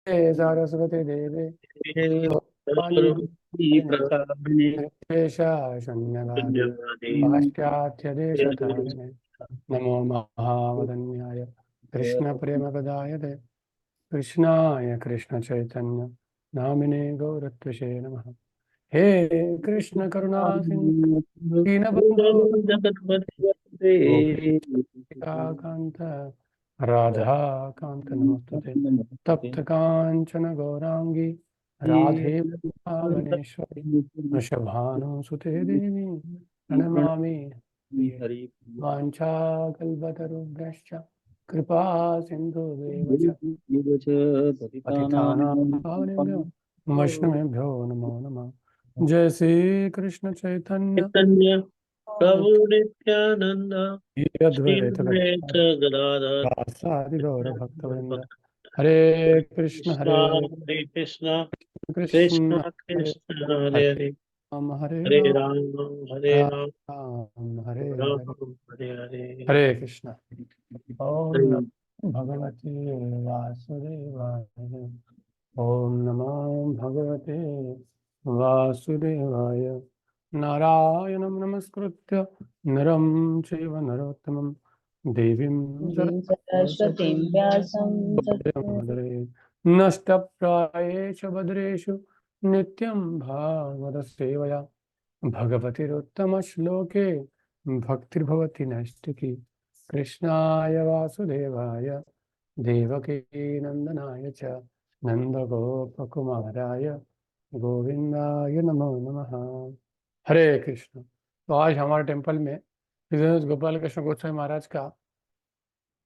सरस्वती देवे सरस्वती प्रसादिनी निर्देशा शून्यवादी पुण्यवादी पाश्चात्य देशतारिणे नमो महावदन्याय कृष्ण प्रेम पदायते कृष्णाय कृष्ण चैतन्य नामिने गौरत्वसे नमः। हे कृष्ण करुणा सिंधु दीनबंधो जगद्वते कांत राधा कांत नमस्तुते तप्त कांचन गौरांगी राधे वृषभावनेश्वरी वृषभानुसुते देवी प्रणमामि प्रिये। हरि वाञ्छाकल्पतरुभ्यश्च कृपा सिन्धुभ्येव च पतितानां पावनेभ्यो वैष्णवेभ्यो नमो नमः। जय श्री कृष्ण चैतन्य चैतन्य प्रभु नित्यानंद श्री श्री अद्वैत अद्वैत गदाधर गदाधर वासादि गौर भक्तवृंद हरे कृष्णा हरे कृष्णा कृष्ण कृष्णा हरे कृष्ण हरे हरे हरे हरे हरे राम राम हरे राम हरे राम हरे हरे हरे हरे कृष्ण। ओम हरे नमो भगवते वासुदेवाय ओम नमो भगवते वासुदेवाय नारायणं नमस्कृत्य नरं चैव नरोत्तमं देवीं देवीं सरस्वतीं व्यासं ततो सरस्वतीं नष्टप्रायेषु भद्रेषु नित्यं भागवत सेवया भगवतिरुत्तमश्लोके भक्तिर्भवति नैष्टिकी कृष्णाय वासुदेवाय देवकी नंदनाय च नंदगोपकुमाराय गोविंदाय नमो नमः। हरे कृष्ण। तो आज हमारे टेम्पल में श्री गोपाल कृष्ण गोस्वामी महाराज का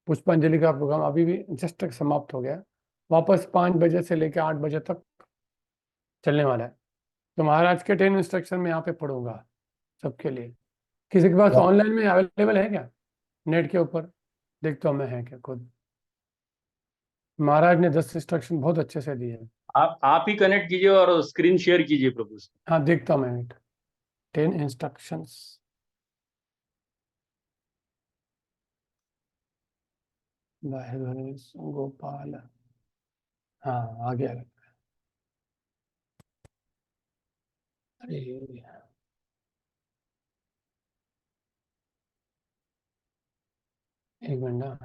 पुष्पांजलि का प्रोग्राम अभी भी जस्ट तक समाप्त हो गया। वापस 5 बजे से लेकर 8 बजे तक चलने वाला है। तो महाराज के 10 इंस्ट्रक्शन में यहाँ पे पढ़ूंगा सबके लिए। किसी के पास ऑनलाइन में अवेलेबल है क्या? नेट के ऊपर देखता हूँ मैं है क्या खुद। महाराज ने 10 इंस्ट्रक्शन बहुत अच्छे से दिए हैं। आप ही कनेक्ट कीजिए और स्क्रीन शेयर कीजिए प्रभु से। हाँ देखता हूँ मैं 10 इंस्ट्रक्शंस। गोपाल, हाँ आ गया। अरे एक मिनट ना।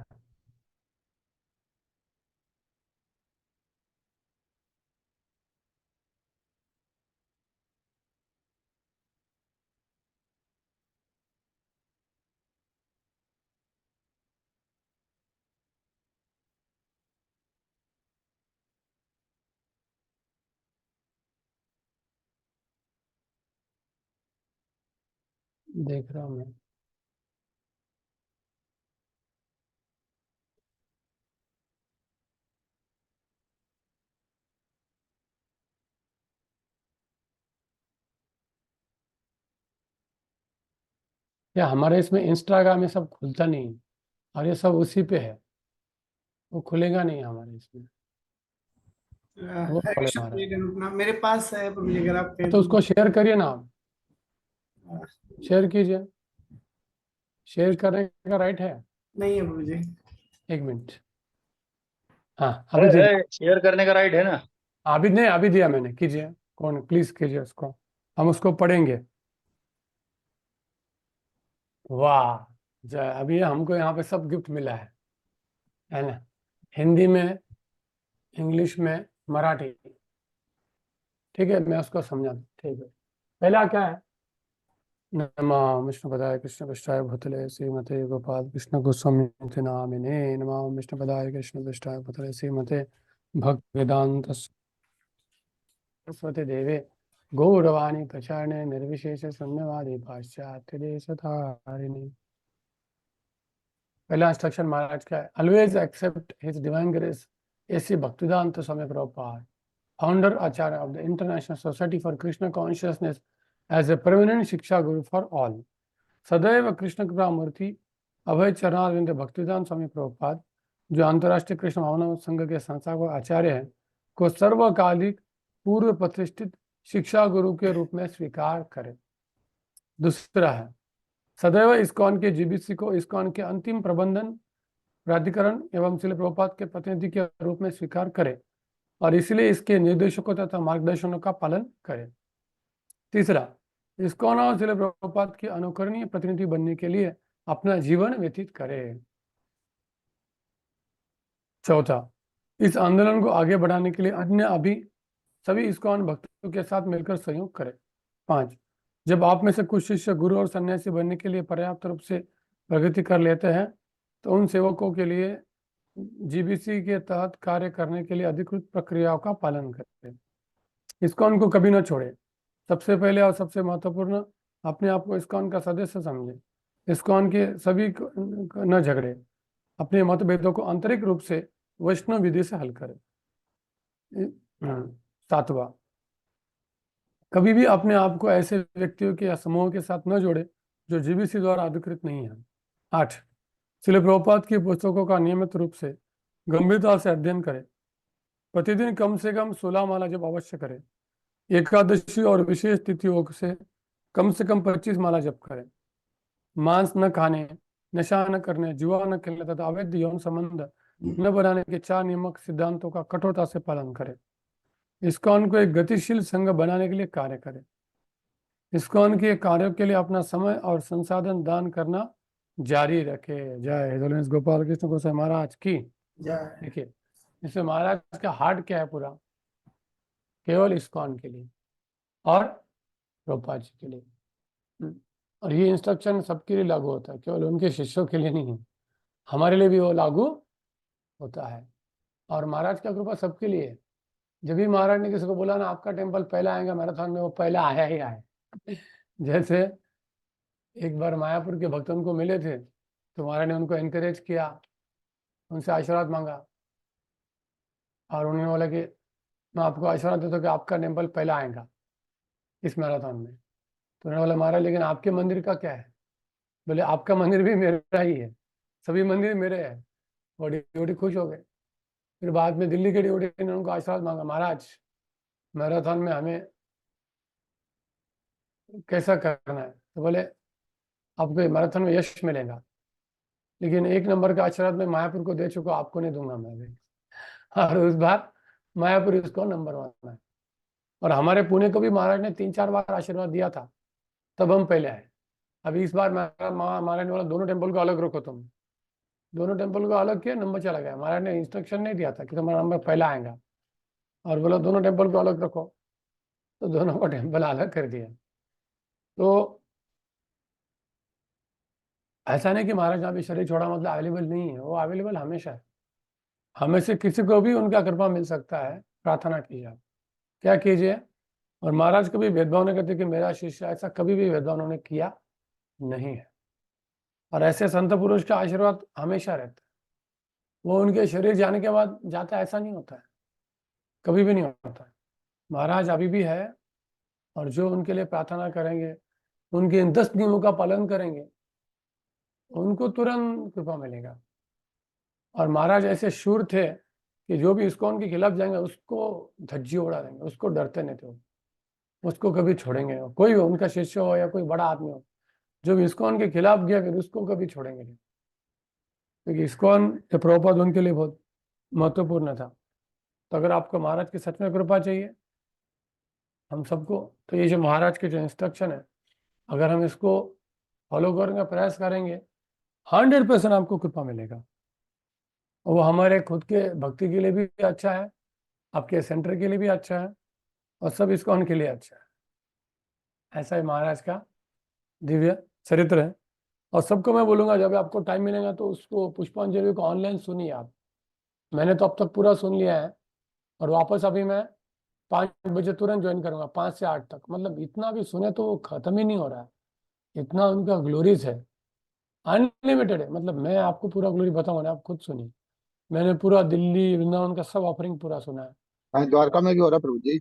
देख रहा हूँ मैं। या हमारे इसमें इंस्टाग्राम में सब खुलता नहीं है और ये सब उसी पे है, वो खुलेगा नहीं हमारे इसमें। वो प्रॉब्लम आ रहा है। अपना मेरे पास है प्रभु जी, अगर आप तो उसको शेयर करिए ना आप, शेयर कीजिए। शेयर करने का राइट है। नहीं है प्रभु जी। एक मिनट। हाँ अभी दे दिया। शेयर करने का राइट है ना? अभी नहीं, अभी दिया मैंने, कीजिए। कौन प्लीज कीजिए उसको, हम उसको पढ़ेंगे। वाह जय। अभी हमको यहाँ पे सब गिफ्ट मिला है ना? हिंदी में, इंग्लिश में, मराठी। ठीक है मैं उसको समझा दूँ। ठीक है पहला क्या है? नमा विष्णुपदाय कृष्ण पृष्ठाय भूतले श्रीमते गोपाल कृष्ण गोस्वामी नामिने नमा विष्णुपदाय कृष्ण पृष्ठाय भूतले श्रीमते भक्ति वेदांत सरस्वती देवे गौरवाणी प्रचारणे निर्विशेष शून्यवादी पाश्चात्य देशधारिणी। पहला इंस्ट्रक्शन महाराज का है, always accept his divine grace AC Bhaktivedanta Swami Prabhupada, founder acharya of the international society for Krishna consciousness, as a permanent shiksha guru for all. सदैव कृष्ण कृपा मूर्ति अभय चरणारविंद भक्तिवेदांत स्वामी प्रभुपाद, जो अंतर्राष्ट्रीय कृष्ण भावना संघ के संस्थापक आचार्य हैं, को सर्वकालिक पूर्व प्रतिष्ठित शिक्षा गुरु के रूप में स्वीकार करें। दूसरा है, सदैव इस्कॉन के जीबीसी को इस्कॉन के अंतिम प्रबंधन प्राधिकरण एवं श्रील प्रभुपाद के प्रतिनिधि के रूप में स्वीकार करें। और इसलिए इसके निर्देशकों तथा मार्गदर्शनों का पालन करें। तीसरा, इस्कॉन और श्रील प्रभुपाद की अनुकरणीय प्रतिनिधि बनने के लिए अपना जीवन व्यतीत करें। चौथा, इस आंदोलन को आगे बढ़ाने के लिए अन्य अभी सभी इस्कॉन भक्तों के साथ मिलकर सहयोग करें। 5, जब आप में से कुछ शिष्य गुरु और सन्यासी बनने के लिए पर्याप्त रूप से प्रगति कर लेते हैं तो उन सेवकों के लिए जीबीसी के तहत कार्य करने के लिए अधिकृत प्रक्रियाओं का पालन करें। इस्कॉन को कभी न छोड़े। सबसे पहले और सबसे महत्वपूर्ण, अपने आप को इस्कॉन का सदस्य समझे। इस्कॉन के सभी न झगड़े, अपने मतभेदों को आंतरिक रूप से वैष्णव विधि से हल करें। 7वां, कभी भी अपने आप को ऐसे व्यक्तियों के या समूहों के साथ न जोड़े जो जीबीसी द्वारा अधिकृत नहीं है। 8, श्रील प्रभुपाद की पुस्तकों का नियमित रूप से गंभीरता से अध्ययन करें। प्रतिदिन कम से कम 16 माला जप अवश्य करें। एकादशी और विशेष तिथियों से कम 25 माला जप करें। मांस न खाने, नशा न करने, जुआ न खेलने तथा अवैध यौन संबंध न बनाने के 4 नियमक सिद्धांतों का कठोरता से पालन करें। इस्कॉन को एक गतिशील संघ बनाने के लिए कार्य करें। इस्कॉन के कार्यों के लिए अपना समय और संसाधन दान करना जारी रखे। जय हिंदुलिंस गोपाल कृष्ण गोसाई महाराज की। जय। देखिए, इसमें महाराज का हार्ट क्या है पूरा, केवल इस्कॉन के लिए और प्रभुपाद जी के लिए। और ये इंस्ट्रक्शन सबके लिए लागू होता है, केवल उनके शिष्यों के लिए नहीं है, हमारे लिए भी वो लागू होता है। और महाराज का कृपा सबके लिए है। जब भी महाराज ने किसी को बोला ना आपका टेम्पल पहला आएगा मैराथन में, वो पहला आया ही आया। जैसे एक बार मायापुर के भक्त उनको मिले थे तो महाराज ने उनको एनकरेज किया, उनसे आशीर्वाद मांगा और उन्होंने बोला कि मैं आपको आशीर्वाद देता हूँ कि आपका टेम्पल पहला आएगा इस मैराथन में। तो उन्होंने बोला महाराज लेकिन आपके मंदिर का क्या है? बोले आपका मंदिर भी मेरा ही है, सभी मंदिर मेरे हैं। वो डिवोटी खुश हो गए। फिर बाद में दिल्ली के डिवोटी ने उनको आशीर्वाद मांगा, महाराज मैराथन में हमें कैसा करना है? तो बोले आपको मैराथन में यश मिलेगा, लेकिन 1 नंबर का आशीर्वाद मैं मायापुर को दे चुका, आपको नहीं दूंगा मैं भी। और उस बार मायापुर इसको नंबर 1 है। और हमारे पुणे को भी महाराज ने 3-4 बार आशीर्वाद दिया था, तब हम पहले आए। अभी इस बार महाराज ने बोला दोनों टेम्पल को अलग रखो, तुम दोनों टेम्पल को अलग किया, नंबर चला गया। महाराज ने इंस्ट्रक्शन नहीं दिया था कि तुम्हारा नंबर पहला आएगा, और बोला दोनों टेम्पल को अलग रखो, तो दोनों को टेम्पल अलग कर दिया। तो ऐसा नहीं कि महाराज अभी शरीर छोड़ा मतलब अवेलेबल नहीं है, वो अवेलेबल हमेशा है। हमें से किसी को भी उनका कृपा मिल सकता है, प्रार्थना कीजिए आप, क्या कीजिए। और महाराज कभी भेदभाव नहीं करते कि मेरा शिष्य, ऐसा कभी भी भेदभाव उन्होंने किया नहीं है। और ऐसे संत पुरुष का आशीर्वाद हमेशा रहता है, वो उनके शरीर जाने के बाद जाता है ऐसा नहीं होता है, कभी भी नहीं होता है। महाराज अभी भी है, और जो उनके लिए प्रार्थना करेंगे, उनके इन 10 नियमों का पालन करेंगे, उनको तुरंत कृपा मिलेगा। और महाराज ऐसे शूर थे कि जो भी इस्कॉन के खिलाफ जाएंगे उसको धज्जी उड़ा देंगे, उसको डरते नहीं थे, उसको कभी छोड़ेंगे। कोई भी उनका शिष्य हो या कोई बड़ा आदमी हो, जो भी इस्कॉन के खिलाफ गया फिर उसको कभी छोड़ेंगे नहीं, क्योंकि इस्कॉन के प्रभुपाद उनके लिए बहुत महत्वपूर्ण था। तो अगर आपको महाराज की सच में कृपा चाहिए हम सबको, तो ये जो महाराज के जो इंस्ट्रक्शन है, अगर हम इसको फॉलो करने का प्रयास करेंगे, 100% आपको कृपा मिलेगा। और वो हमारे खुद के भक्ति के लिए भी अच्छा है, आपके सेंटर के लिए भी अच्छा है, और सब इस्कॉन के लिए अच्छा है। ऐसा ही महाराज का दिव्य चरित्र है। और सबको मैं बोलूँगा जब आपको टाइम मिलेगा तो उसको पुष्पांजलि को ऑनलाइन सुनिए आप। मैंने तो अब तक पूरा सुन लिया है, और वापस अभी मैं 5 बजे तुरंत ज्वाइन करूँगा, 5 से 8 तक। मतलब इतना भी सुने तो वो खत्म ही नहीं हो रहा है, इतना उनका ग्लोरीज है, अनलिमिटेड है। मतलब मैं आपको पूरा ग्लोरी बताऊँगा ना, आप खुद सुनिए। मैंने पूरा दिल्ली वृंदावन का सब ऑफरिंग पूरा सुना है। हाँ, द्वारका में भी हो रहा है प्रभु जी।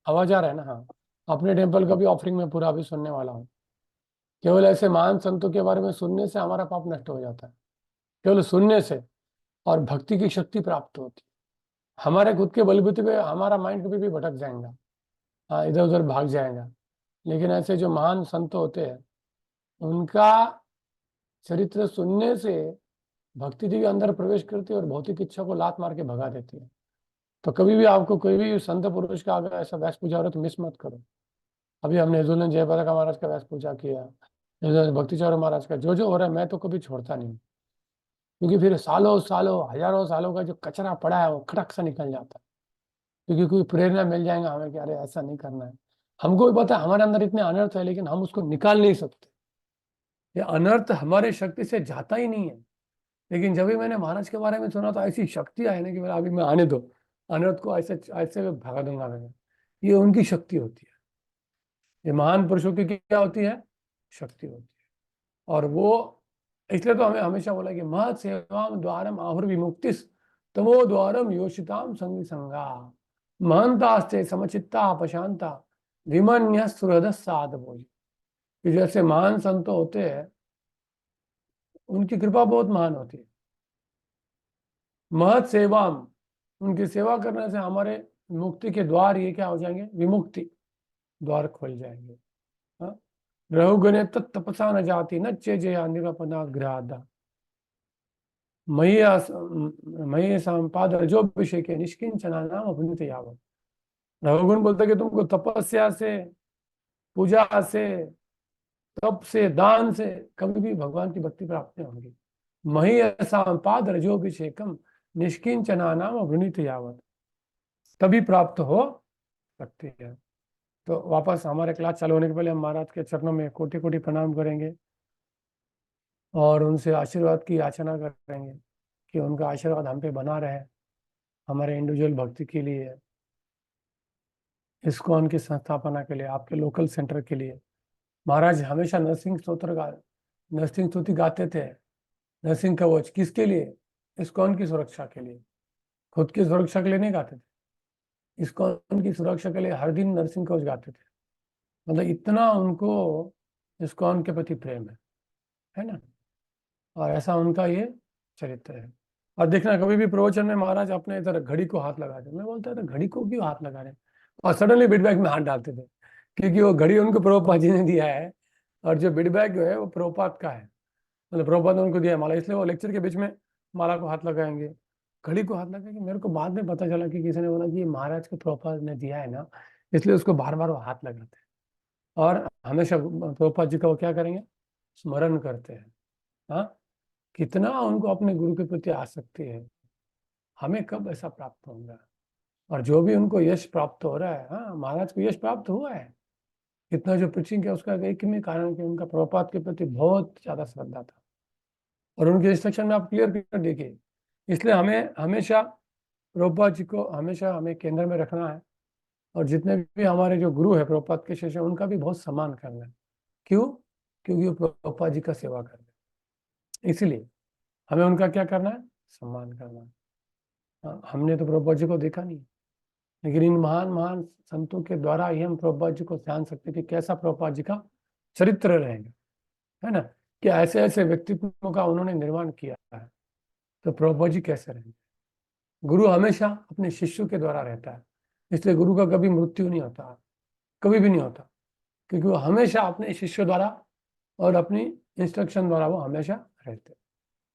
आवाज आ रहा है ना? हाँ, अपने टेम्पल का भी ऑफरिंग में पूरा अभी सुनने वाला हूँ। केवल ऐसे महान संतों के बारे में सुनने से हमारा पाप नष्ट हो जाता है, केवल सुनने से, और भक्ति की शक्ति प्राप्त होती है। हमारे खुद के बलबूते पे हमारा माइंड कभी भी भटक जाएगा, हाँ, इधर उधर भाग जाएगा। लेकिन ऐसे जो महान संत होते हैं, उनका चरित्र सुनने से भक्ति देवी अंदर प्रवेश करती है और भौतिक इच्छा को लात मार के भगा देती है। तो कभी भी आपको कोई भी संत पुरुष का अगर ऐसा व्यास पूजा हो रहा है तो मिस मत करो। अभी हमने हजूर जयप्रदा का महाराज का व्यास पूजा किया, भक्ति चौरा महाराज का, जो जो हो रहा है मैं तो कभी छोड़ता नहीं, क्योंकि फिर सालों सालों हजारों सालों का जो कचरा पड़ा है वो खटक से निकल जाता है, क्योंकि कोई प्रेरणा मिल जाएगा हमें कि अरे ऐसा नहीं करना है। हमको भी पता है हमारे अंदर इतने अनर्थ है, लेकिन हम उसको निकाल नहीं सकते। ये अनर्थ हमारे शक्ति से जाता ही नहीं है। लेकिन जब भी मैंने महाराज के बारे में सुना तो ऐसी शक्ति आई ना कि मेरा अभी मैं आने दो, अनर्थ को ऐसे ऐसे भगा दूंगा मैं। ये उनकी शक्ति होती है, ये महान पुरुषों की क्या होती है, शक्ति होती है। और वो इसलिए तो हमें हमेशा बोला कि महत् सेवाम द्वारम आहुर विमुक्तिस तमो द्वारम योषिताम संगी संगा महंतास्ते समचित्ता प्रशांता विमन्य सुहृद साध भोज। जैसे महान संत होते हैं उनकी कृपा बहुत महान होती है। महत् सेवाम, उनकी सेवा करने से हमारे मुक्ति के द्वार ये क्या हो जाएंगे, विमुक्ति द्वार खोल जाएंगे। रहुगणे तत्तपसा न जाति न चे जया निरपना ग्रहादा मही संपाद रजोभिषेक निष्किंचना नाम अपनीत यावत। रहुगुण बोलते कि तुमको तपस्या से, पूजा से, तप से, दान से कभी भी भगवान की भक्ति प्राप्त नहीं होगी। मही संपाद रजोभिषेकम निष्किंचना नाम अपनीत यावत, तभी प्राप्त हो सकती है। तो वापस हमारे क्लास चालू होने के पहले हम महाराज के चरणों में कोटि कोटि प्रणाम करेंगे और उनसे आशीर्वाद की याचना करेंगे कि उनका आशीर्वाद हम पे बना रहे, हमारे इंडिविजुअल भक्ति के लिए, इस्कॉन की संस्थापना के लिए, आपके लोकल सेंटर के लिए। महाराज हमेशा नरसिंह स्तुति गाते थे, नरसिंह कवच, किसके लिए, इस्कॉन की सुरक्षा के लिए, खुद की सुरक्षा के लिए नहीं गाते थे, इस्कॉन की सुरक्षा के लिए हर दिन नरसिंह कवच गाते थे। मतलब इतना उनको इस्कॉन के प्रति प्रेम है ना। और ऐसा उनका ये चरित्र है। और देखना कभी भी प्रवचन में महाराज अपने इधर घड़ी को हाथ लगाते, मैं बोलता था घड़ी को क्यों हाथ लगा रहे, और सडनली बिडबैग में हाथ डालते थे, क्योंकि वो घड़ी उनको प्रभुपाद जी ने दिया है और जो बिडबैग है वो प्रभुपाद का है, मतलब प्रभुपाद ने उनको दिया है माला, इसलिए वो लेक्चर के बीच में माला को हाथ लगाएंगे, घड़ी को हाथ लगाएंगे। मेरे को बाद में पता चला कि किसी ने बोला कि महाराज को प्रभुपाद ने दिया है ना, इसलिए उसको बार बार वो हाथ लगाते हैं और हमेशा प्रभुपाद जी का वो क्या करेंगे, स्मरण करते हैं। हाँ, कितना उनको अपने गुरु के प्रति आसक्ति है, हमें कब ऐसा प्राप्त होगा। और जो भी उनको यश प्राप्त हो रहा है, हाँ महाराज को यश प्राप्त हुआ है, इतना जो पिचिंग किया उसका एक ही कारण कि उनका प्रभुपाद के प्रति बहुत ज्यादा श्रद्धा था और उनके इंस्ट्रक्शन में आप क्लियर कर देखिए। इसलिए हमें हमेशा प्रभुपाद जी को हमेशा हमें केंद्र में रखना है और जितने भी हमारे जो गुरु है प्रभुपाद के शिष्य उनका भी बहुत सम्मान करना है। क्यों, क्योंकि वो प्रभुपाद जी का सेवा कर रहे हैं, इसलिए हमें उनका क्या करना है, सम्मान करना है। हमने तो प्रभुपाद जी को देखा नहीं, लेकिन इन महान महान संतों के द्वारा ही हम प्रभुपाद जी को जान सकते कि कैसा प्रभुपाद जी का चरित्र रहेगा, है ना, कि ऐसे ऐसे व्यक्तित्वों का उन्होंने निर्माण किया है, तो प्रभुपाद जी कैसे रहेंगे। गुरु हमेशा अपने शिष्यों के द्वारा रहता है, इसलिए गुरु का कभी मृत्यु नहीं होता, कभी भी नहीं होता, क्योंकि वो हमेशा अपने शिष्यों द्वारा और अपनी इंस्ट्रक्शन द्वारा वो हमेशा रहते हैं।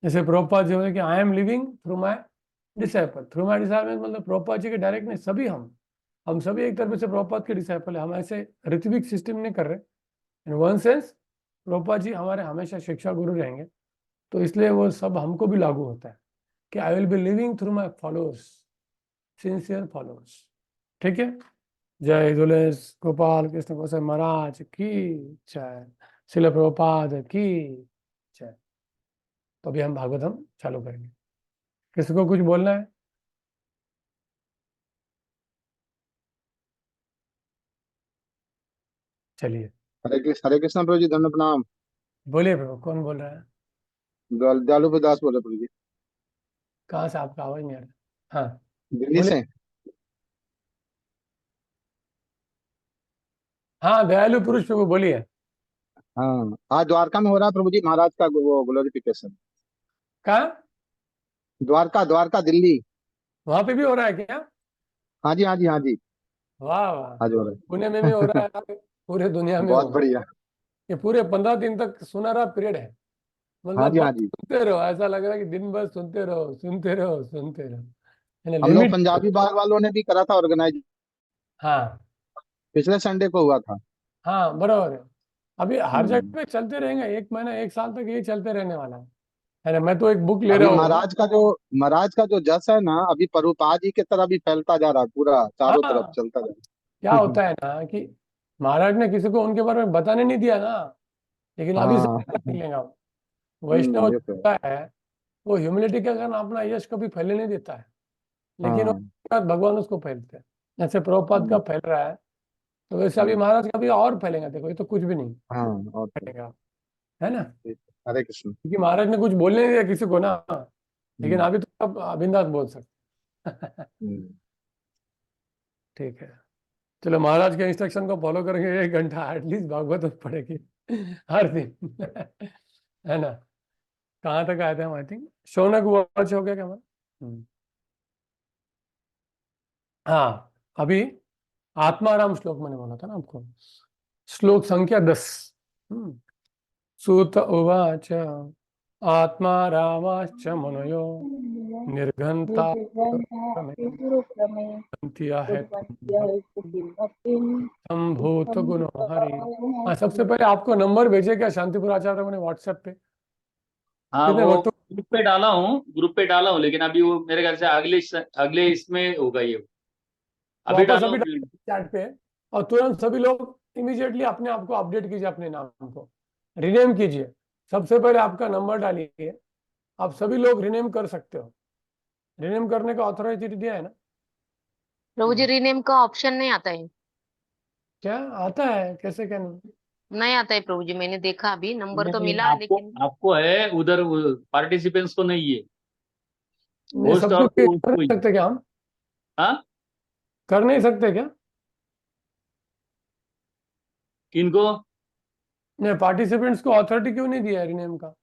जैसे प्रभुपाद जी होते कि I am living through my disciple, through my disciple मतलब प्रभुपाद जी के डायरेक्ट नहीं, सभी हम सभी एक तरफ से प्रभुपाद के डिसाइपल है। हम ऐसे ऋत्विक सिस्टम नहीं कर रहे, in one sense Prabhupada ji हमारे हमेशा शिक्षा गुरु रहेंगे, तो इसलिए वो सब हमको भी लागू होता है कि I will be living through my followers, sincere followers. ठीक है, जय झूलेस गोपाल कृष्ण गोसाई महाराज की जय, श्रील प्रभुपाद की जय। तो अभी हम भागवतम चालू करेंगे, किसको कुछ बोलना है? चलिए हरे कृष्ण प्रभु जी, धन्य प्रणाम। बोलिए प्रभु, कौन बोल रहा है? दयालु प्रदास बोल रहे प्रभु जी, कहाँ से? आपका आवाज नहीं आ रहा। हाँ दिल्ली बोलिए। से। हाँ दयालु पुरुष प्रभु बोलिए। हाँ, आज द्वारका में हो रहा है प्रभु जी महाराज का वो ग्लोरिफिकेशन। कहाँ? द्वारका, द्वारका दिल्ली। वहां पे भी हो रहा है क्या? हाँ जी, हाँ जी, हाँ जी, वाह वाह, आज हो रहा पुणे में भी हो रहा है, पूरे दुनिया है, में बहुत होगा। बढ़िया। ये पूरे 15 दिन तक सुनहरा पीरियड है, हाँ मतलब जी, बस हाँ जी, सुनते रहो, ऐसा लग रहा है कि दिन भर सुनते रहो सुनते रहो सुनते रहो, यानी हम लोग लिमिट। पंजाबी बाग वालों ने भी करा था ऑर्गेनाइज, हाँ पिछले संडे को हुआ था। हाँ बराबर है। अभी हर जगह हम्म। पे चलते रहेंगे, 1 महीना 1 साल तक यही चलते रहने वाला है ना। मैं तो एक बुक ले अभी रहा हूँ। महाराज का जो जस है ना, अभी प्रभुपाद जी की तरह भी फैलता जा रहा है, पूरा चारों तरफ हाँ, चलता जा क्या रहा है। होता है ना कि महाराज ने किसी को उनके बारे में बताने नहीं दिया ना, लेकिन अभी से हाँ। पता चलेगा। वैष्णव ये तो है। होता है, वो ह्यूमिलिटी के कारण अपना यश कभी फैलने नहीं देता है, लेकिन हाँ। उसके बाद भगवान उसको फैलते हैं। जैसे प्रभुपाद का फैल रहा है, तो वैसे अभी हम्म, महाराज का भी और फैलेगा। देखो, ये तो कुछ भी नहीं हाँ। और क्या। फैलेगा, है ना। हरे कृष्ण। क्योंकि महाराज ने कुछ बोलने नहीं दिया किसी को ना, लेकिन हम्म, अभी तो सब बिंदास बोल सकते। हम्म। ठीक है, चलो महाराज के इंस्ट्रक्शन को फॉलो करेंगे, 1 घंटा एटलीस्ट भागवत पढ़ेगी हर दिन है ना। कहाँ तक आए थे हम? आई थिंक शौनक वॉच हो गया क्या हमारा? हाँ, अभी आत्माराम श्लोक मैंने बोला था ना आपको, श्लोक संख्या 10। सूत उवाच आत्मा रामाश्च मुनयो निर्घंता है संभूत गुणो हरि। हाँ, सबसे पहले आपको नंबर भेजे क्या शांतिपुर आचार्य ने व्हाट्सएप पे? हाँ, कितने वो भक्तों? ग्रुप पे डाला हूँ, लेकिन अभी वो मेरे ख्याल से अगले इसमें होगा ये। अभी वापस डाला अभी हूँ। चैट पे, और तुरंत सभी लोग इमीडिएटली अपने आप को अपडेट कीजिए, अपने नाम को रिनेम कीजिए। सबसे पहले आपका नंबर डालिए। आप सभी लोग रिनेम कर सकते हो, रिनेम करने का ऑथोराइटी दिया है ना। प्रभु जी रीनेम का ऑप्शन नहीं आता है। क्या आता है? कैसे क्या नहीं? नहीं आता है प्रभु जी, मैंने देखा अभी, नंबर तो नहीं, मिला आपको लेकिन आपको है उधर, पार्टिसिपेंट्स को नहीं है। नहीं, होस्ट सबको और कर होस्ट को नहीं ही। सकते क्या हम? हाँ, कर नहीं सकते क्या? किनको? नहीं, पार्टिसिपेंट्स को अथॉरिटी क्यों नहीं दिया है रिनेम का?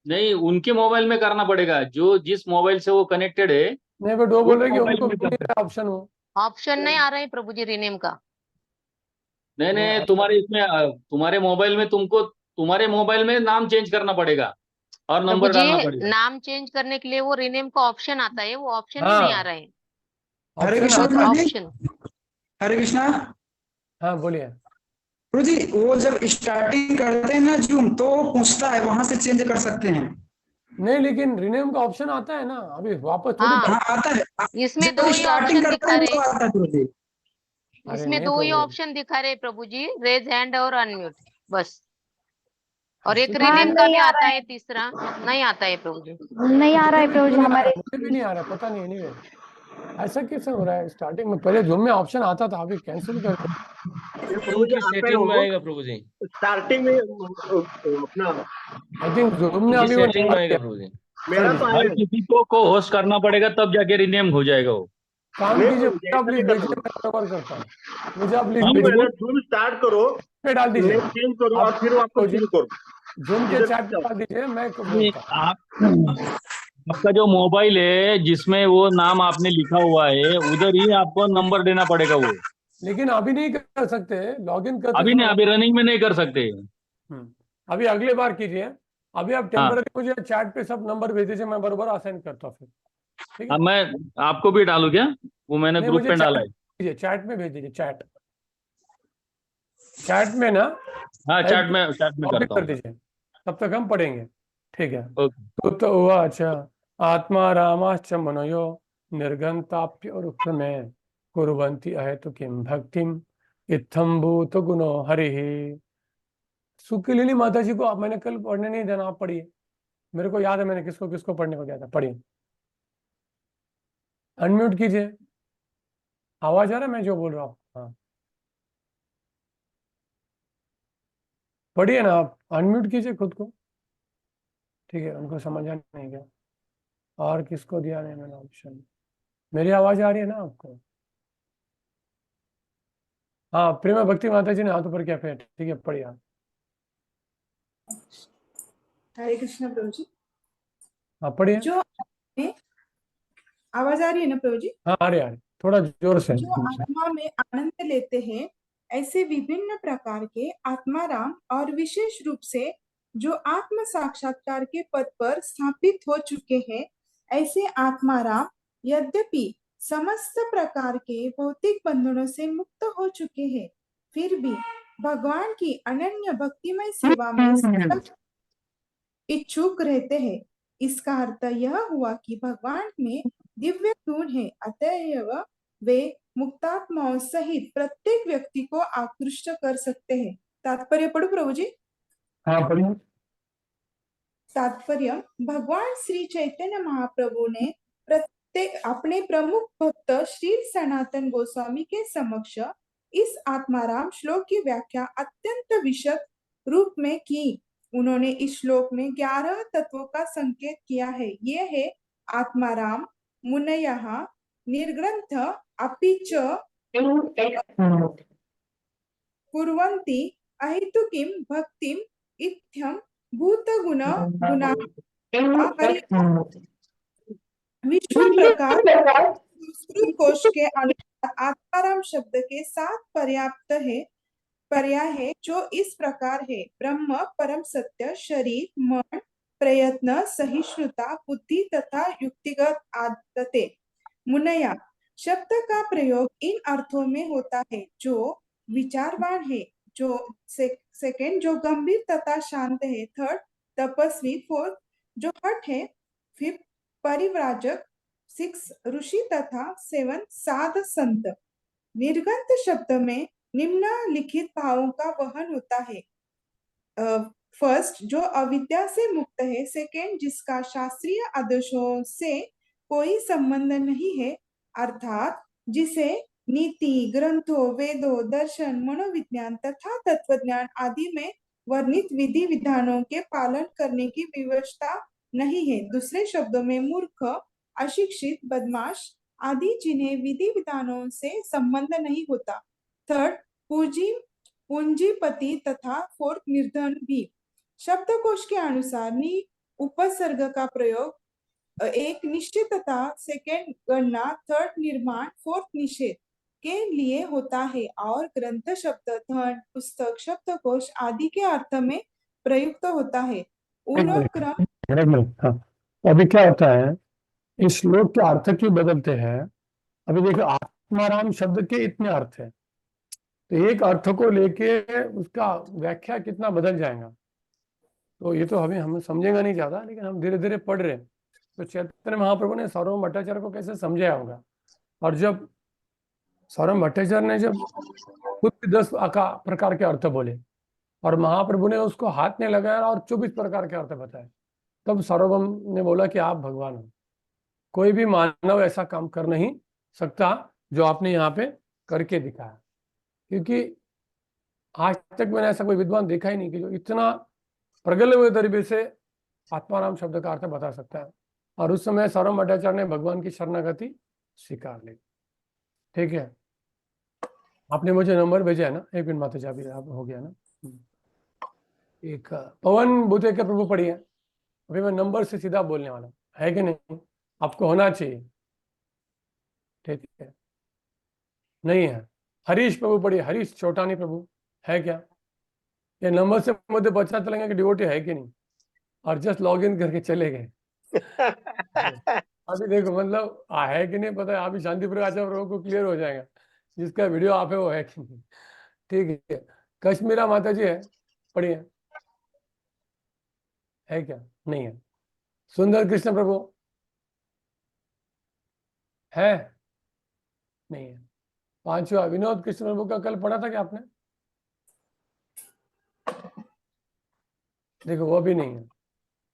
नहीं, उनके मोबाइल में करना पड़ेगा, जो जिस मोबाइल से वो कनेक्टेड है नहीं, बट वो उस बोल रहे कि मोबाइल उनको में मिल कर नहीं सकते। रहा ऑप्शन वो। ऑप्शन नहीं आ रहा है प्रभु जी रीनेम का। नहीं नहीं, नहीं, तुम्हारे इसमें तुम्हारे मोबाइल में तुम्हारे मोबाइल में नाम चेंज करना पड़ेगा और प्रभु नंबर जी डालना पड़ेगा। नाम चेंज करने के लिए वो रीनेम का ऑप्शन आता है, वो ऑप्शन ही नहीं आ हाँ, रहा है। हरे ऑप्शन कृष्णा आता प्रभु है। जी। ऑप्शन हरे कृष्णा हाँ बोलिए। प्रभु जी, वो जब स्टार्टिंग करते हैं ना जूम, तो पूछता है, वहां से चेंज कर सकते हैं। नहीं, लेकिन रिनेम का ऑप्शन आता है ना, अभी वापस थोड़ी हाँ, हाँ आता है। इसमें जब दो ही स्टार्टिंग ऑप्शन करता दिखा है रहे, तो आता है प्रभु जी। अरे इसमें नहीं दो ही प्रभु, ऑप्शन दिखा रहे प्रभु जी, रेज हैंड और अनम्यूट, बस। और ऐसे एक तो हाँ रीनेम का नहीं भी आ आता रहा है, तीसरा नहीं आता है प्रभु जी। नहीं आ रहा है मुझे भी प्रभु क्यों जी नहीं आ रहा हमारे। है? मुझे भी नहीं आ रहा है, पता नहीं। एनीवे ऐसा कैसे हो रहा है? स्टार्टिंग में पहले जूम में ऑप्शन आता था, अभी कैंसिल कर दिया। ये प्रभु जूम जी की आता है सेटिंग में वो आएगा प्रभु जी। स्टार्टिंग में अपना आई थिंक जूम ने जूम की अभी वो सेटिंग में निकाल आएगा दिया। प्रभु जी। मेरा तो हर आएगा। किसी को होस्ट करना पड़ेगा, तब जाके रिनेम हो जाएगा वो। काम नहीं कीजिए, प्रभु जी, मुझे आप ऐसा नहीं लिस्ट करना भेजिए, मैं पड़ता। कवर करता हूँ। मुझे आप लिस्ट हाँ, तुम भेजिए, पहले जूम स्टार्ट करो, पे डाल दीजिए। नेम चेंज करो आप और फिर वापस खोजिए, शुरू करो। जूम के इधर चैट पे जाओ। डाल दीजिए, मैं ये बोलता हूँ। आपका जो मोबाइल है जिसमें वो नाम आपने लिखा हुआ है, उधर ही आपको नंबर देना पड़ेगा वो। लेकिन अभी नहीं कर सकते, लॉग इन करते अभी नहीं, समय। अभी रनिंग में नहीं कर सकते। अभी अगले बार कीजिए। अभी आप हाँ टेम्पररी मुझे चैट पे सब नंबर भेज दीजिए, मैं बरोबर असाइन करता हूँ फिर। ठीक है, अब मैं आपको भी डालू क्या? वो मैंने नहीं ग्रुप मुझे पे डाला चैट है। भेजिए, चैट में भेज दीजिए। चैट चैट में ना हाँ, टाइप चैट में कॉपी करता कर हूँ। दीजिए, तब तक हम पढ़ेंगे। ठीक है। ओके। तो हुआ अच्छा, आत्मा रामाश्च मनयो निर्गंताप्य रुक्रमे कुर्वन्ति अहेतु किम भक्तिम इत्थम भूत गुणो हरि। सुखलिनी माता जी को आप, मैंने कल पढ़ने नहीं देना, आप पढ़िए। मेरे को याद है मैंने किसको किसको पढ़ने को दिया था। पढ़िए, अनम्यूट कीजिए। आवाज आ रहा है मैं जो बोल रहा हूँ? हाँ, पढ़िए ना आप, अनम्यूट कीजिए खुद को। ठीक है, उनको समझा नहीं क्या? और किसको दिया नहीं मैंने ऑप्शन? मेरी आवाज आ रही है ना आपको? हाँ, प्रेमा भक्ति माता जी ने हाथ ऊपर किया, फिर ठीक है, पढ़िए आप। हरे कृष्ण प्रभु जी। हाँ पढ़िए। जो आवाज आ रही है ना प्रभु जी? हाँ आ रही, थोड़ा जोर से। जो आत्मा में आनंद लेते हैं, ऐसे विभिन्न प्रकार के आत्माराम और विशेष रूप से जो आत्म साक्षात्कार के पद पर स्थापित हो चुके हैं, ऐसे आत्माराम यद्यपि समस्त प्रकार के भौतिक बंधनों से मुक्त हो चुके हैं, फिर भी भगवान की अनन्य भक्तिमय सेवा में सतत इच्छुक रहते हैं। इसका अर्थ यह हुआ कि भगवान में दिव्य गुण है, अतएव वे मुक्तात्माओं सहित प्रत्येक व्यक्ति को आकृष्ट कर सकते हैं। तात्पर्य पढ़ो प्रभु जी। हाँ पढ़िए। तात्पर्य, भगवान श्री चैतन्य महाप्रभु ने प्रत्येक अपने प्रमुख भक्त श्री सनातन गोस्वामी के समक्ष इस आत्माराम श्लोक की व्याख्या अत्यंत विशद रूप में की। उन्होंने इस श्लोक में 11 तत्वों का संकेत किया है। ये है आत्माराम मुनयः निर्ग्रंथ अपि च कुर्वन्ति अहेतुकीं भक्तिम इत्थं भूतगुण गुणा विश्व प्रकार संस्कृत कोश के अनुसार आत्माराम शब्द के 7 पर्याय है, जो इस प्रकार है: ब्रह्म, परम सत्य, शरीर, मन, प्रयत्न, सहिष्णुता, बुद्धि तथा युक्तिगत आदतें। मुनया शब्द का प्रयोग इन अर्थों में होता है: जो विचारवान है, जो सेकंड जो गंभीर तथा शांत है, थर्ड तपस्वी, फोर्थ जो हठ है, फिफ्थ परिव्राजक, 6 ऋषि तथा 7 साध संत। निर्गंत शब्द में निम्नलिखित भावों का वहन होता है: फर्स्ट जो अविद्या से मुक्त है, सेकंड जिसका शास्त्रीय आदर्शों से कोई संबंध नहीं है, अर्थात जिसे नीति, ग्रंथों, वेदों, दर्शन, मनोविज्ञान तथा तत्वज्ञान आदि में वर्णित विधि विधानों के पालन करने की व्यवस्था नहीं है। दूसरे शब्दों में मूर्ख, अशिक्षित, बदमाश आदि जिन्हें विधि विधानों से संबंध नहीं होता। थर्ड पूंजीपति तथा फोर्थ निर्धन भी। शब्दकोश के अनुसार नि उपसर्ग का प्रयोग एक निश्चित तथा सेकंड गणना, थर्ड निर्माण, फोर्थ निषेध के लिए होता है, और ग्रंथ शब्द धन, पुस्तक, शब्दकोश आदि के अर्थ में प्रयुक्त होता है। हाँ। अभी क्या होता है, इस श्लोक के अर्थ क्यों बदलते हैं? अभी देखो, आत्माराम शब्द के इतने अर्थ है, तो एक अर्थ को लेके उसका व्याख्या कितना बदल जाएगा, तो ये तो हम समझेगा नहीं ज्यादा, लेकिन हम धीरे धीरे पढ़ रहे हैं। तो चैतन्य महाप्रभु ने सौरभ भट्टाचार्य को कैसे समझाया होगा, और जब सौरभ भट्टाचार्य ने जब खुद 10 प्रकार के अर्थ बोले और महाप्रभु ने उसको हाथ में लगाया और 24 प्रकार के अर्थ बताए, तब सौरभम ने बोला कि आप भगवान हो। कोई भी मानव ऐसा काम कर नहीं सकता जो आपने यहाँ पे करके दिखाया, क्योंकि आज तक मैंने ऐसा कोई विद्वान देखा ही नहीं कि जो इतना प्रगल्भ हुए तरीके से आत्माराम शब्द का अर्थ बता सकता है। और उस समय सौरभ भट्टाचार्य ने भगवान की शरणागति स्वीकार ली। ठीक है, आपने मुझे नंबर भेजा है ना, 1 मिनट माता जी, अभी आप हो गया ना। एक पवन बुते के प्रभु पढ़िए। अभी मैं नंबर से सीधा बोलने वाला है कि नहीं, आपको होना चाहिए। ठीक है, नहीं है। हरीश प्रभु पढ़िए, हरीश चौटानी प्रभु है क्या? ये नंबर से मुझे पता चलेगा कि डिवोटी है कि नहीं, और जस्ट लॉग इन करके चले गए। अभी देखो, मतलब है कि नहीं पता है, अभी शांतिपुर आचार्य प्रभु को क्लियर हो जाएगा, जिसका वीडियो आप है वो है कि नहीं। ठीक है, कश्मीरा माता जी है, पढ़िए, है क्या? नहीं है। सुंदर कृष्ण प्रभु है? नहीं है। 5वां विनोद कृष्ण प्रभु का कल पढ़ा था क्या आपने? देखो, वो भी नहीं है।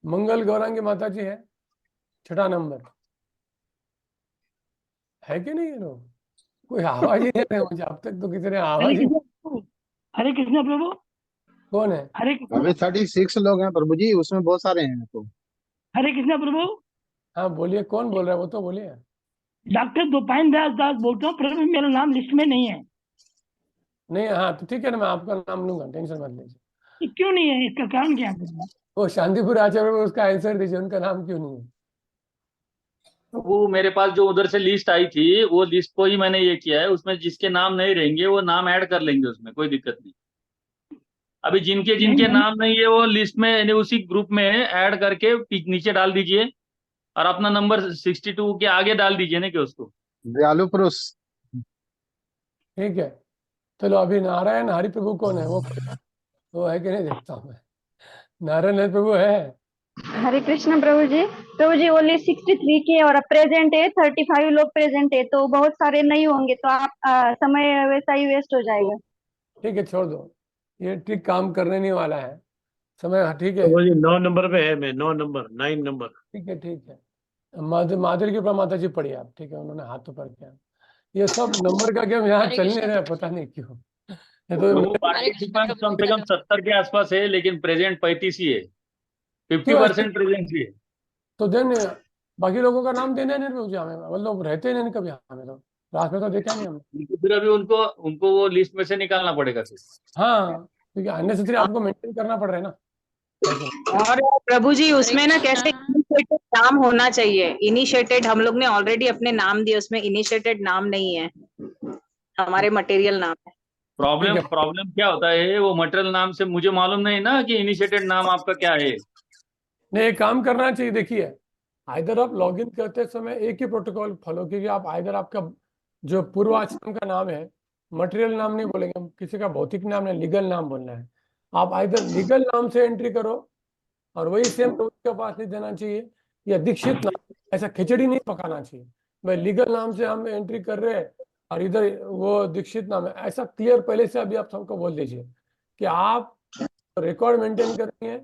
मंगल गौरांगी माता जी है, 6ठा नंबर, है कि नहीं? लोग कोई आवाज ही नहीं है मुझे अब तक, तो किसी ने आवाज ही। हरे कृष्ण प्रभु। कौन है? हरे कृष्ण। अभी 36 लोग हैं प्रभु जी, उसमें बहुत सारे हैं। तो हरे कृष्ण प्रभु। हाँ बोलिए, कौन बोल रहा है? वो तो बोलिए। डॉक्टर दोपाइन दास बोलता हूँ प्रभु, मेरा नाम लिस्ट में नहीं है। नहीं, हाँ तो ठीक है ना, मैं आपका नाम लूंगा, टेंशन मत लीजिए। क्यों नहीं है, इसका कारण क्या है? वो शांतिपुर आचार्य में उसका आंसर दीजिए, उनका नाम क्यों नहीं है? वो मेरे पास जो उधर से लिस्ट आई थी, वो लिस्ट को ही मैंने ये किया है, उसमें जिसके नाम नहीं रहेंगे वो नाम ऐड कर लेंगे, उसमें कोई दिक्कत नहीं। अभी जिनके नाम नहीं है वो लिस्ट में, यानी उसी ग्रुप में ऐड करके नीचे डाल दीजिए, और अपना नंबर 62 के आगे डाल दीजिए ना कि उसको। दयालु पुरुष। ठीक है, चलो अभी नारायण हरि प्रभु कौन है, वो है कि नहीं देखता हूँ मैं। नारायण हरि प्रभु है। हरे कृष्ण प्रभु जी। प्रभु जी ओनली 63 की है और प्रेजेंट है 35 लोग प्रेजेंट है, तो बहुत सारे नहीं होंगे तो आप समय वैसा ही वेस्ट हो जाएगा। ठीक है, छोड़ दो, ये ट्रिक काम करने नहीं वाला है समय। ठीक है, तो वो जी 9 नंबर पे है, मैं 9 नंबर 9 नंबर। ठीक है, ठीक है। माधुरी के ऊपर माता जी पढ़िए आप, ठीक है, उन्होंने हाथ ऊपर किया। ये सब नंबर का गेम यहाँ हरे चल नहीं कृष्ण रहा है, प्रभु पता जी। नहीं क्यों। ये तो वो हरे कृष्ण पार्टिसिपेंट प्रभु कम जी, से कम धन्यवाद। 70 के आसपास है, लेकिन प्रेजेंट 35 ही है। क्यों ऐसे? 50% प्रेजेंस ही है। तो देन बाकी लोगों का नाम देना नहीं प्रभु जी हमें, मतलब रहते ही नहीं कभी हमें, तो क्लास में तो देखा नहीं हमने। फिर अभी उनको उनको वो लिस्ट में से निकालना पड़ेगा फिर। हाँ, क्योंकि अननेसेसरी आपको मेंटेन करना पड़ रहा है ना, है कि नहीं? और प्रभु जी हरे उसमें ना कृष्णा। कैसे इनिशिएटेड नाम होना चाहिए। इनिशिएटेड हम लोग ने ऑलरेडी अपने नाम दिए, उसमें इनिशिएटेड नाम नहीं है, हमारे मटेरियल नाम है। ठीक प्रॉब्लम है, प्रॉब्लम क्या होता है, वो मटेरियल नाम से मुझे मालूम नहीं ना कि इनिशिएटेड नाम आपका क्या है। नहीं एक काम करना चाहिए, देखिए आइदर आप लॉगिन करते समय एक ही प्रोटोकॉल फॉलो कीजिए। आप आइदर आपका जो पूर्वाश्रम का नाम है, मटेरियल नाम नहीं बोलेंगे हम, किसी का भौतिक नाम नहीं, लीगल नाम बोलना है। आप आइदर लीगल नाम से एंट्री करो और वही सेम उसके पास नहीं देना चाहिए, या दीक्षित नाम, ऐसा खिचड़ी नहीं पकाना चाहिए। भाई लीगल नाम से हम एंट्री कर रहे हैं और इधर वो दीक्षित नाम है, ऐसा क्लियर पहले से अभी आप सबको बोल दीजिए कि आप रिकॉर्ड मेंटेन करनी है,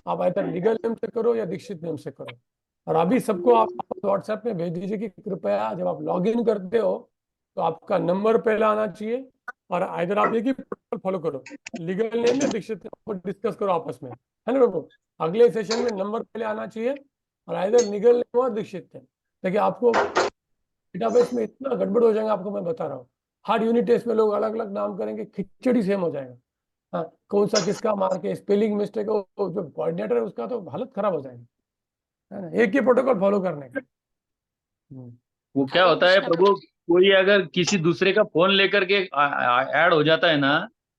आप आइदर लीगल नेम से करो या दीक्षित नेम से करो। और अभी सबको आप व्हाट्सएप में भेज दीजिए कि कृपया जब आप लॉग इन करते हो तो आपका नंबर पहला आना चाहिए, और आइदर आप एक ही प्रोटोकॉल फॉलो करो, लीगल नेम या दीक्षित नेम को डिस्कस करो आपस में, है ना बाबू। अगले सेशन में नंबर पहले आना चाहिए और आइदर लीगल नेम और दीक्षित नेम। देखिए आपको डेटाबेस में इतना गड़बड़ हो जाएगा, आपको मैं बता रहा हूँ। हर यूनिट टेस्ट में लोग अलग अलग नाम करेंगे, खिचड़ी सेम हो जाएगा। हाँ, कौन सा किसका मार के स्पेलिंग मिस्टेक हो, जो कोऑर्डिनेटर है उसका तो हालत खराब हो जाएगी, है ना। एक ही प्रोटोकॉल फॉलो करने का। वो क्या हरे होता है कृष्ण प्रभु प्रभु, जी। कोई अगर किसी दूसरे का फोन लेकर के ऐड हो जाता है ना,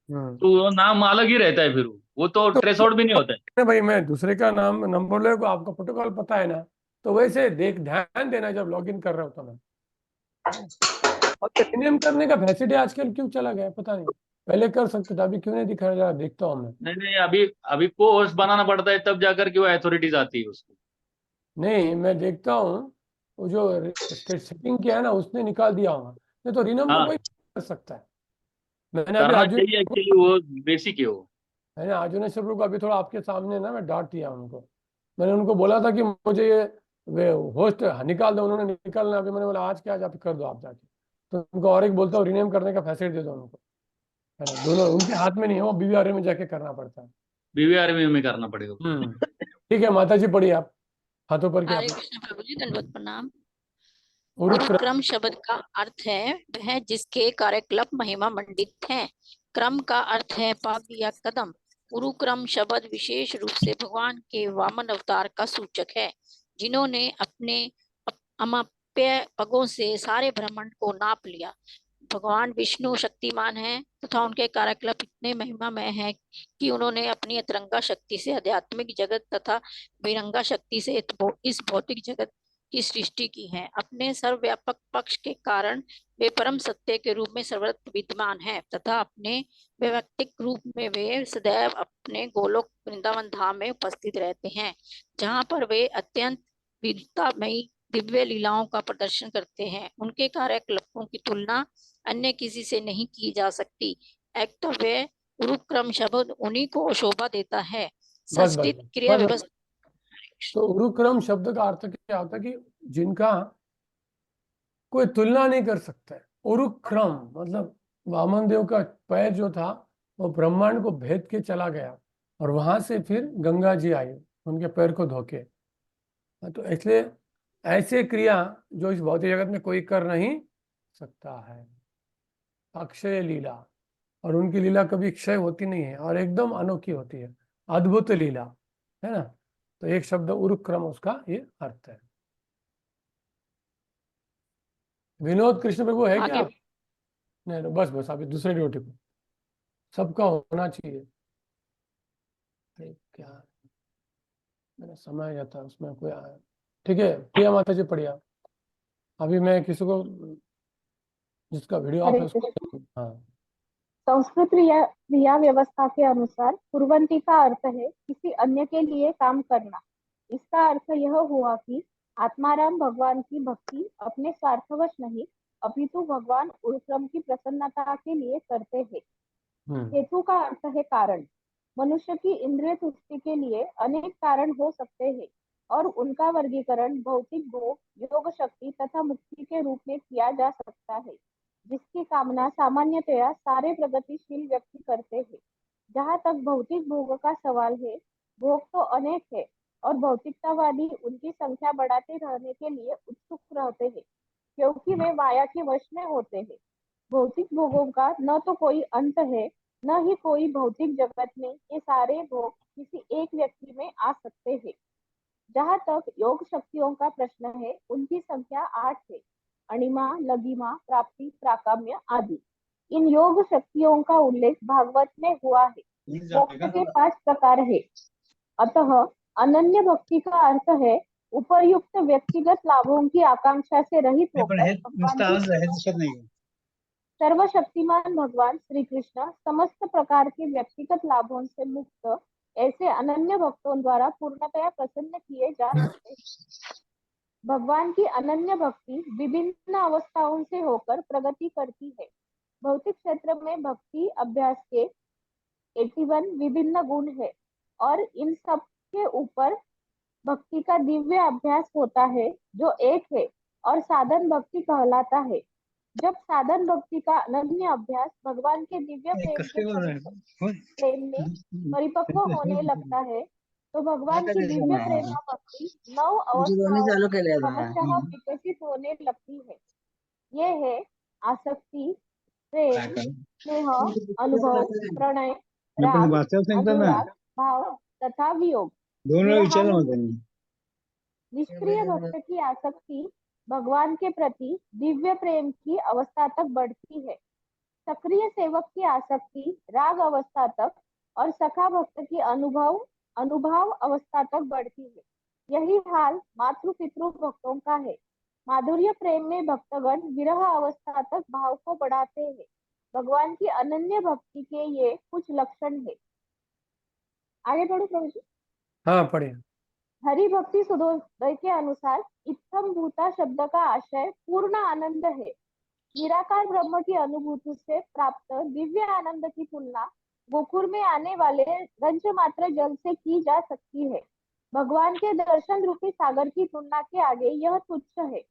हम्म। तो वो नाम अलग ही रहता है, फिर वो तो तो ट्रेस आउट भी नहीं होता है। भाई मैं दूसरे का नाम नंबर ले को, आपका प्रोटोकॉल पता है ना, तो वैसे देख ध्यान देना जब लॉगिन कर रहा होता मैं। और रिनेम करने का फैसिलिटी आजकल क्यों चला गया है, पता नहीं, पहले कर सकते थे, अभी क्यों नहीं दिखा रहा, देखता हूँ मैं। नहीं नहीं, अभी अभी को होस्ट बनाना पड़ता है, तब जाकर के वो अथॉरिटीज आती है उसको। नहीं मैं देखता हूँ, वो जो सेटिंग किया है ना उसने निकाल दिया होगा, नहीं तो रिनेम तो हाँ, कोई कर सकता है। मैंने अभी करना आज चाहिए एक्चुअली, वो बेसिक है वो। मैंने आजुने सब लोग अभी थोड़ा आपके सामने ना मैं डांट दिया उनको। मैंने उनको बोला था कि मुझे ये वे होस्ट निकाल दो, उन्होंने निकालना, अभी मैंने बोला आज के आज आप कर दो आप जाके। तो उनको और एक बोलता हूँ रिनेम करने का फैसिलिटी दे दो उनको, है ना। दोनों उनके हाथ में नहीं है, वो बीवीआरए में जाके करना पड़ता है। बीवीआरएम में करना पड़ेगा। ठीक है माता जी पढ़िए आप, हाथों पर क्या हरे कृष्ण प्रभु जी, दंडवत प्रणाम। उरुक्रम। क्रम शब्द का अर्थ है वह जिसके कार्यकलाप महिमा मंडित है। क्रम का अर्थ है पग या कदम। उरुक्रम शब्द विशेष रूप से भगवान के वामन अवतार का सूचक है, जिन्होंने अपने अमाप्य पगों से सारे ब्रह्मांड को नाप लिया। भगवान विष्णु शक्तिमान हैं तथा उनके कार्यकलाप इतने महिमामय हैं कि उन्होंने अपनी अतरंगा शक्ति से आध्यात्मिक जगत तथा विरंगा शक्ति से इस भौतिक जगत की सृष्टि की है। अपने सर्वव्यापक पक्ष के कारण वे परम सत्य के रूप में सर्वत्र विद्यमान हैं तथा अपने व्यक्तिक रूप में वे सदैव अपने गोलोक वृंदावन धाम में उपस्थित रहते हैं, जहाँ पर वे अत्यंत विविधतामयी दिव्य लीलाओं का प्रदर्शन करते हैं। उनके कार्यकलापों की तुलना अन्य किसी से नहीं की जा सकती। एक्तव्य उरुक्रम शब्द उन्हीं को शोभा देता है। बस संस्कृत क्रिया बस व्यवस्था। तो उरुक्रम शब्द का अर्थ क्या होता है कि जिनका कोई तुलना नहीं कर सकता है। उरुक्रम मतलब वामन देव का पैर जो था वो ब्रह्मांड को भेद के चला गया और वहां से फिर गंगा जी आई उनके पैर को धोके। तो इसलिए ऐसे क्रिया जो इस भौतिक जगत में कोई कर नहीं सकता है। अक्षय लीला, और उनकी लीला कभी क्षय होती नहीं है और एकदम अनोखी होती है, अद्भुत लीला, है ना। तो एक शब्द उरुक्रम उसका ये अर्थ है। विनोद कृष्ण प्रभु है क्या? आगे नहीं नहीं, बस बस अभी दूसरे ड्यूटी पे सबका होना चाहिए। क्या मेरा समय जाता उसमें कोई ठीक है, प्रिया माता जी पढ़िए आप। अभी मैं किसी को जिसका वीडियो ऑफ हरे है उसको कृष्ण। हाँ संस्कृत क्रिया व्यवस्था के अनुसार कुर्वन्ति का अर्थ है किसी अन्य के लिए काम करना। इसका अर्थ यह हुआ कि आत्माराम भगवान की भक्ति अपने स्वार्थवश नहीं अपितु भगवान उर्क्रम की प्रसन्नता के लिए करते हैं। हेतु का अर्थ है कारण। मनुष्य की इंद्रिय तुष्टि के लिए अनेक कारण हो सकते हैं और उनका वर्गीकरण भौतिक भोग, योग शक्ति तथा मुक्ति के रूप में किया जा सकता है, जिसकी कामना सामान्यतया सारे प्रगतिशील व्यक्ति करते हैं। जहाँ तक भौतिक भोग का सवाल है, भोग तो अनेक है और भौतिकतावादी उनकी संख्या बढ़ाते रहने के लिए उत्सुक रहते हैं, क्योंकि वे माया के वश में होते हैं। भौतिक भोगों का न तो कोई अंत है, न ही कोई भौतिक जगत में ये सारे भोग किसी एक व्यक्ति में आ सकते हैं। जहाँ तक योग शक्तियों का प्रश्न है, उनकी संख्या 8 है। अणिमा, लघिमा, प्राप्ति, प्राकाम्य आदि। इन योग शक्तियों का उल्लेख भागवत में हुआ है। मोक्ष के 5 प्रकार है। अतः अनन्य भक्ति का अर्थ है उपर्युक्त व्यक्तिगत लाभों की आकांक्षा से रहित होकर सर्वशक्तिमान भगवान श्री कृष्ण समस्त प्रकार के व्यक्तिगत लाभों से मुक्त ऐसे अनन्य भक्तों द्वारा पूर्णतया प्रसन्न किए जा सकते हैं। भगवान की अनन्य भक्ति विभिन्न अवस्थाओं से होकर प्रगति करती है। भौतिक क्षेत्र में भक्ति अभ्यास के 81 विभिन्न गुण है और इन सब के ऊपर भक्ति का दिव्य अभ्यास होता है जो एक है और साधन भक्ति कहलाता है। जब साधन भक्ति का अनन्य अभ्यास भगवान के दिव्य प्रेम में परिपक्व होने लगता है, तो भगवान की दिव्य प्रेम भक्ति 9 अवस्थाओं क्रमशः विकसित होने लगती है। ये है आसक्ति, प्रेम, स्नेह, अनुभव, प्रणय, राग, अनुराग, भाव तथा वियोग। निष्क्रिय भक्त की आसक्ति भगवान के प्रति दिव्य प्रेम की अवस्था तक बढ़ती है। सक्रिय सेवक की आसक्ति राग अवस्था तक और सखा भक्त की अनुभाव अवस्था तक बढ़ती है। यही हाल मातृ पितृ भक्तों का है। माधुर्य प्रेम में भक्तगण विरह अवस्था तक भाव को बढ़ाते हैं। भगवान की अनन्य भक्ति के ये कुछ लक्षण है। आगे बढ़ो प्रभु जी। हाँ पढ़िए। हरि भक्ति सुधोदय के अनुसार इत्थम भूता शब्द का आशय पूर्ण आनंद है। निराकार ब्रह्म की अनुभूति से प्राप्त दिव्य आनंद की तुलना गोकुल में आने वाले रंच मात्र जल से की जा सकती है। भगवान के दर्शन रूपी सागर की तुलना के आगे यह तुच्छ है।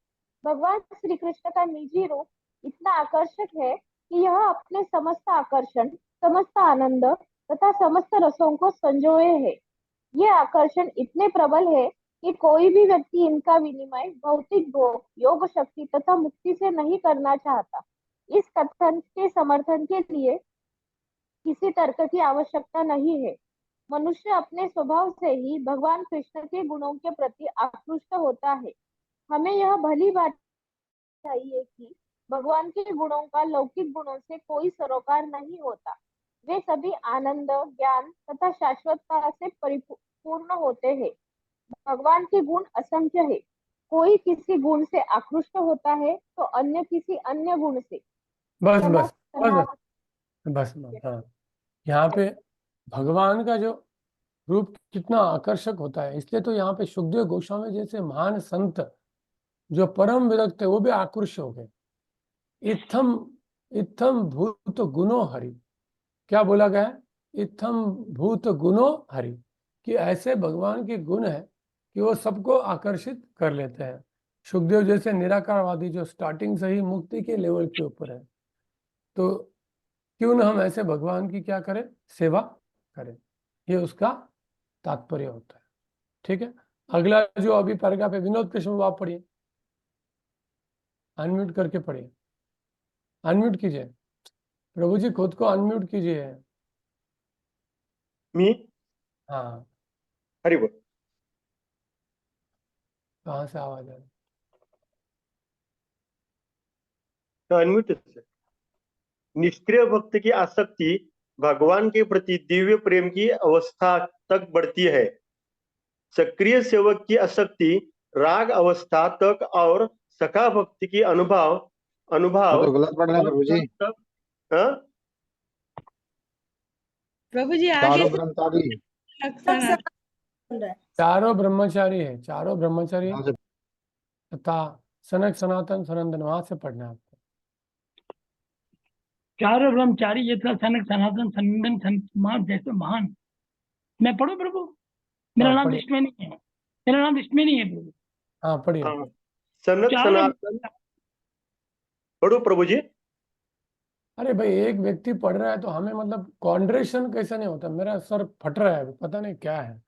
भगवान श्री कृष्ण का निजी रूप इतना आकर्षक है कि यह अपने समस्त आकर्षण, समस्त आनंद तथा समस्त रसों को संजोए है। ये आकर्षण इतने प्रबल है कि कोई भी व्यक्ति इनका विनिमय भौतिक भोग, योग शक्ति तथा मुक्ति से नहीं करना चाहता। इस कथन के समर्थन के लिए किसी तर्क की आवश्यकता नहीं है। मनुष्य अपने स्वभाव से ही भगवान कृष्ण के गुणों के प्रति आकृष्ट होता है। हमें यह भली बात चाहिए कि भगवान के गुणों का लौकिक गुणों से कोई सरोकार नहीं होता। वे सभी आनंद, ज्ञान तथा शाश्वतता से परिपूर्ण होते हैं। भगवान के गुण असंख्य है। कोई किसी गुण से आकृष्ट होता है तो अन्य किसी अन्य गुण से। बस बस बस बस बस हाँ, यहाँ पे भगवान का जो रूप कितना आकर्षक होता है, इसलिए तो यहाँ पे सुखदेव गोस्वामी जैसे महान संत जो परम विरक्त है वो भी आकृष्ट हो गए। इत्थम इत्थम भूत गुणो हरि, क्या बोला गया है? इत्थम भूत गुणो हरि, कि ऐसे भगवान के गुण है कि वो सबको आकर्षित कर लेते हैं। सुखदेव जैसे निराकारवादी जो स्टार्टिंग से ही मुक्ति के लेवल के ऊपर है, तो क्यों न हम ऐसे भगवान की क्या करें, सेवा करें। ये उसका तात्पर्य होता है। ठीक है, अगला जो अभी पैराग्राफ है, विनोद कृष्ण आप पढ़िए, अनम्यूट करके पढ़िए। अनम्यूट कीजिए प्रभु जी, खुद को अनम्यूट कीजिए। मी हाँ, हरि बोल। कहाँ से आवाज आ रही? अनम्यूट से। निष्क्रिय भक्त की आसक्ति भगवान के प्रति दिव्य प्रेम की अवस्था तक बढ़ती है। सक्रिय सेवक की आसक्ति राग अवस्था तक और सखा भक्ति की अनुभव ये अनुभव तो गलत पढ़ रहे हैं प्रभु जी। हाँ? प्रभु जी आगे चारों ब्रह्मचारी। लक्षण चारों ब्रह्मचारी है, चारों ब्रह्मचारी यहाँ से तथा सनक सनातन सनंदन, वहां से पढ़ना है आपको। चारों ब्रह्मचारी यथा सनक सनातन सनंदन संतमान जैसे महान। मैं पढ़ू प्रभु? मेरा हाँ, नाम पढ़िए। लिस्ट में नहीं है, मेरा नाम लिस्ट में नहीं है प्रभु। हाँ पढ़िए। हाँ। सनक चारों सनातन पढ़ो प्रभु जी। अरे भाई, एक व्यक्ति पढ़ रहा है तो हमें मतलब कॉन्ड्रेशन कैसे नहीं होता? मेरा सर फट रहा है, पता नहीं क्या है,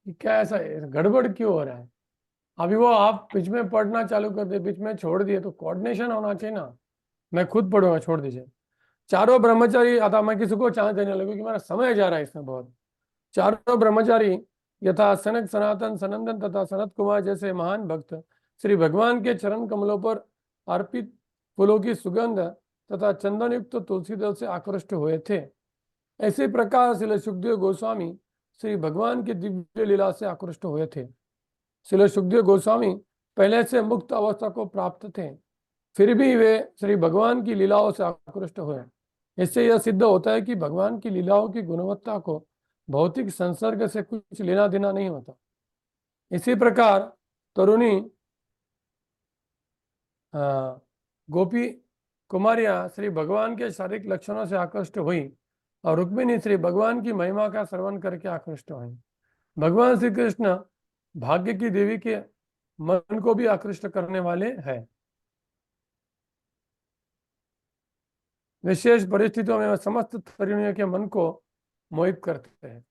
ये क्या ऐसा है? गड़बड़ क्यों हो रहा है? अभी वो आप बीच में पढ़ना चालू कर दे, बीच में छोड़ दिए, तो कोऑर्डिनेशन होना चाहिए ना। मैं खुद पढ़ूंगा, छोड़ दीजिए। चारों ब्रह्मचारी, आता मैं किसी को चांस देने लगू कि मेरा समय जा रहा है इसमें बहुत। चारों ब्रह्मचारी यथा सनक सनातन सनंदन तथा सनत कुमार जैसे महान भक्त श्री भगवान के चरण कमलों पर अर्पित फूलों की सुगंध तथा चंदन युक्त तुलसी दल से आकृष्ट हुए थे। ऐसे प्रकार श्रील सुखदेव गोस्वामी श्री भगवान की दिव्य लीला से आकृष्ट हुए थे। श्रील सुखदेव गोस्वामी पहले से मुक्त अवस्था को प्राप्त थे, फिर भी वे श्री भगवान की लीलाओं से आकृष्ट हुए। इससे यह सिद्ध होता है कि भगवान की लीलाओं की गुणवत्ता को भौतिक संसर्ग से कुछ लेना देना नहीं होता। इसी प्रकार तरुणी गोपी कुमारियां श्री भगवान के शारीरिक लक्षणों से आकृष्ट हुई और रुक्मिणी श्री भगवान की महिमा का श्रवण करके आकृष्ट हुई। भगवान श्री कृष्ण भाग्य की देवी के मन को भी आकृष्ट करने वाले हैं। विशेष परिस्थितियों में समस्त तरुणियों के मन को मोहित करते हैं।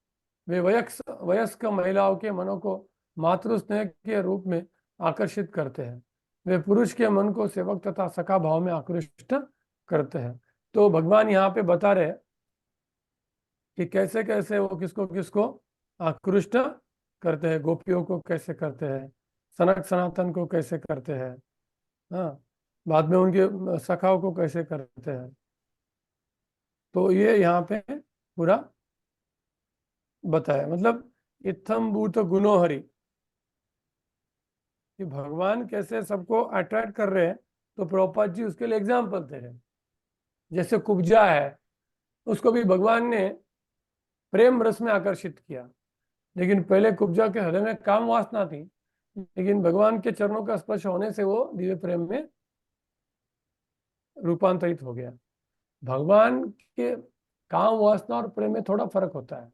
वे वयस्क महिलाओं के मनों को मातृ स्नेह के रूप में आकर्षित करते हैं। वे पुरुष के मन को सेवक तथा सखा भाव में आकृष्ट करते हैं। तो भगवान यहाँ पे बता रहे कि कैसे कैसे वो किसको किसको आकृष्ट करते हैं। गोपियों को कैसे करते हैं, सनक सनातन को कैसे करते हैं, हाँ, बाद में उनके सखाओं को कैसे करते हैं। तो ये यहाँ पे पूरा बताया, मतलब इत्थम भूत गुणोहरि, कि भगवान कैसे सबको अट्रैक्ट कर रहे हैं। तो प्रभुपाद जी उसके लिए एग्जाम्पल दे रहे हैं। जैसे कुब्जा है, उसको भी भगवान ने प्रेम रस में आकर्षित किया, लेकिन पहले कुब्जा के हृदय में काम वासना थी, लेकिन भगवान के चरणों का स्पर्श होने से वो दिव्य प्रेम में रूपांतरित हो गया। भगवान के काम वासना और प्रेम में थोड़ा फर्क होता है।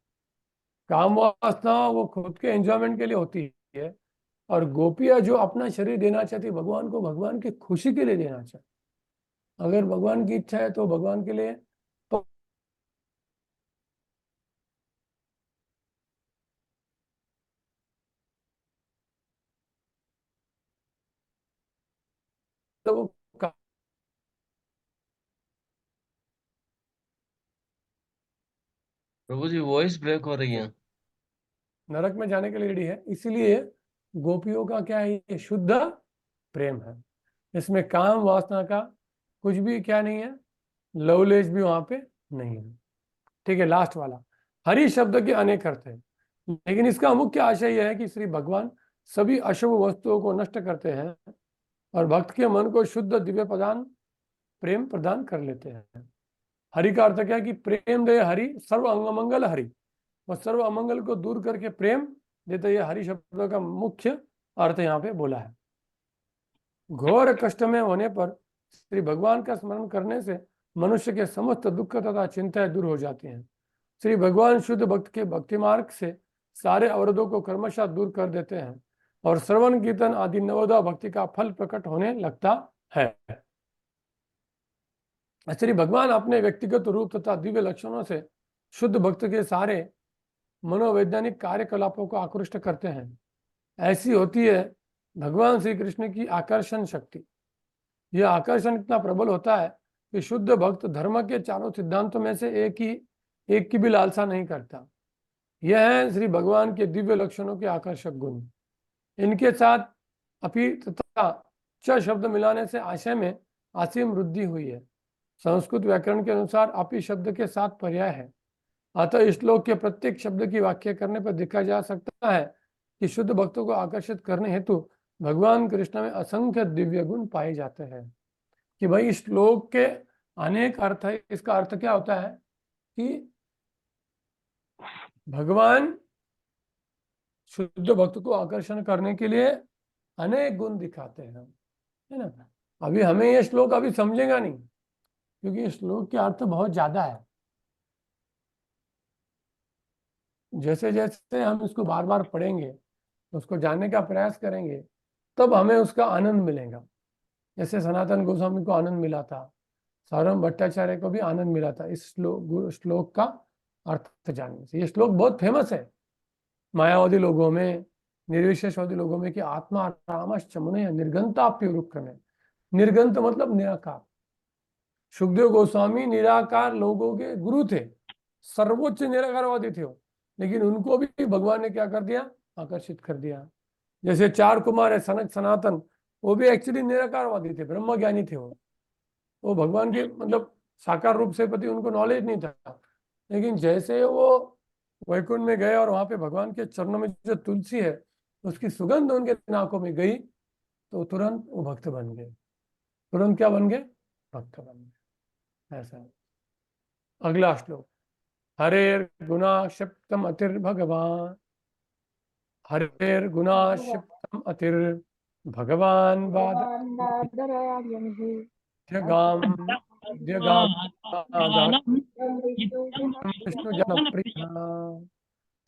काम वासना वो खुद के एंजॉयमेंट के लिए होती है, और गोपियां जो अपना शरीर देना चाहती भगवान को, भगवान की खुशी के लिए देना चाहती। अगर भगवान की इच्छा है तो भगवान के लिए तो वो प्रभु जी वॉइस ब्रेक हो रही है। नरक में जाने के लिए रेडी है। इसीलिए गोपियों का क्या है, ये शुद्ध प्रेम है। इसमें काम वासना का कुछ भी क्या नहीं है, लवलेश भी वहां पे नहीं है। ठीक है, लास्ट वाला, हरि शब्द के अनेक अर्थ है, लेकिन इसका मुख्य आशय यह है कि श्री भगवान सभी अशुभ वस्तुओं को नष्ट करते हैं और भक्त के मन को शुद्ध दिव्य प्रेम प्रदान कर लेते हैं। हरि का अर्थ क्या है कि प्रेम दे हरि सर्व अंगमंगल हरि, और सर्व अमंगल को दूर करके प्रेम देते। ये हरि शब्द का मुख्य अर्थ यहाँ पे बोला है। घोर कष्ट में होने पर श्री भगवान का स्मरण करने से मनुष्य के समस्त दुख तथा चिंताएं दूर हो जाती हैं। श्री भगवान शुद्ध भक्त के भक्ति मार्ग से सारे अवरोधों को क्रमशः दूर कर देते हैं और श्रवण कीर्तन आदि नवोदा भक्ति का फल प्रकट होने लगता है। श्री भगवान अपने व्यक्तिगत रूप तथा दिव्य लक्षणों से शुद्ध भक्त के सारे मनोवैज्ञानिक कार्यकलापों को आकृष्ट करते हैं। ऐसी होती है भगवान श्री कृष्ण की आकर्षण शक्ति। यह आकर्षण इतना प्रबल होता है कि शुद्ध भक्त धर्म के चारों सिद्धांतों में से एक की भी लालसा नहीं करता। यह है श्री भगवान के दिव्य लक्षणों के आकर्षक गुण। इनके साथ अपि तथा च शब्द मिलाने से आशय में असीम वृद्धि हुई है। संस्कृत व्याकरण के अनुसार अपि शब्द के 7 पर्याय है। अतः इस श्लोक के प्रत्येक शब्द की व्याख्या करने पर देखा जा सकता है कि शुद्ध भक्तों को आकर्षित करने हेतु भगवान कृष्ण में असंख्य दिव्य गुण पाए जाते हैं। कि भाई इस श्लोक के अनेक अर्थ है। इसका अर्थ क्या होता है कि भगवान शुद्ध भक्त को आकर्षण करने के लिए अनेक गुण दिखाते हैं, है ना। अभी हमें ये श्लोक अभी समझेगा नहीं, क्योंकि इस श्लोक के अर्थ बहुत ज्यादा है। जैसे जैसे हम इसको बार बार पढ़ेंगे, उसको जानने का प्रयास करेंगे, तब हमें उसका आनंद मिलेगा। जैसे सनातन गोस्वामी को आनंद मिला था, सारम भट्टाचार्य को भी आनंद मिला था इस श्लोक का अर्थ जानने से। ये श्लोक बहुत फेमस है मायावादी लोगों में, निर्विशेषवादी लोगों में, कि आत्मा रामश्च मुनय निर्गंताप्युरुक्रमे। निर्गंत मतलब निराकार। सुखदेव गोस्वामी निराकार लोगों के गुरु थे, सर्वोच्च निराकारवादी थे वो, लेकिन उनको भी भगवान ने क्या कर दिया, आकर्षित कर दिया। जैसे चार कुमार है सनक सनातन, वो भी एक्चुअली निराकारवादी थे, ब्रह्म ज्ञानी थे वो भगवान के मतलब साकार रूप से प्रति उनको नॉलेज नहीं था। लेकिन जैसे वो वैकुंठ में गए और वहां पे भगवान के चरणों में जो तुलसी है उसकी सुगंध उनके नाकों में गई, तो तुरंत वो भक्त बन गए। तुरंत क्या बन गए, भक्त बन गए। ऐसा अगला श्लोक, हरेर गुना क्षिप्तम अतिर भगवान, हरेर गुना क्षिप्तम अतिर भगवान विष्णु जनप्रिय।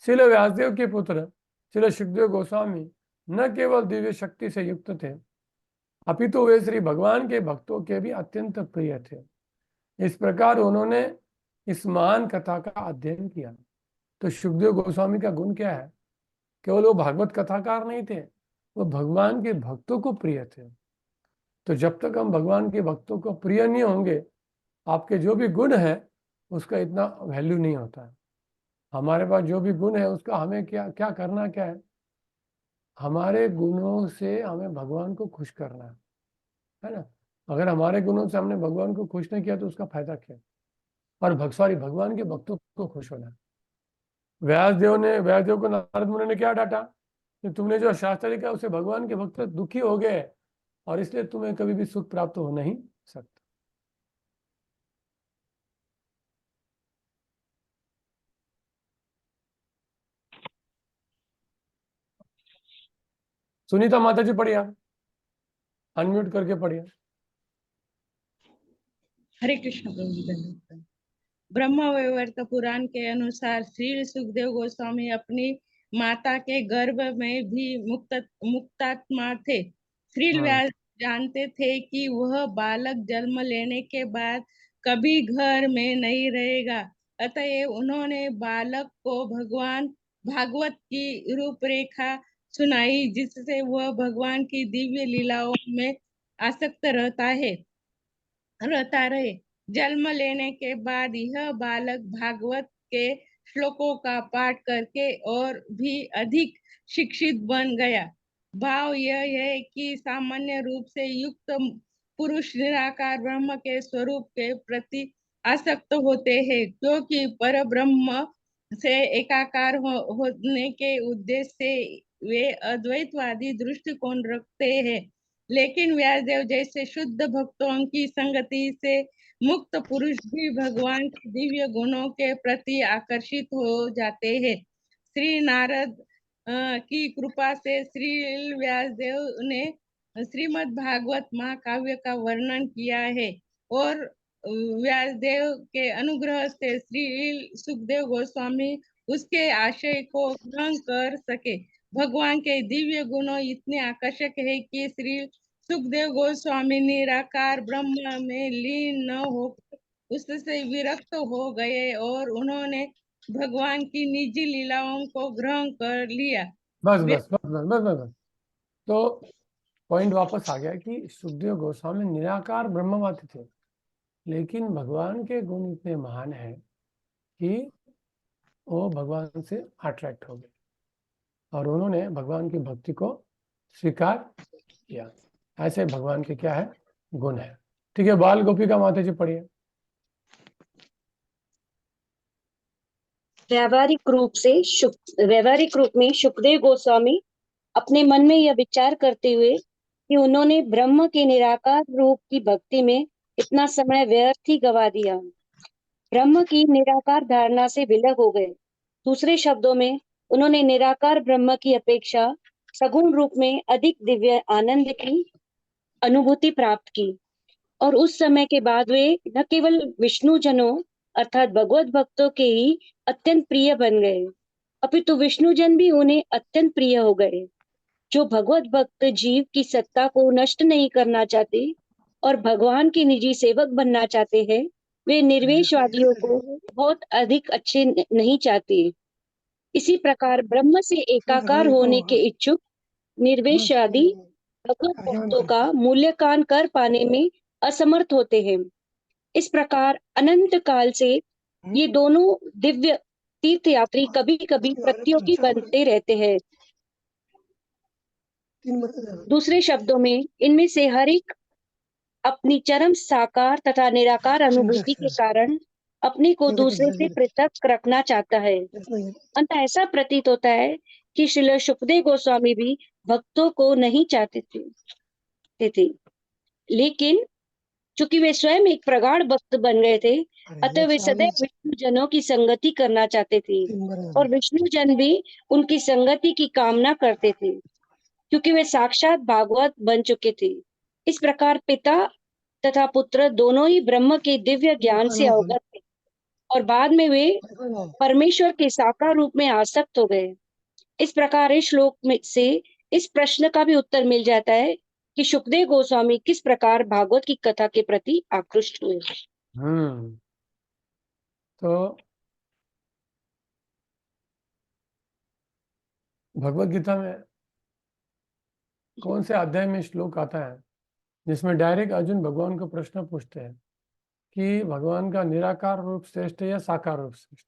श्रील व्यासदेव के पुत्र श्रील सुखदेव गोस्वामी न केवल दिव्य शक्ति से युक्त थे, अपितु वे श्री भगवान के भक्तों के भी अत्यंत प्रिय थे। इस प्रकार उन्होंने इस महान कथा का अध्ययन किया। तो सुखदेव गोस्वामी का गुण क्या है, केवल वो भागवत कथाकार नहीं थे, वो भगवान के भक्तों को प्रिय थे। तो जब तक हम भगवान के भक्तों को प्रिय नहीं होंगे, आपके जो भी गुण है उसका इतना वैल्यू नहीं होता है। हमारे पास जो भी गुण है उसका हमें क्या क्या करना क्या है, हमारे गुणों से हमें भगवान को खुश करना है ना। अगर हमारे गुणों से हमने भगवान को खुश नहीं किया तो उसका फायदा क्या। और भगवान के भक्तों को खुश होना है। व्यासदेव को नारद मुनि ने क्या डांटा कि तुमने जो शास्त्र लिखा उससे भगवान के भक्त दुखी हो गए और इसलिए तुम्हें कभी भी सुख प्राप्त हो नहीं सकता। सुनीता माता जी पढ़िए, अनम्यूट करके पढ़िए। हरे कृष्ण प्रभु जी धन्यवाद। ब्रह्म वैवर्त पुराण के अनुसार श्री सुखदेव गोस्वामी अपनी माता के गर्भ में भी मुक्तात्मा थे। श्री व्यास जानते थे कि वह बालक जन्म लेने के बाद कभी घर में नहीं रहेगा, अतएव उन्होंने बालक को भागवत की रूपरेखा सुनाई, जिससे वह भगवान की दिव्य लीलाओं में आसक्त रहता रहे। जन्म लेने के बाद यह बालक भागवत के श्लोकों का पाठ करके और भी अधिक शिक्षित बन गया। भाव यह है कि सामान्य रूप से युक्त पुरुष निराकार ब्रह्म के स्वरूप के प्रति आसक्त होते हैं, क्योंकि पर ब्रह्म से एकाकार होने के उद्देश्य से वे अद्वैतवादी दृष्टिकोण रखते हैं। लेकिन व्यासदेव जैसे शुद्ध भक्तों की संगति से मुक्त पुरुष भी भगवान के दिव्य गुणों के प्रति आकर्षित हो जाते हैं। श्री नारद की कृपा से श्री व्यासदेव ने श्रीमद् भागवत महाकाव्य का वर्णन किया है और व्यासदेव के अनुग्रह से श्री सुखदेव गोस्वामी उसके आशय को ग्रहण कर सके। भगवान के दिव्य गुणों इतने आकर्षक है कि श्री सुखदेव गोस्वामी निराकार ब्रह्म में लीन न होकर उससे विरक्त हो गए और उन्होंने भगवान की निजी लीलाओं को ग्रहण कर लिया। बस बस बस बस बस बस, बस। तो पॉइंट वापस आ गया कि सुखदेव गोस्वामी निराकार ब्रह्मवादी थे, लेकिन भगवान के गुण इतने महान हैं कि वो भगवान से अट्रैक्ट हो गए और उन्होंने भगवान की भक्ति को स्वीकार किया। ऐसे भगवान के क्या है, गुण है। ठीक है, बाल गोपिका माता जी पढ़िए। व्यावहारिक रूप में सुखदेव गोस्वामी अपने मन में यह विचार करते हुए कि उन्होंने ब्रह्म के निराकार रूप की भक्ति में इतना समय व्यर्थ ही गवा दिया, ब्रह्म की निराकार धारणा से विलग हो गए। दूसरे शब्दों में उन्होंने निराकार ब्रह्म की अपेक्षा सगुण रूप में अधिक दिव्य आनंद की अनुभूति प्राप्त की, और उस समय के बाद वे न केवल विष्णु जनों अर्थात भगवत भक्तों के ही अत्यंत प्रिय बन गए, अपितु विष्णु जन भी उन्हें अत्यंत प्रिय हो गए। जो भगवत भक्त जीव की सत्ता को नष्ट नहीं करना चाहते और भगवान के निजी सेवक बनना चाहते हैं, वे निर्वेशवादियों को बहुत अधिक अच्छे नहीं चाहते। इसी प्रकार ब्रह्म से एकाकार होने के इच्छुक निर्वेशवादी भगवत भक्तों का मूल्यांकन कर पाने में असमर्थ होते हैं। इस प्रकार अनंत काल से ये दोनों दिव्य तीर्थयात्री कभी कभी प्रतियोगी बनते रहते हैं। दूसरे शब्दों में इनमें से हर एक अपनी चरम साकार तथा निराकार अनुभूति के कारण अपने को दूसरे से पृथक रखना चाहता है। अंत ऐसा प्रतीत होता है कि श्रील सुखदेव गोस्वामी भी भक्तों को नहीं चाहते थे, लेकिन चूंकि वे स्वयं एक प्रगाढ़ भक्त बन गए थे, अतः वे सदैव विष्णु जनों की संगति करना चाहते थे और विष्णु जन भी उनकी संगति की कामना करते थे, क्योंकि वे साक्षात भागवत बन चुके थे। इस प्रकार पिता तथा पुत्र दोनों ही ब्रह्म के दिव्य ज्ञान से अवगत थे और बाद में वे परमेश्वर के साकार रूप में आसक्त हो गए। इस प्रकार इस श्लोक में से इस प्रश्न का भी उत्तर मिल जाता है कि सुखदेव गोस्वामी किस प्रकार भागवत की कथा के प्रति आकृष्ट हुए। तो भगवत गीता में कौन से अध्याय में श्लोक आता है जिसमें डायरेक्ट अर्जुन भगवान को प्रश्न पूछते हैं कि भगवान का निराकार रूप श्रेष्ठ है या साकार रूप श्रेष्ठ?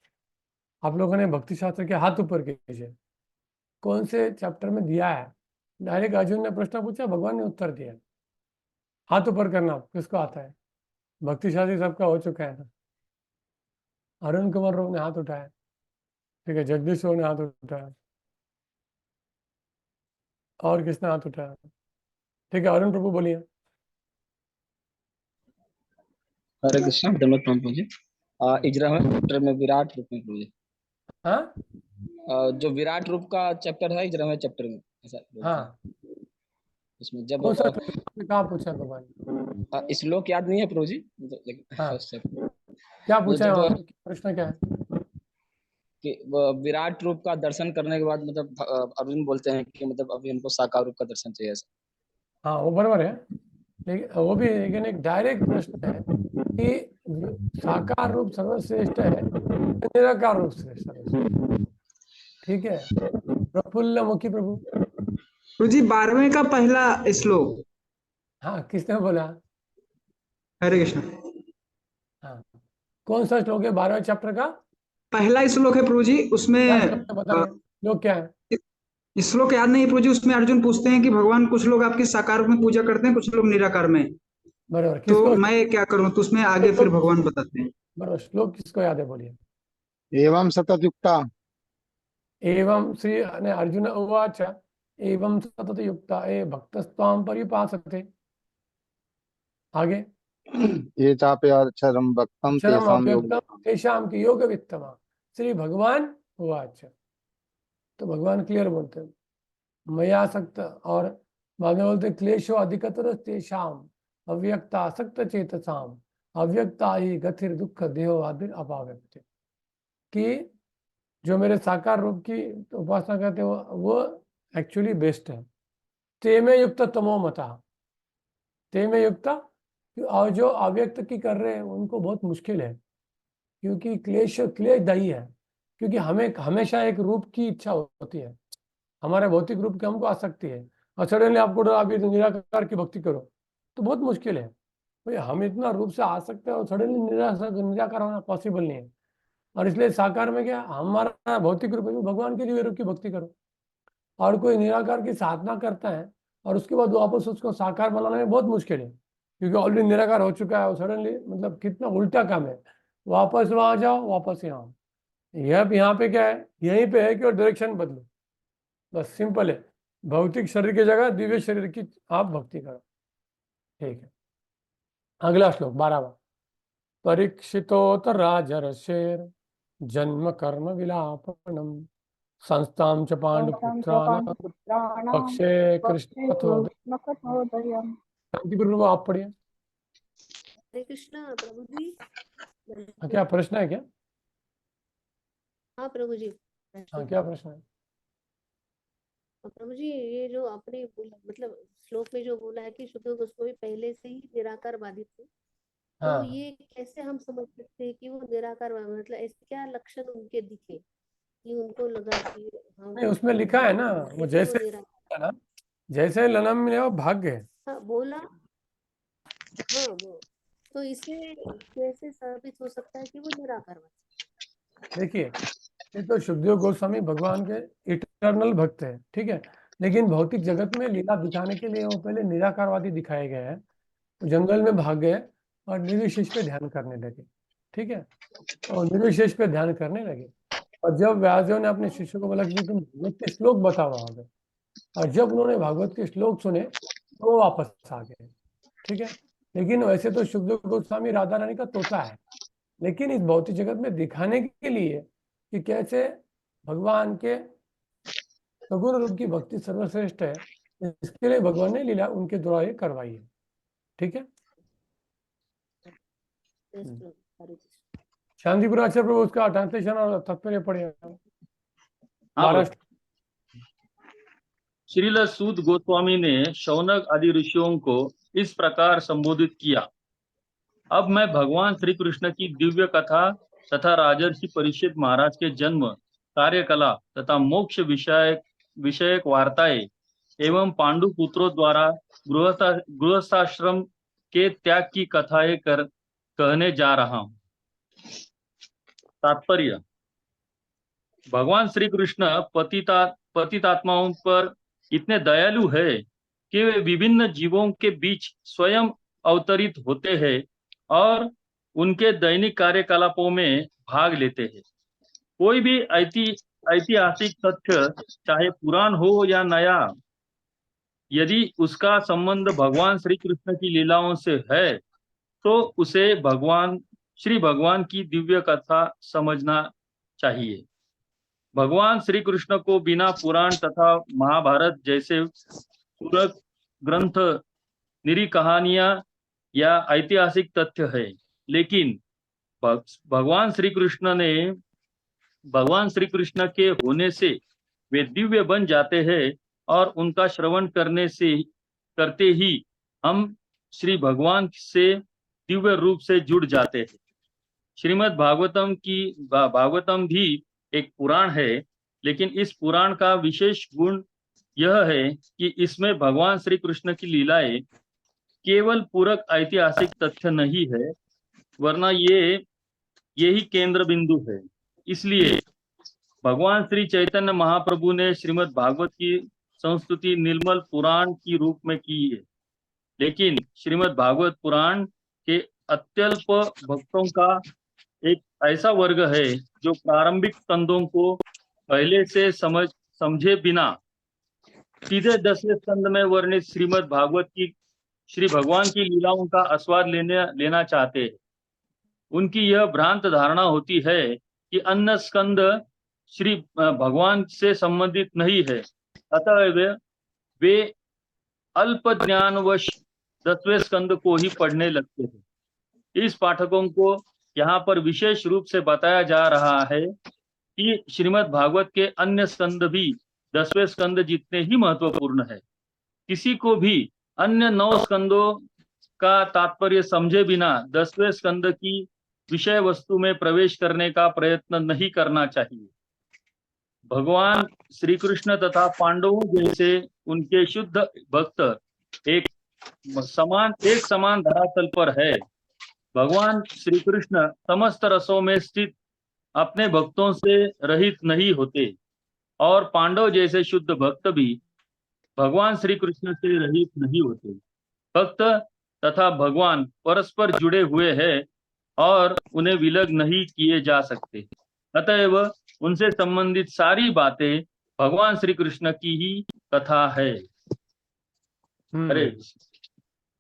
आप लोगों ने भक्ति शास्त्र के हाथ ऊपर कीजिए, कौन से चैप्टर में दिया है? डायरेक्ट अर्जुन ने प्रश्न पूछा, भगवान ने उत्तर दिया। हाथ ऊपर करना किसको आता है? भक्ति शास्त्री सबका हो चुका है ना। अरुण कुमार राव ने हाथ उठाया, ठीक है, जगदीश राव ने हाथ उठाया, और किसने हाथ उठाया? ठीक है, अरुण प्रभु बोलिए। हरे कृष्णा, धन्यवाद प्रभु जी। इजरा चैप्टर में विराट रूप में प्रभु जी। हाँ, जो विराट रूप का चैप्टर है इजरा चैप्टर में ऐसा। हाँ, उसमें जब कौन सा कहाँ पूछा भगवान? श्लोक याद नहीं है प्रभु जी। हाँ, क्या पूछा है? प्रश्न क्या है? कि विराट रूप का दर्शन करने के बाद मतलब अर्जुन बोलते हैं कि मतलब अभी हमको साकार रूप का दर्शन चाहिए ऐसा। हाँ, वो बराबर है, लेकिन वो भी लेकिन एक डायरेक्ट प्रश्न है कि साकार रूप सर्वश्रेष्ठ है, निराकार रूप श्रेष्ठ? ठीक है, प्रफुल्ल मुखी प्रभु। तो जी 12वें का पहला श्लोक। हाँ, किसने बोला? हरे कृष्ण। हाँ, कौन सा श्लोक है 12वें चैप्टर का? पहला श्लोक है प्रभु जी। उसमें श्लोक क्या है? श्लोक याद नहीं प्रभु जी। उसमें अर्जुन पूछते हैं कि भगवान कुछ लोग आपकी साकार रूप में पूजा करते हैं, कुछ लोग निराकार में, बराबर। तो मैं क्या करूं? तो उसमें आगे फिर भगवान बताते हैं। बराबर, श्लोक किसको याद है? बोलिए। एवं सतत युक्ता, एवं श्री अर्जुन उवाच एवं सतत युक्ता ए भक्तस्त्वां पर्युपासते। आगे, ये चापे अक्षरम भक्तम तेषां की योग वित्तमा श्री भगवान उवाच। तो भगवान क्लियर बोलते हैं, मया सक्त, और बाद में बोलते क्लेशो अधिकतर तेषाम अव्यक्ता आसक्त चेतसाम अव्यक्ता ही गतिर दुख देहो आदिर अपाव्यक्त। कि जो मेरे साकार रूप की उपासना करते हो वो एक्चुअली बेस्ट है। ते में युक्त तमो मता, ते में युक्त, और जो अव्यक्त की कर रहे हैं उनको बहुत मुश्किल है, क्योंकि क्लेशदायी है। क्योंकि हमें हमेशा एक रूप की इच्छा होती है, हमारे भौतिक रूप की हमको आसक्ति है, और सडनली आपको अभी निराकार की भक्ति करो तो बहुत मुश्किल है। भाई हम इतना रूप से आ सकते हैं और सडनली निराकार होना पॉसिबल नहीं है। और इसलिए साकार में क्या, हमारा भौतिक रूप है, भगवान के लिए रूप की भक्ति करो। और कोई निराकार की साधना करता है और उसके बाद वापस उसको साकार बनाने में बहुत मुश्किल है, क्योंकि ऑलरेडी निराकार हो चुका है और सडनली मतलब कितना उल्टा काम है। वापस वहां जाओ, वापस यहाँ, यहाँ पे क्या है, यहीं पे है कि और डायरेक्शन बदलो, बस सिंपल है। भौतिक शरीर की जगह दिव्य शरीर की आप भक्ति करो। ठीक है, अगला श्लोक 12वां। परीक्षितोत्तराजरशेर जन्म कर्म विलापनम संस्थां च पांडुपुत्राणां पक्षे कृष्ण कथोदयम्। शांतिपुर प्रभु आप पढ़िए। हरे कृष्णा प्रभु जी। क्या प्रश्न है क्या? हाँ प्रभु जी। हाँ, क्या प्रश्न है? प्रभु जी, ये जो आपने मतलब श्लोक में जो बोला है कि शुद्ध गोस्वामी पहले से ही निराकारवादी थे, तो हाँ, ये कैसे हम समझ सकते हैं कि वो निराकारवादी, मतलब ऐसे क्या लक्षण उनके दिखे कि उनको लगा कि हाँ नहीं उसमें लिखा है ना, वो कैसे जैसे वो निराकार। है ना, जैसे लनम में वो भाग्य है। हाँ बोला, हाँ वो तो इससे कैसे साबित हो सकता है कि वो निराकारवादी। देखिए, ये तो सुखदेव गोस्वामी भगवान के इटर्नल भक्त है, ठीक है, लेकिन भौतिक जगत में लीला दिखाने के लिए वो पहले निराकारवादी दिखाए गए हैं। तो जंगल में भाग गए और निर्विशेष पे ध्यान करने लगे, ठीक है, और निर्विशेष पे ध्यान करने लगे। और जब व्यासदेव ने अपने शिष्यों को बोला कि तुम भागवत के श्लोक बताओ आगे, और जब उन्होंने भागवत के श्लोक सुने तो वो वापस आ गए, ठीक है। लेकिन वैसे तो सुखदेव गोस्वामी राधा रानी का तोता है, लेकिन इस भौतिक जगत में दिखाने के लिए कि कैसे भगवान के सगुण रूप की भक्ति सर्वश्रेष्ठ है, इसके लिए भगवान ने लीला उनके द्वारा ये करवाई है, ठीक है। शांतिपुर आचार्य प्रभु उसका ट्रांसलेशन और तात्पर्य पढ़िए। श्रील सूत गोस्वामी ने शौनक आदि ऋषियों को इस प्रकार संबोधित किया। अब मैं भगवान श्री कृष्ण की दिव्य कथा तथा राजर्षि परीक्षित महाराज के जन्म, कार्यकला तथा मोक्ष विषयक वार्ताएं एवं पांडु पुत्रों द्वारा गृहस्थाश्रम के त्याग की कथाएं कहने जा रहा हूं। तात्पर्य: भगवान श्री कृष्ण पतितात्माओं पर इतने दयालु है कि वे विभिन्न जीवों के बीच स्वयं अवतरित होते हैं और उनके दैनिक कार्यकलापों में भाग लेते हैं। कोई भी ऐतिहासिक तथ्य, चाहे पुराण हो या नया, यदि उसका संबंध भगवान श्री कृष्ण की लीलाओं से है तो उसे श्री भगवान की दिव्य कथा समझना चाहिए। भगवान श्री कृष्ण को बिना पुराण तथा महाभारत जैसे पूरक ग्रंथ, निरी कहानियां या ऐतिहासिक तथ्य है, लेकिन भगवान श्री कृष्ण के होने से वे दिव्य बन जाते हैं और उनका श्रवण करते ही हम श्री भगवान से दिव्य रूप से जुड़ जाते हैं। श्रीमद् भागवतम भी एक पुराण है, लेकिन इस पुराण का विशेष गुण यह है कि इसमें भगवान श्री कृष्ण की लीलाएं केवल पूरक ऐतिहासिक तथ्य नहीं है, वरना यही केंद्र बिंदु है। इसलिए भगवान श्री चैतन्य महाप्रभु ने श्रीमद् भागवत की संस्तुति निर्मल पुराण की रूप में की है। लेकिन श्रीमद् भागवत पुराण के अत्यल्प भक्तों का एक ऐसा वर्ग है जो प्रारंभिक स्कंदों को पहले से समझे बिना सीधे 10वें स्कंद में वर्णित श्रीमद् भागवत की श्री भगवान की लीलाओं का आस्वाद लेना चाहते हैं। उनकी यह भ्रांत धारणा होती है कि अन्य स्कंद श्री भगवान से संबंधित नहीं है, अतः वे अल्प ज्ञानवश 10वें स्कंद को ही पढ़ने लगते हैं। इस पाठकों को यहाँ पर विशेष रूप से बताया जा रहा है कि श्रीमद् भागवत के अन्य स्कंद भी 10वें स्कंद जितने ही महत्वपूर्ण है। किसी को भी अन्य 9 स्कंदों का तात्पर्य समझे बिना 10वें स्कंद की विषय वस्तु में प्रवेश करने का प्रयत्न नहीं करना चाहिए। भगवान श्री कृष्ण तथा पांडवों जैसे उनके शुद्ध भक्त एक समान धरातल पर है। भगवान श्री कृष्ण समस्त रसों में स्थित अपने भक्तों से रहित नहीं होते और पांडव जैसे शुद्ध भक्त भी भगवान श्री कृष्ण से रहित नहीं होते। भक्त तथा भगवान परस्पर जुड़े हुए हैं और उन्हें विलग नहीं किए जा सकते। अतएव उनसे संबंधित सारी बातें भगवान श्री कृष्ण की ही कथा है। अरे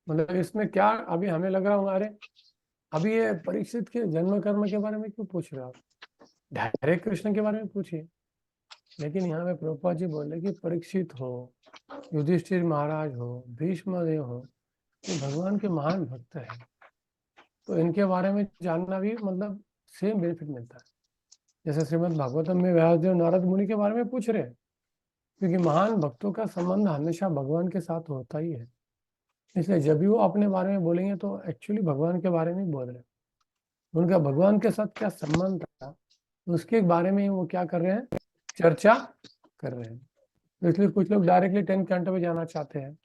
मतलब इसमें क्या अभी हमें लग रहा होगा, अरे अभी ये परीक्षित के जन्म कर्म के बारे में क्यों पूछ रहे हो आप, डायरेक्ट कृष्ण के बारे में पूछिए। लेकिन यहाँ पे प्रभुपाद जी बोले कि परीक्षित हो, युधिष्ठिर महाराज हो, भीष्म देव हो, ये भगवान के महान भक्त है, तो इनके बारे में जानना भी मतलब सेम बेनिफिट मिलता है। जैसे श्रीमद् भागवतम में व्यासदेव नारद मुनि के बारे में पूछ रहे हैं, क्योंकि महान भक्तों का संबंध हमेशा भगवान के साथ होता ही है। इसलिए जब भी वो अपने बारे में बोलेंगे तो एक्चुअली भगवान के बारे में बोल रहे हैं, उनका भगवान के साथ क्या संबंध था उसके बारे में वो क्या कर रहे हैं, चर्चा कर रहे हैं। तो इसलिए कुछ लोग डायरेक्टली 10 कैंटो में जाना चाहते हैं,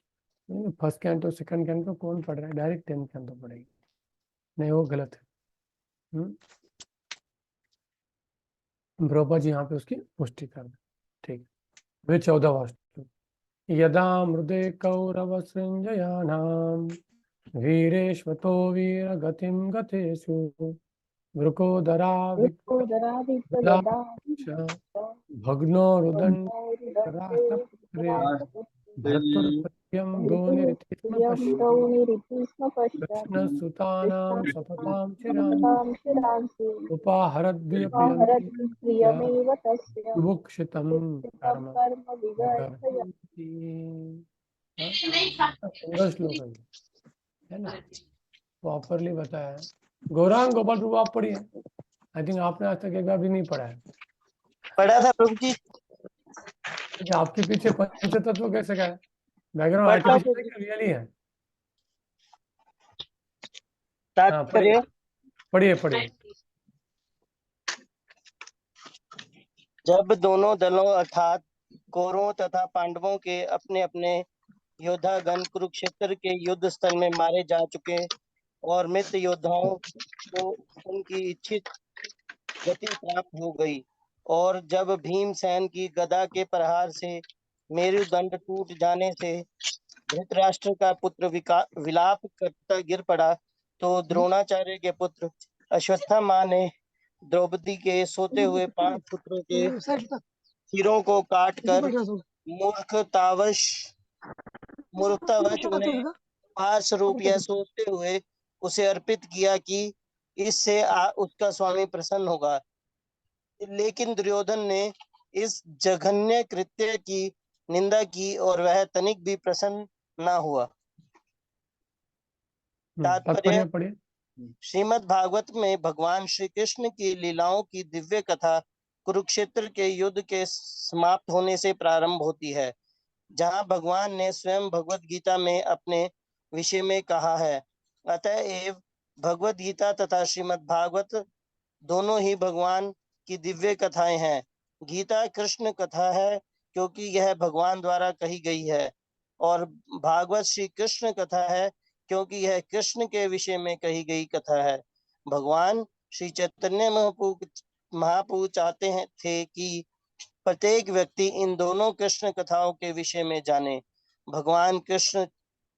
फर्स्ट कैंटो सेकंड कैंटो कौन पढ़ रहा है, डायरेक्ट 10 कैंटो पढ़ेगी, नहीं वो गलत है। ब्रह्मा जी यहाँ पे उसकी पुष्टि कर दे। ठीक, वे 14वां श्लोक। यदा मृदे कौरव सृंजयानाम वीरेश्वतो वीर गतिम गतेषु वृकोदरा भग्नो रुदन भरतुर्पत्यं कृष्ण सुतानां सततां चिरांसि उपाहरद्भियप्रियमेव तस्य विभुक्षितं कर्म सुंदर श्लोक है ना, प्रॉपरली बताया है। गौरांग गोपाल प्रभु आप पढ़िए, आई थिंक आपने आज तक एक बार भी नहीं पढ़ा है। पढ़ा था प्रभु जी। आपके पीछे पंचतत्व कैसे का है, बैकग्राउंड आर्टिफिशियल रियली है। हाँ पढ़िए पढ़िए पढ़िए। जब दोनों दलों अर्थात कौरवों तथा पांडवों के अपने अपने योद्धागण कुरुक्षेत्र के युद्ध स्थल में मारे जा चुके और मृत योद्धाओं को उनकी इच्छित गति प्राप्त हो गई, और जब भीमसेन की गदा के प्रहार से मेरुदंड टूट जाने से धृतराष्ट्र का पुत्र विलाप करता गिर पड़ा, तो द्रोणाचार्य के पुत्र अश्वत्थामा ने द्रौपदी के सोते हुए 5 पुत्रों के सिरों को काटकर मूर्खतावश उन्हें उपहार स्वरूप यह सोचते हुए उसे अर्पित किया कि इससे उसका स्वामी प्रसन्न होगा। लेकिन दुर्योधन ने इस जघन्य कृत्य की निंदा की और वह तनिक भी प्रसन्न न हुआ। तात्पर्य, श्रीमद् भागवत में भगवान श्री कृष्ण की लीलाओं की दिव्य कथा कुरुक्षेत्र के युद्ध के समाप्त होने से प्रारंभ होती है, जहां भगवान ने स्वयं भगवत गीता में अपने विषय में कहा है। अतएव भगवत गीता तथा श्रीमद् भागवत दोनों ही भगवान की दिव्य कथाएं हैं। गीता कृष्ण कथा है क्योंकि यह भगवान द्वारा कही गई है, और भागवत श्री कृष्ण कथा है क्योंकि यह कृष्ण के विषय में कही गई कथा है। भगवान श्री चैतन्य महाप्रभु चाहते थे कि प्रत्येक व्यक्ति इन दोनों कृष्ण कथाओं के विषय में जाने। भगवान कृष्ण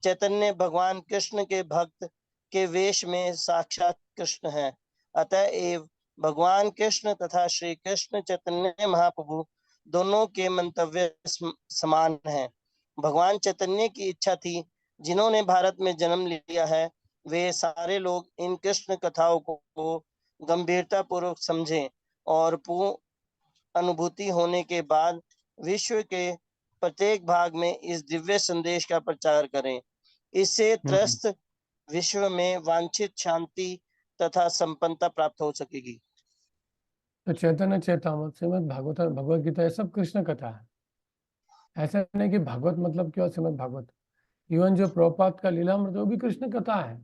चैतन्य भगवान कृष्ण के भक्त के वेश में साक्षात कृष्ण हैं। अतएव भगवान कृष्ण तथा श्री कृष्ण चैतन्य महाप्रभु दोनों के मंतव्य समान हैं। भगवान चैतन्य की इच्छा थी जिन्होंने भारत में जन्म लिया है वे सारे लोग इन कृष्ण कथाओं को गंभीरता पूर्वक समझें और पूर्ण अनुभूति होने के बाद विश्व के प्रत्येक भाग में इस दिव्य संदेश का प्रचार करें। इससे त्रस्त विश्व में वांछित शांति तथा संपन्नता प्राप्त हो सकेगी। तो चैतन्य चेतामृत श्रीमद् भागवत भगवत गीता ये सब कृष्ण कथा है। ऐसा नहीं कि भागवत मतलब क्या श्रीमद् भागवत, इवन जो प्रभुपाद का लीलामृत वो भी कृष्ण कथा है,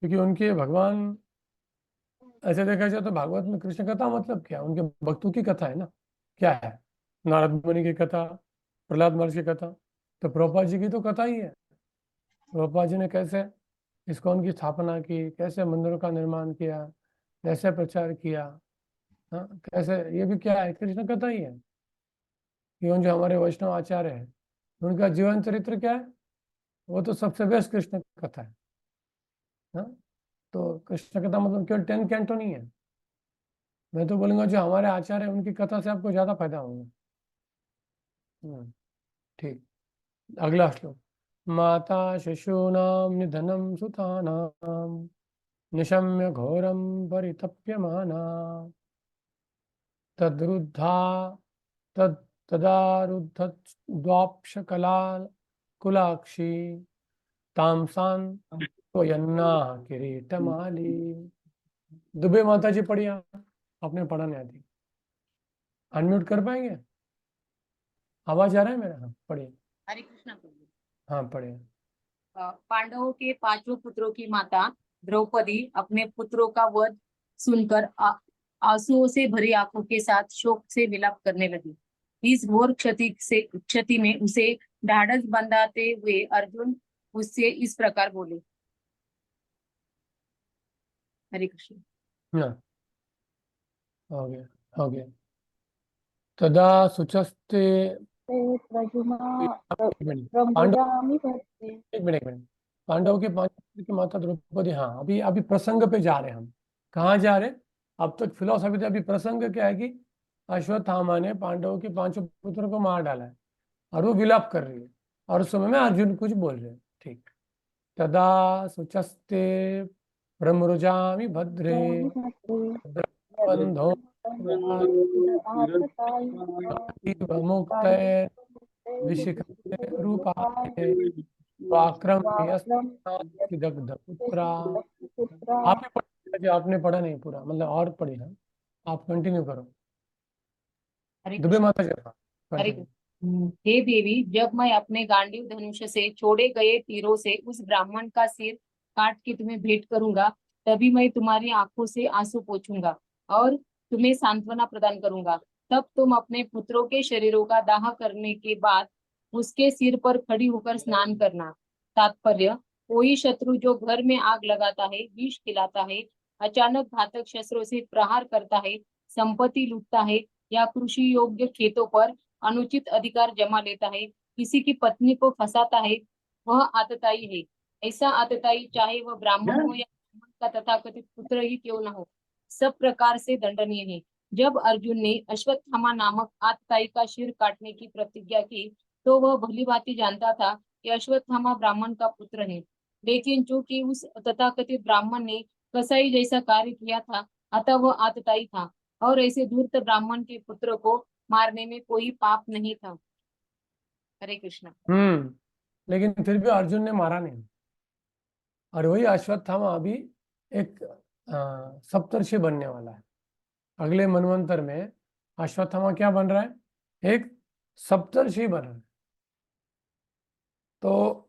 क्योंकि उनके भगवान ऐसे देखा जाए तो भागवत में कृष्ण कथा मतलब क्या, उनके भक्तों की कथा है ना। क्या है, नारद मुनि की कथा, प्रहलाद महर्षि की कथा, तो प्रभुपाद जी की तो कथा ही है। प्रभुपाद जी ने कैसे इस्कॉन की स्थापना की, कैसे मंदिरों का निर्माण किया, कैसे प्रचार किया, हाँ कैसे, ये भी क्या है, कृष्ण कथा ही है। इवन जो हमारे वैष्णव आचार्य है उनका जीवन चरित्र क्या है, वो तो सबसे बेस्ट कृष्ण कथा है। हाँ तो कृष्ण कथा मतलब केवल 10 कैंटो नहीं है। मैं तो बोलूंगा जो हमारे आचार्य है उनकी कथा से आपको ज्यादा फायदा होगा। ठीक, अगला श्लोक। माता शिशूनां निधनं सुतानां निशम्य घोरं परितप्यमाना तद्रुद्धा तदारुद्धद्वाप्शकलाल कुलाक्षी तामसान त्वयन्ना किरीटमाली। दुबे माता जी पढ़िए, आपने पढ़ा नहीं आती, अनम्यूट कर पाएंगे? आवाज आ रहा है मेरा? हाँ पढ़िए। हरे कृष्णा प्रभु। हाँ पढ़िए। पांडवों के 5 पुत्रों की माता द्रौपदी अपने पुत्रों का वध सुनकर आंसुओं से भरी आंखों के साथ शोक से विलाप करने लगी। इस घोर क्षति में उसे ढाढ़स बंधाते हुए अर्जुन उससे इस प्रकार बोले। हरे कृष्ण। हाँ, हो गया, हो गया। तदा सुचस्ते एक मिनट पांडवों के 5 पुत्र की माता द्रौपदी। हाँ, अभी प्रसंग पे जा रहे हैं हम। कहाँ जा रहे हैं? अब तक फिलोसफी थी, अभी प्रसंग क्या है कि अश्वत्थामा ने पांडवों के 5 पुत्रों को मार डाला है और वो विलाप कर रही है, और उस समय में अर्जुन कुछ बोल रहे हैं। ठीक। तदा सुचस्ते ब्रह्मरुजामि भद्रे बंधो मुक्ते विशिखते रूपाते दग्धपुत्रा। आपने पढ़ा नहीं पूरा, मतलब और पढ़ी है, आप कंटिन्यू करो। दुबे माता जी। हरे हे देवी, जब मैं अपने गांडीव धनुष से छोड़े गए तीरों से उस ब्राह्मण का सिर काट के तुम्हें भेंट करूंगा, तभी मैं तुम्हारी आंखों से आंसू पोंछूंगा और तुम्हें सांत्वना प्रदान करूंगा। तब तुम अपने पुत्रों के शरीरों का दाह करने के बाद उसके सिर पर खड़ी होकर स्नान करना। तात्पर्य, कोई शत्रु जो घर में आग लगाता है, विष खिलाता है, अचानक घातक शस्त्रों से प्रहार करता है, संपत्ति लूटता है या कृषि योग्य खेतों पर अनुचित अधिकार जमा लेता है, किसी की पत्नी को फंसाता है, वह आतताई है। ऐसा आतताई चाहे वह ब्राह्मण हो या ब्राह्मण का तथाकथित पुत्र ही क्यों न हो, सब प्रकार से दंडनीय है। जब अर्जुन ने अश्वत्थामा नामक आतताई का सिर काटने की प्रतिज्ञा की, तो वह भली भांति जानता था कि अश्वत्थामा ब्राह्मण का पुत्र है, लेकिन चूंकि उस तथाकथित ब्राह्मण ने कसाई जैसा कार्य किया था, अतः वह आतताई था और ऐसे धूर्त ब्राह्मण के पुत्र को मारने में कोई पाप नहीं था। हरे कृष्णा। लेकिन फिर भी अर्जुन ने मारा नहीं, और वही अश्वत्थामा अभी एक सप्तर्षि बनने वाला है। अगले मनवंतर में अश्वत्थामा क्या बन रहा है? एक सप्तर्षि बन रहा है। तो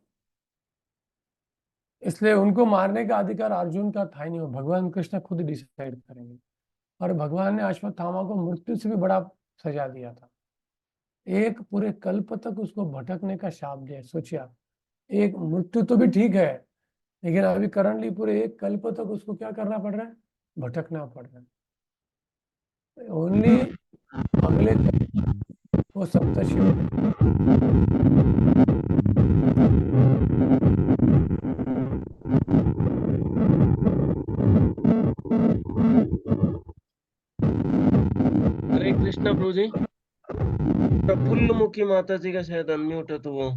इसलिए उनको मारने का अधिकार अर्जुन का था ही नहीं, भगवान कृष्ण खुद डिसाइड करेंगे। और भगवान ने अश्वत्थामा को मृत्यु से भी बड़ा सजा दिया था। एक पूरे कल्प तक उसको भटकने का शाप दिया। सोचिए आप, एक मृत्यु तो भी ठीक है, लेकिन अभी करंटली पूरे एक कल्प तक उसको क्या करना पड़ रहा है? भटकना पड़ रहा है। ओनली अगले वो सप्तर्षि। हरे कृष्णा प्रभु जी। प्रफुल्लमुखी माता जी का शायद अनम्यूट है, तो वो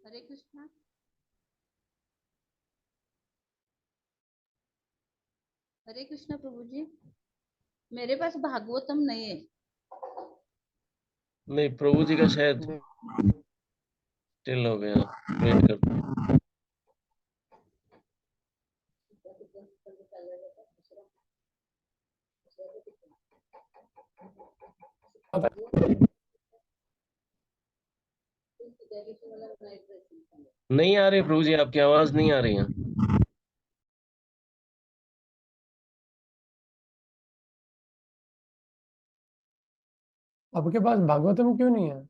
हरे कृष्णा। हरे कृष्णा प्रभु जी, मेरे पास भागवतम नहीं है। नहीं, प्रभु जी का शायद टिल हो गया। वेट कर। नहीं आ रही प्रभु जी, आपकी आवाज नहीं आ रही है। आपके पास भागवतम क्यों नहीं है?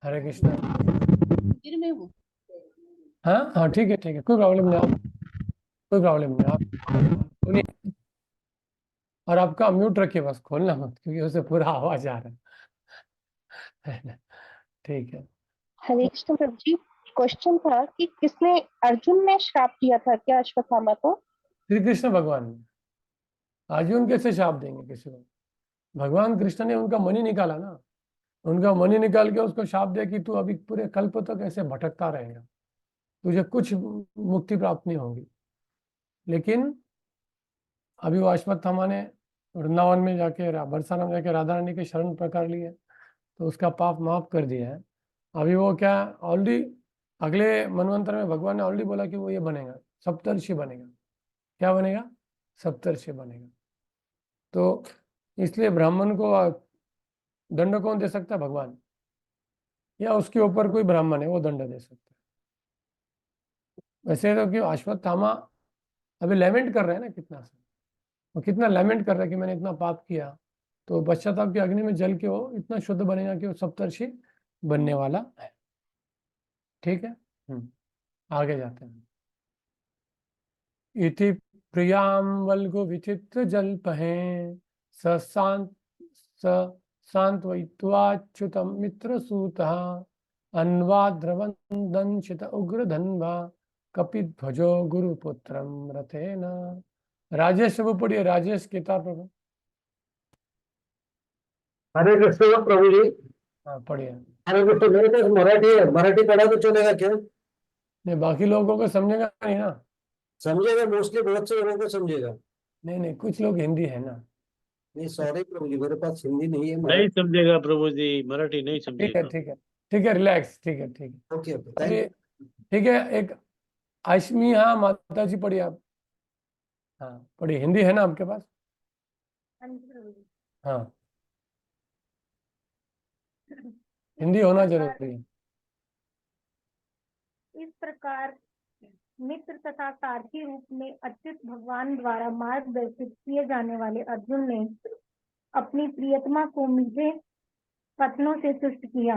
हरे कृष्णा। मंदिर में हूँ। हाँ हाँ, ठीक है ठीक है, कोई प्रॉब्लम नहीं, आप कोई प्रॉब्लम नहीं, आप सुनिए। और आपका म्यूट रखिए, बस खोलना मत, क्योंकि उससे पूरा आवाज आ रहा है। ठीक है। हरे कृष्ण प्रभु जी, क्वेश्चन था कि किसने, अर्जुन ने श्राप दिया था क्या अश्वत्थामा को? श्री कृष्ण भगवान ने। अर्जुन कैसे शाप देंगे किसी को? भगवान कृष्ण ने उनका मनी निकाला ना, उनका मनी निकाल के उसको शाप दिया कि तू अभी पूरे कल्प तक ऐसे भटकता रहेगा, तुझे कुछ मुक्ति प्राप्त नहीं होगी। लेकिन अभी वो अश्वत्थामा ने वृंदावन में जाके बरसाना में जाके राधा रानी के शरण प्रकार लिए, तो उसका पाप माफ कर दिया है। अभी वो क्या ऑलरेडी अगले मनवंतर में भगवान ने ऑलरेडी बोला कि वो ये बनेगा, सप्तर्षि बनेगा। क्या बनेगा? सप्तर्षि बनेगा। तो इसलिए ब्राह्मण को दंड कौन दे सकता है? भगवान, या उसके ऊपर कोई ब्राह्मण है वो दंड दे सकता है। वैसे तो कि अश्वत्थामा अभी लेमेंट कर रहे हैं ना, कितना से वो कितना लेमेंट कर रहा है कि मैंने इतना पाप किया, तो पश्चाताप की अग्नि में जल के वो इतना शुद्ध बनेगा कि वो सप्तर्षि बनने वाला है। ठीक है, आगे जाते हैं। इति प्रियाम वल्गु विचित्र जल्पहे सांत्वयित्वाच्युतं मित्रसूतः अन्वाद्रवन्दंशित उग्रधन्वा कपिध्वजो गुरुपुत्रं रथेन। राजेश प्रभु पढ़िए, राजेश केतार प्रभु। हरे कृष्ण प्रभु जी। हाँ पढ़िए। हरे कृष्ण, मेरे पास मराठी है, मराठी पढ़ा तो चलेगा क्या? नहीं, बाकी लोगों को समझेगा नहीं ना। समझेगा, मोस्टली बहुत से लोगों को समझेगा। नहीं, कुछ लोग हिंदी है ना। नहीं सॉरी प्रभु जी, मेरे पास हिंदी नहीं है। नहीं समझेगा प्रभु जी, मराठी नहीं ठीक है, समझेगा। ठीक है, ठीक है, रिलैक्स। ठीक है, ठीक है, ओके अभी ठीक है। एक आशमी, हाँ माता जी पढ़िए आप। हाँ पढ़िए, हिंदी है ना आपके पास? हाँ, हिंदी होना जरूरी है। इस प्रकार मित्र तथा सारथी रूप में अच्युत भगवान द्वारा मार्गदर्शित किए जाने वाले अर्जुन ने अपनी प्रियतमा को मीठे कथनों से तुष्ट किया।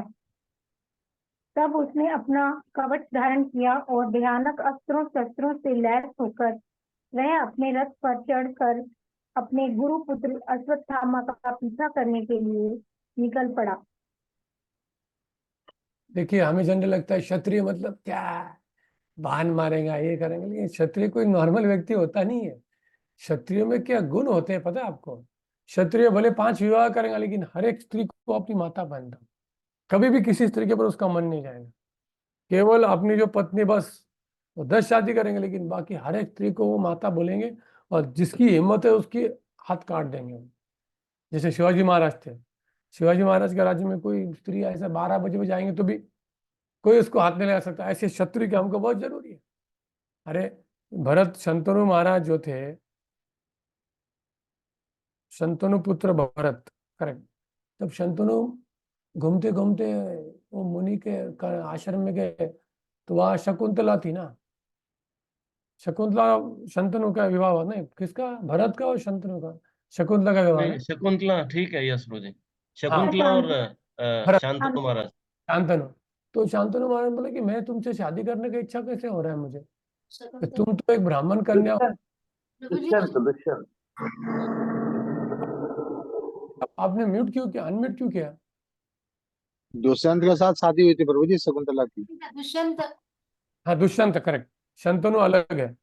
तब उसने अपना कवच धारण किया और भयानक अस्त्रों शस्त्रों से लैस होकर वह अपने रथ पर चढ़कर अपने गुरु पुत्र अश्वत्थामा का पीछा करने के लिए निकल पड़ा। देखिए, हमें जनरल लगता है क्षत्रिय मतलब क्या, बाण मारेगा, ये करेंगे, लेकिन क्षत्रिय कोई नॉर्मल व्यक्ति होता नहीं है। क्षत्रियो में क्या गुण होते हैं पता है आपको? क्षत्रिय भले 5 विवाह करेगा, लेकिन हर एक स्त्री को अपनी माता मानता, कभी भी किसी स्त्री के ऊपर उसका मन नहीं जाएगा। केवल अपनी जो पत्नी, बस वो 10 शादी करेंगे, लेकिन बाकी हर एक स्त्री को वो माता बोलेंगे, और जिसकी हिम्मत है उसकी हाथ काट देंगे। जैसे शिवाजी महाराज थे, शिवाजी महाराज के राज्य में कोई स्त्री ऐसा 12 बजे जाएंगे तो भी कोई उसको हाथ नहीं लगा सकता। ऐसे क्षत्रिय के हमको बहुत जरूरी है। अरे भरत, शंतनु महाराज जो थे, शंतनु पुत्र भरत, करेक्ट। तब शंतनु घूमते घूमते वो मुनि के आश्रम में गए, तो वहां शकुंतला थी ना। शकुंतला शंतनु का विवाह हुआ नहीं, किसका? भरत का और शंतनु का, शकुंतला का विवाह है। शकुंतला, ठीक है, यस प्रभु जी, शकुंतला और शांतनु महाराज। शांतनु, तो शांतनु महाराज बोले कि मैं तुमसे शादी करने की इच्छा कैसे हो रहा है मुझे, तुम तो एक ब्राह्मण कन्या हो। आपने म्यूट क्यों किया, अनम्यूट क्यों किया? दुष्यंत के साथ शादी हुई थी प्रभु जी शकुंतला की। दुष्यंत, हाँ दुष्यंत, करेक्ट। शंतनु अलग है।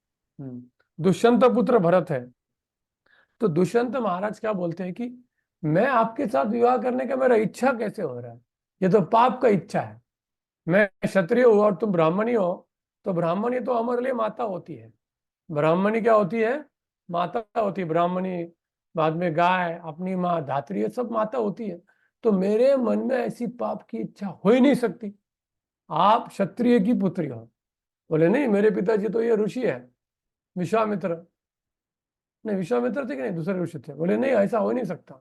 दुष्यंत पुत्र भरत है। तो दुष्यंत महाराज क्या बोलते हैं कि मैं आपके साथ विवाह करने का मेरा इच्छा कैसे हो रहा है, ये तो पाप का इच्छा है। मैं क्षत्रिय हूँ और तुम ब्राह्मणी हो, तो ब्राह्मणी तो हमारे लिए माता होती है। ब्राह्मणी क्या होती है? माता होती है ब्राह्मणी। बाद में गाय, अपनी माँ धात्री, ये सब माता होती है। तो मेरे मन में ऐसी पाप की इच्छा हो ही नहीं सकती। आप क्षत्रिय की पुत्री हो। बोले नहीं, मेरे पिताजी तो ये ऋषि है, विश्वामित्र। नहीं, विश्वामित्र थे कि नहीं, दूसरे ऋषि थे। बोले नहीं, ऐसा हो नहीं सकता।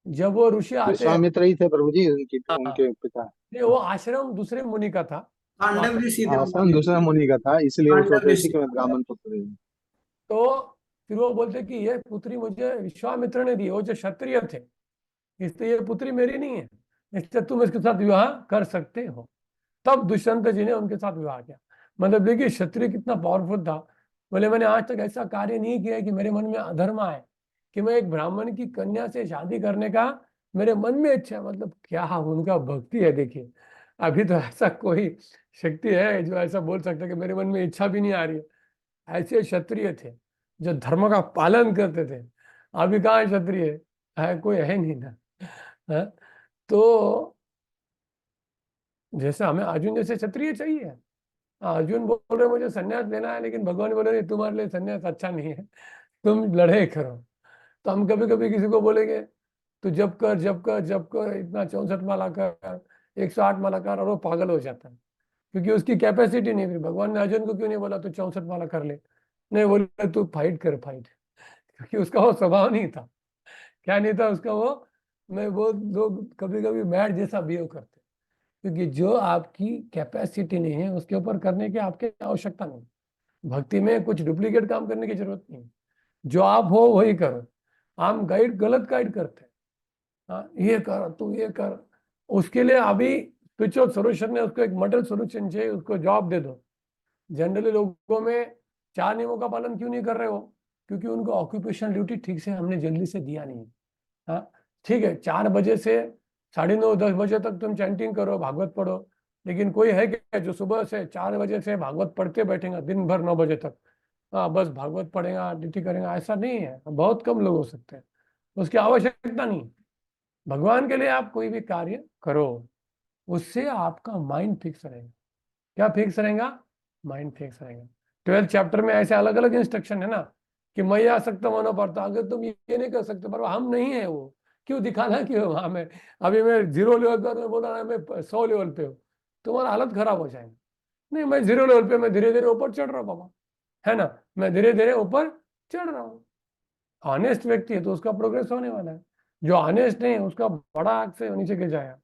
जब वो ऋषि आते हैं, विश्वामित्र ही थे प्रभु जी उनके पिता। नहीं, वो आश्रम दूसरे मुनि का था। आश्रम दूसरा मुनि का था, इसलिए वो सोच रहे थे कि मैं ब्राह्मण पुत्र हूँ। तो फिर वो बोलते कि ये पुत्री मुझे विश्वामित्र ने दी, वो जो क्षत्रिय थे, इसलिए ये पुत्री मेरी नहीं है, इसलिए तुम इसके साथ विवाह कर सकते हो। तब दुष्यंत जी ने उनके साथ विवाह किया। मतलब देखिए क्षत्रिय कितना पावरफुल था। बोले मैंने आज तक ऐसा कार्य नहीं किया कि मेरे मन में अधर्म आए, कि मैं एक ब्राह्मण की कन्या से शादी करने का मेरे मन में इच्छा है। मतलब क्या उनका भक्ति है, देखिए। अभी तो ऐसा कोई शक्ति है जो ऐसा बोल सकता है कि मेरे मन में इच्छा भी नहीं आ रही है। ऐसे क्षत्रिय थे जो धर्म का पालन करते थे। अभी कहाँ क्षत्रिय है, कोई है नहीं ना। है? तो जैसे हमें अर्जुन जैसे क्षत्रिय चाहिए। अर्जुन बोल रहे मुझे संन्यास लेना है, लेकिन भगवान बोले नहीं, तुम्हारे लिए संन्यास अच्छा नहीं है, तुम लड़ाई करो। तो हम कभी कभी किसी को बोलेंगे तो जब कर जब कर जब कर, इतना 64 माला कर, 108 माला कर, और वो पागल हो जाता है क्योंकि उसकी कैपेसिटी नहीं। फिर भगवान ने अर्जुन को क्यों नहीं बोला तो 64 माला कर ले, नहीं बोले तू फाइट कर, फाइट। क्योंकि उसका वो स्वभाव नहीं था। क्या नहीं था उसका वो, मैं वो लोग कभी कभी मैड जैसा बिहेव करते, क्योंकि जो आपकी कैपेसिटी नहीं है उसके ऊपर करने की आपकी आवश्यकता नहीं। भक्ति में कुछ डुप्लीकेट काम करने की जरूरत नहीं, जो आप हो वही करो। हम गाइड गलत गाइड करते हैं। हाँ, ये कर, तू ये कर, उसके लिए अभी स्पिरिचुअल सोल्यूशन है, उसको एक मॉडल सोल्यूशन चाहिए, उसको जॉब दे दो। जनरली लोगों में 4 नियमों का पालन क्यों नहीं कर रहे हो? क्योंकि उनको ऑक्यूपेशनल ड्यूटी ठीक से हमने जल्दी से दिया नहीं। हाँ ठीक है, 4 बजे से 9:30 10 बजे तक तुम चैंटिंग करो, भागवत पढ़ो, लेकिन कोई है क्या जो सुबह से 4 बजे से भागवत पढ़ते बैठेगा दिन भर 9 बजे तक? हाँ, बस भागवत पढ़ेगा, ड्यूटी करेगा, ऐसा नहीं है। बहुत कम लोग हो सकते हैं, उसकी आवश्यकता नहीं। भगवान के लिए आप कोई भी कार्य करो, उससे आपका माइंड फिक्स रहेगा। क्या फिक्स रहेगा? माइंड फिक्स रहेगा। 12th चैप्टर में ऐसे अलग अलग इंस्ट्रक्शन है ना कि मैं आसक्त मनो पड़ता, अगर तुम ये नहीं कर सकते, पर हम नहीं है, वो क्यों दिखाना क्यों? वहां में अभी मैं 0 लेवल पर, मैं बोल रहा मैं 100 लेवल पे हूँ, तुम्हारा हालत खराब हो जाएगी। नहीं, मैं 0 लेवल पे, मैं धीरे धीरे ऊपर चढ़ रहा हूँ बाबा, है ना, मैं धीरे धीरे ऊपर चढ़ रहा हूँ। ऑनेस्ट व्यक्ति है तो उसका प्रोग्रेस होने वाला है, जो ऑनेस्ट नहीं है उसका बड़ा आग से नीचे गिर जाएगा।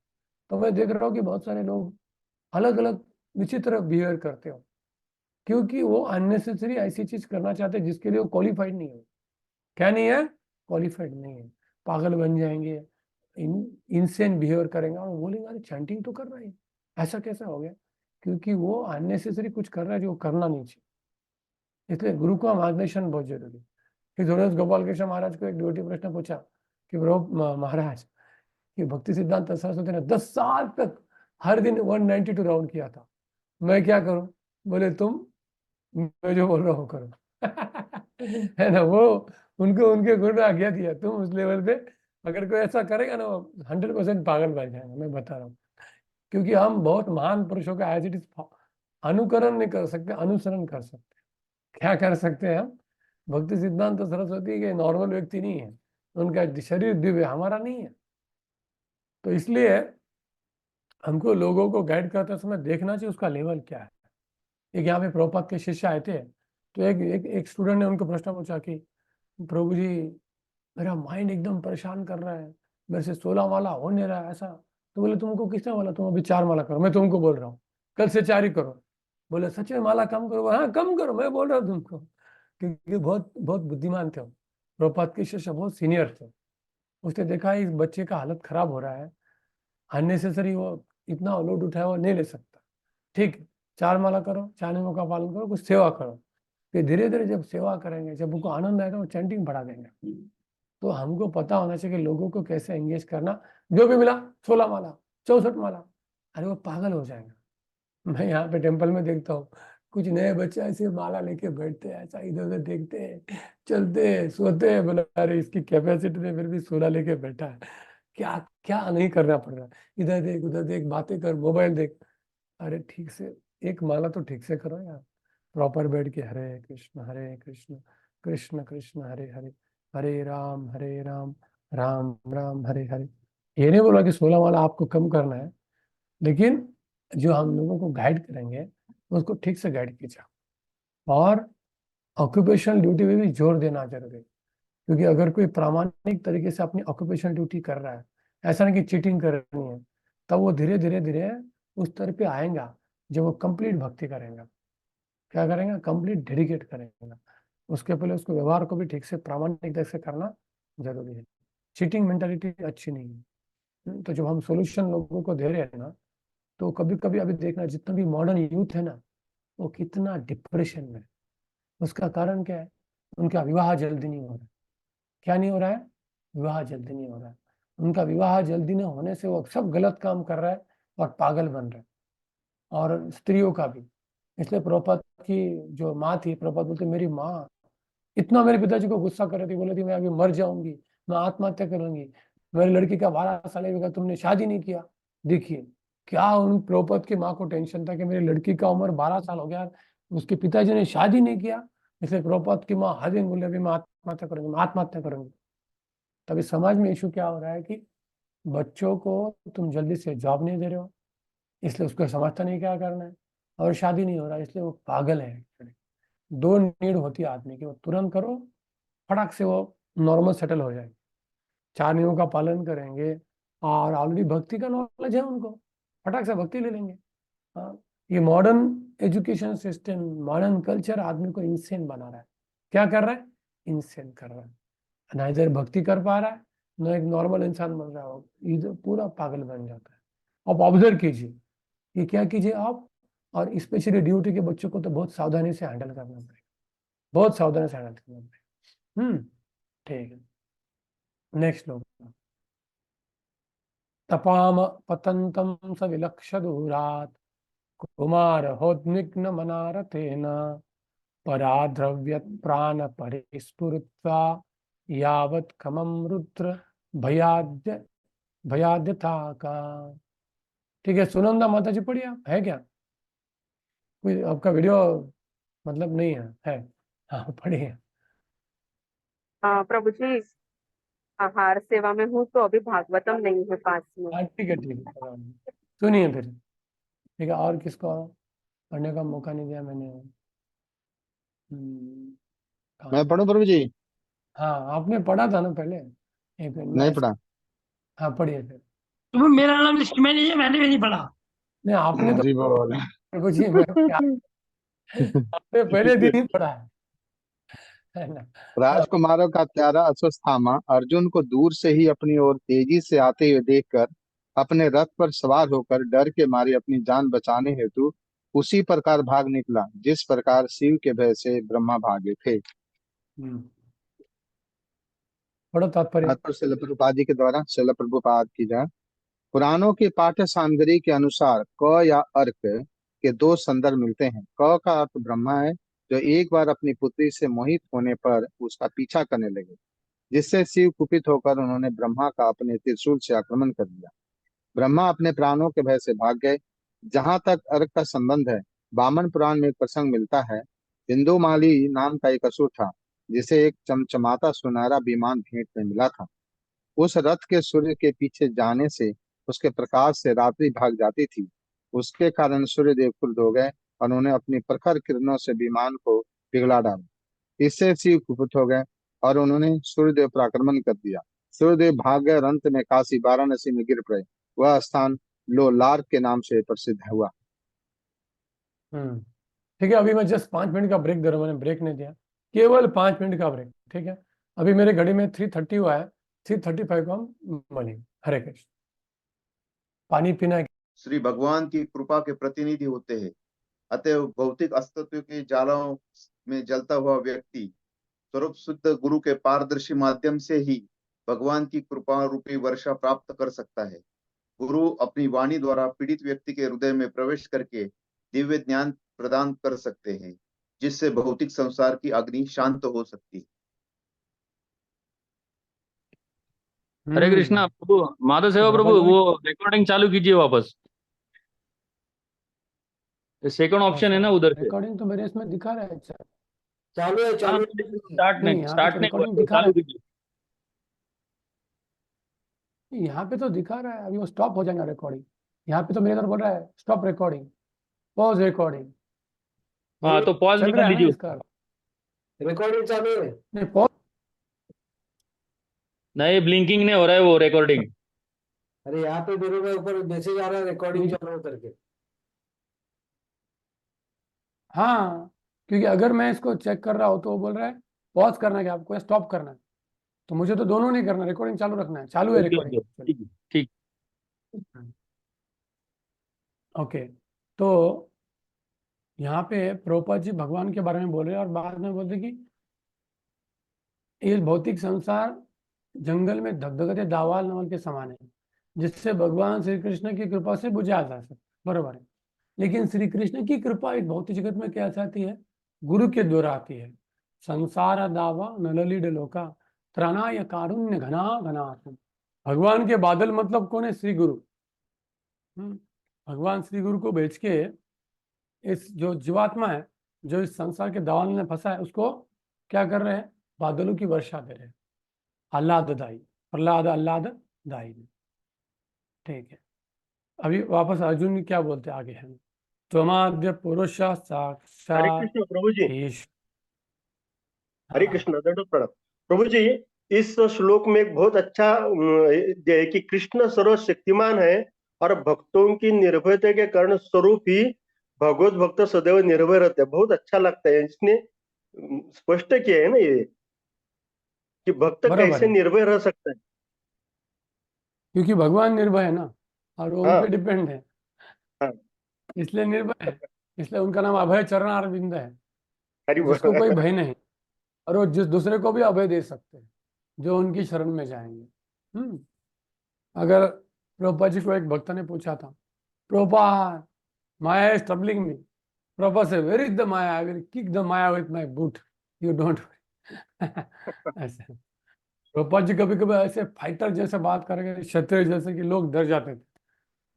तो मैं देख रहा हूँ कि बहुत सारे लोग अलग अलग विचित्र बिहेवियर करते हो, क्योंकि वो अननेसेसरी ऐसी चीज करना चाहते हैं जिसके लिए वो क्वालिफाइड नहीं है। क्या नहीं है? क्वालिफाइड नहीं है। पागल बन जाएंगे, इनसेन बिहेवियर करेंगे, और बोलेंगे अरे चैंटिंग तो कर रहा है, ऐसा कैसा हो गया? क्योंकि वो अननेसेसरी कुछ कर रहा है जो करना नहीं चाहिए। इसलिए गुरु का मार्गदर्शन बहुत जरूरी है। फिर धोरेश गोपाल कृष्ण महाराज को एक डिवोटी प्रश्न पूछा कि प्रभु महाराज, कि भक्ति सिद्धांत सरस्वती ने 10 साल तक हर दिन 192 राउंड किया था, मैं क्या करूं? बोले तुम मैं जो बोल रहा हूँ करो। है ना, वो उनको उनके गुरु ने आज्ञा दिया, तुम उस लेवल पे अगर कोई ऐसा करेगा ना, वो 100% पागल बन जाएगा, मैं बता रहा हूँ। क्योंकि हम बहुत महान पुरुषों का एज इट इज अनुकरण नहीं कर सकते, अनुसरण कर सकते। क्या कर सकते हैं हम? भक्ति सिद्धांत सरस्वती के नॉर्मल व्यक्ति नहीं है, उनका शरीर दिव्य, हमारा नहीं है। तो इसलिए हमको लोगों को गाइड करते समय देखना चाहिए उसका लेवल क्या है। एक यहाँ पे प्रभुपाद के शिष्य आए थे, तो एक स्टूडेंट ने उनको प्रश्न पूछा कि प्रभु जी, मेरा माइंड एकदम परेशान कर रहा है, मेरे से 16 माला हो नहीं रहा है, ऐसा। तो बोले तुमको किसने बोला? तुम अभी 4 माला करो, मैं तुमको बोल रहा हूँ कल से 4 ही करो। बोले सच में माला कम करो? हाँ कम करो, मैं बोल रहा हूँ तुमको। क्योंकि बहुत बहुत बुद्धिमान थे, प्रभुपाद के शिष्य बहुत सीनियर थे। उसने देखा इस बच्चे का हालत खराब हो रहा है, अननेसेसरी वो इतना लोड उठाया वो नहीं ले सकता, ठीक, 4 माला करो, 4 नियमों का पालन करो, कुछ सेवा करो। फिर धीरे धीरे जब सेवा करेंगे, जब उनको आनंद आएगा, वो चैंटिंग बढ़ा देंगे। तो हमको पता होना चाहिए कि लोगों को कैसे एंगेज करना। जो भी मिला 16 माला 64 माला, अरे वो पागल हो जाएगा। मैं यहाँ पे टेम्पल में देखता हूँ कुछ नए बच्चे ऐसे माला लेके बैठते हैं, ऐसा इधर उधर देखते हैं, चलते हैं, सोते हैं, बोला अरे इसकी कैपेसिटी में फिर भी 16 लेके बैठा है, क्या क्या नहीं करना पड़ रहा है, इधर देख उधर देख, बातें कर, मोबाइल देख। अरे ठीक से एक माला तो ठीक से करो यार, प्रॉपर बैठ के हरे कृष्ण कृष्ण कृष्ण हरे हरे, हरे राम राम राम हरे हरे। ये नहीं बोला कि 16 माला आपको कम करना है, लेकिन जो हम लोगों को गाइड करेंगे उसको ठीक से गाइड कीजिए। और ऑक्यूपेशनल ड्यूटी में भी जोर देना जरूरी है, क्योंकि अगर कोई प्रामाणिक तरीके से अपनी ऑक्यूपेशनल ड्यूटी कर रहा है, ऐसा नहीं कि चीटिंग करनी है, तब वो धीरे धीरे धीरे उस स्तर पे आएगा जब वो कंप्लीट भक्ति करेगा। क्या करेगा? कंप्लीट डेडिकेट करेगा। उसके पहले उसको व्यवहार को भी ठीक से प्रामाणिक तरह से करना जरूरी है। चीटिंग मेंटालिटी अच्छी नहीं है। तो जब हम सोल्यूशन लोगों को दे रहे हैं ना, तो कभी कभी अभी देखना जितना भी मॉडर्न यूथ है ना, वो कितना डिप्रेशन में। उसका कारण क्या है? उनका विवाह जल्दी नहीं हो रहा। क्या नहीं हो रहा है? विवाह जल्दी नहीं हो रहा है। उनका विवाह जल्दी न होने से वो सब गलत काम कर रहा है और पागल बन रहा है, और स्त्रियों का भी। इसलिए प्रभुपाद की जो माँ थी, प्रभुपाद बोलते मेरी माँ इतना मेरे पिताजी को गुस्सा कर रही थी, बोले थी मैं अभी मर जाऊंगी, मैं आत्महत्या करूंगी, मेरी लड़की का 12 साल होगा, तुमने शादी नहीं किया। देखिए क्या उन प्रभुपाद की माँ को टेंशन था कि मेरी लड़की का उम्र 12 साल हो गया, उसके पिताजी ने शादी नहीं किया। इसलिए प्रभुपाद की माँ हर दिन बोले अभी मैं आत्महत्या करूंगी, मैं आत्महत्या करूंगी। तभी समाज में इशू क्या हो रहा है कि बच्चों को तुम जल्दी से जॉब नहीं दे रहे हो, इसलिए उसको समझता नहीं क्या करना है, और शादी नहीं हो रहा इसलिए वो पागल है। दो नीड होती है आदमी की, वो तुरंत करो, फटाक से वो नॉर्मल सेटल हो जाए। 4 नियमों का पालन करेंगे और ऑलरेडी भक्ति का नॉलेज है उनको, फटाक से भक्ति ले लेंगे। हाँ, ये modern education system, modern culture आदमी को इंसेन बना रहा है। क्या कर रहा है? इंसेन कर रहा है। ना इधर भक्ति कर पा रहा है, ना एक नॉर्मल इंसान बन रहा हो, इधर पूरा पागल बन जाता है। आप ऑब्जर्व कीजिए, ये क्या कीजिए आप, और स्पेशली ड्यूटी के बच्चों को तो बहुत सावधानी से हैंडल करना पड़ेगा, बहुत सावधानी से हैंडल करना पड़ेगा। ठीक है, नेक्स्ट लोग। तपाम पतंतम सविलक्ष दूरात कुमार होद्निग्न मनारथेन पराद्रव्य प्राण परिस्फुरित्वा यावत् कमम रुद्र भयाद्य भयाद्यथा का। ठीक है, सुनंदा माता जी पढ़िए, आप है क्या? कोई आपका वीडियो मतलब नहीं है? हाँ पढ़िए। प्रभु जी, आहार सेवा में हूँ तो अभी भागवतम नहीं है पास में। हाँ ठीक है ठीक है, सुनिए फिर। ठीक है, और किसको पढ़ने का मौका नहीं दिया मैंने? कहाँ मैं है? पढ़ूं प्रभु जी? हाँ आपने पढ़ा था ना पहले, एक मिनट नहीं मैं पढ़ा। हाँ पढ़िए फिर। तो मेरा नाम लिस्ट में नहीं है, मैंने भी नहीं पढ़ा। नहीं आपने तो जी बोल। प्रभु जी आपने पहले दिन ही पढ़ा है ना? हाँ, राजकुमारों का प्यारा अश्वत्थामा अर्जुन को दूर से ही अपनी ओर तेजी से आते हुए देखकर अपने रथ पर सवार होकर डर के मारे अपनी जान बचाने हेतु उसी प्रकार भाग निकला जिस प्रकार शिव के भय से ब्रह्मा भागे थे। पढ़ो तात्पर्य। तात्पर्य शिल प्रभुपाद जी के द्वारा, शिल प्रभुपाद की जय। पुराणों की पाठ्य सामग्री के अनुसार क या अर्क के दो संदर्भ मिलते हैं। क का अर्थ ब्रह्मा है, जो एक बार अपनी पुत्री से मोहित होने पर उसका पीछा करने लगे, जिससे शिव कुपित होकर उन्होंने ब्रह्मा का अपने त्रिशूल से आक्रमण कर दिया। ब्रह्मा अपने प्राणों के भय से भाग गए। जहां तक अर्क का संबंध है, वामन पुराण में एक प्रसंग मिलता है। बिंदुमाली नाम का एक असुर था, जिसे एक चमचमाता सुनहरा विमान भेंट में मिला था। उस रथ के सूर्य के पीछे जाने से उसके प्रकाश से रात्रि भाग जाती थी। उसके कारण सूर्यदेव क्रुद्ध हो गए और उन्होंने अपनी प्रखर किरणों से विमान को पिघला डाला। इससे शिव कुपित हो गए और उन्होंने सूर्यदेव पर आक्रमण कर दिया। सूर्यदेव भाग गए और अंत में काशी वाराणसी में गिर पड़े। वह स्थान लोलार्क के नाम से प्रसिद्ध हुआ। ठीक है, अभी मैं जस्ट 5 मिनट का ब्रेक दे रहा हूँ, मैंने ब्रेक नहीं दिया, केवल 5 मिनट का ब्रेक। ठीक है, अभी मेरे घड़ी में 3:30 हुआ है, 3:35 को हम मिलेंगे। हरे कृष्ण। पानी पीना है। श्री भगवान की कृपा के प्रतिनिधि होते हैं। अतएव भौतिक अस्तित्व के जालों में जलता हुआ व्यक्ति स्वरूप शुद्ध गुरु के पारदर्शी माध्यम से ही भगवान की कृपा रूपी वर्षा प्राप्त कर सकता है। गुरु अपनी वाणी द्वारा पीड़ित व्यक्ति के हृदय में प्रवेश करके दिव्य ज्ञान प्रदान कर सकते हैं, जिससे भौतिक संसार की अग्नि शांत हो सकती है। हरे कृष्णा प्रभु, माधव सेवा प्रभु, वो रिकॉर्डिंग चालू कीजिए वापस। सेकंड ऑप्शन है ना उधर से। रिकॉर्डिंग तो मेरे इसमें दिखा रहा है। चालू है, चालू स्टार्ट नहीं, नहीं, यहाँ स्टार्ट पे तो नहीं हुआ, रिकॉर्डिंग दिखा रहा चालू है। कीजिए। यहाँ पे तो दिखा रहा है, अभी वो स्टॉप हो जाएगा रिकॉर्डिंग। यहाँ पे तो मेरे तरफ बोल रहा है स्टॉप रिकॉर्डिंग, पॉज रिकॉर्डिंग। हाँ तो पॉज चल भी रहा कर है ना लीजिए। इसका? रिकॉर्डिंग चालू है। नहीं, पॉज नहीं, ब्लिंकिंग नहीं हो रहा है वो रिकॉर्डिंग। अरे यहाँ पे मेरे को ऊपर मैसेज आ रहा है रिकॉर्डिंग चालू है करके। हाँ, क्योंकि अगर मैं इसको चेक कर रहा हूँ तो वो बोल रहा है पॉज करना है कि आपको स्टॉप करना है, तो मुझे तो दोनों नहीं करना, रिकॉर्डिंग चालू रखना है। चालू है रिकॉर्डिंग। ठीक है, ठीक। ओके, तो यहाँ पे प्रभुपाद जी भगवान के बारे में बोल रहे हैं और बाद में बोलते कि ये भौतिक संसार जंगल में धगधगते दावाल नमल के समान है, जिससे भगवान श्री कृष्ण की कृपा से बुझा जा सकता, बराबर है। लेकिन श्री कृष्ण की कृपा इस भौतिक जगत में कैसे आती है? गुरु के द्वारा आती है। संसार दावा नललीड लोका त्राणाय कारुण्य घना घनात्म। भगवान के बादल मतलब कौन है? श्री गुरु। भगवान श्री गुरु को भेज के इस जो जीवात्मा है, जो इस संसार के दावानल में फंसा है, उसको क्या कर रहे हैं? बादलों की वर्षा दे रहे हैं, आह्लाददायी, प्रहलाद आह्लाददायी। ठीक है, अभी वापस अर्जुन क्या बोलते हैं आगे है? त्वमाद्य पुरुष हरे साक्षात् कृष्ण प्रभु जी। ईश। हरे कृष्ण, दंडवत प्रणाम प्रभु जी। इस श्लोक में एक बहुत अच्छा है कि कृष्ण सर्वशक्तिमान है और भक्तों की निर्भयता के कारण स्वरूप ही भगवत भक्त सदैव निर्भय रहते हैं। बहुत अच्छा लगता है, इसने स्पष्ट किया है ना ये कि भक्त बराबर कैसे है, निर्भय रह सकता है। क्योंकि भगवान निर्भय है ना, और वो हाँ उन पे डिपेंड है, हाँ। इसलिए निर्भय है। इसलिए उनका नाम अभय चरण अरविंद है, हरि जिसको कोई बोल। भय नहीं, और वो जिस दूसरे को भी अभय दे सकते हैं जो उनकी शरण में जाएंगे। अगर प्रभुपाद जी को एक भक्त ने पूछा था, Prabhupada maya is troubling me, Prabhupada से where is the maya, I will kick the maya with my boot, you don't ऐसे प्रभुपाद जी कभी कभी ऐसे फाइटर जैसे बात करेंगे, क्षत्रिय जैसे कि लोग डर जाते थे।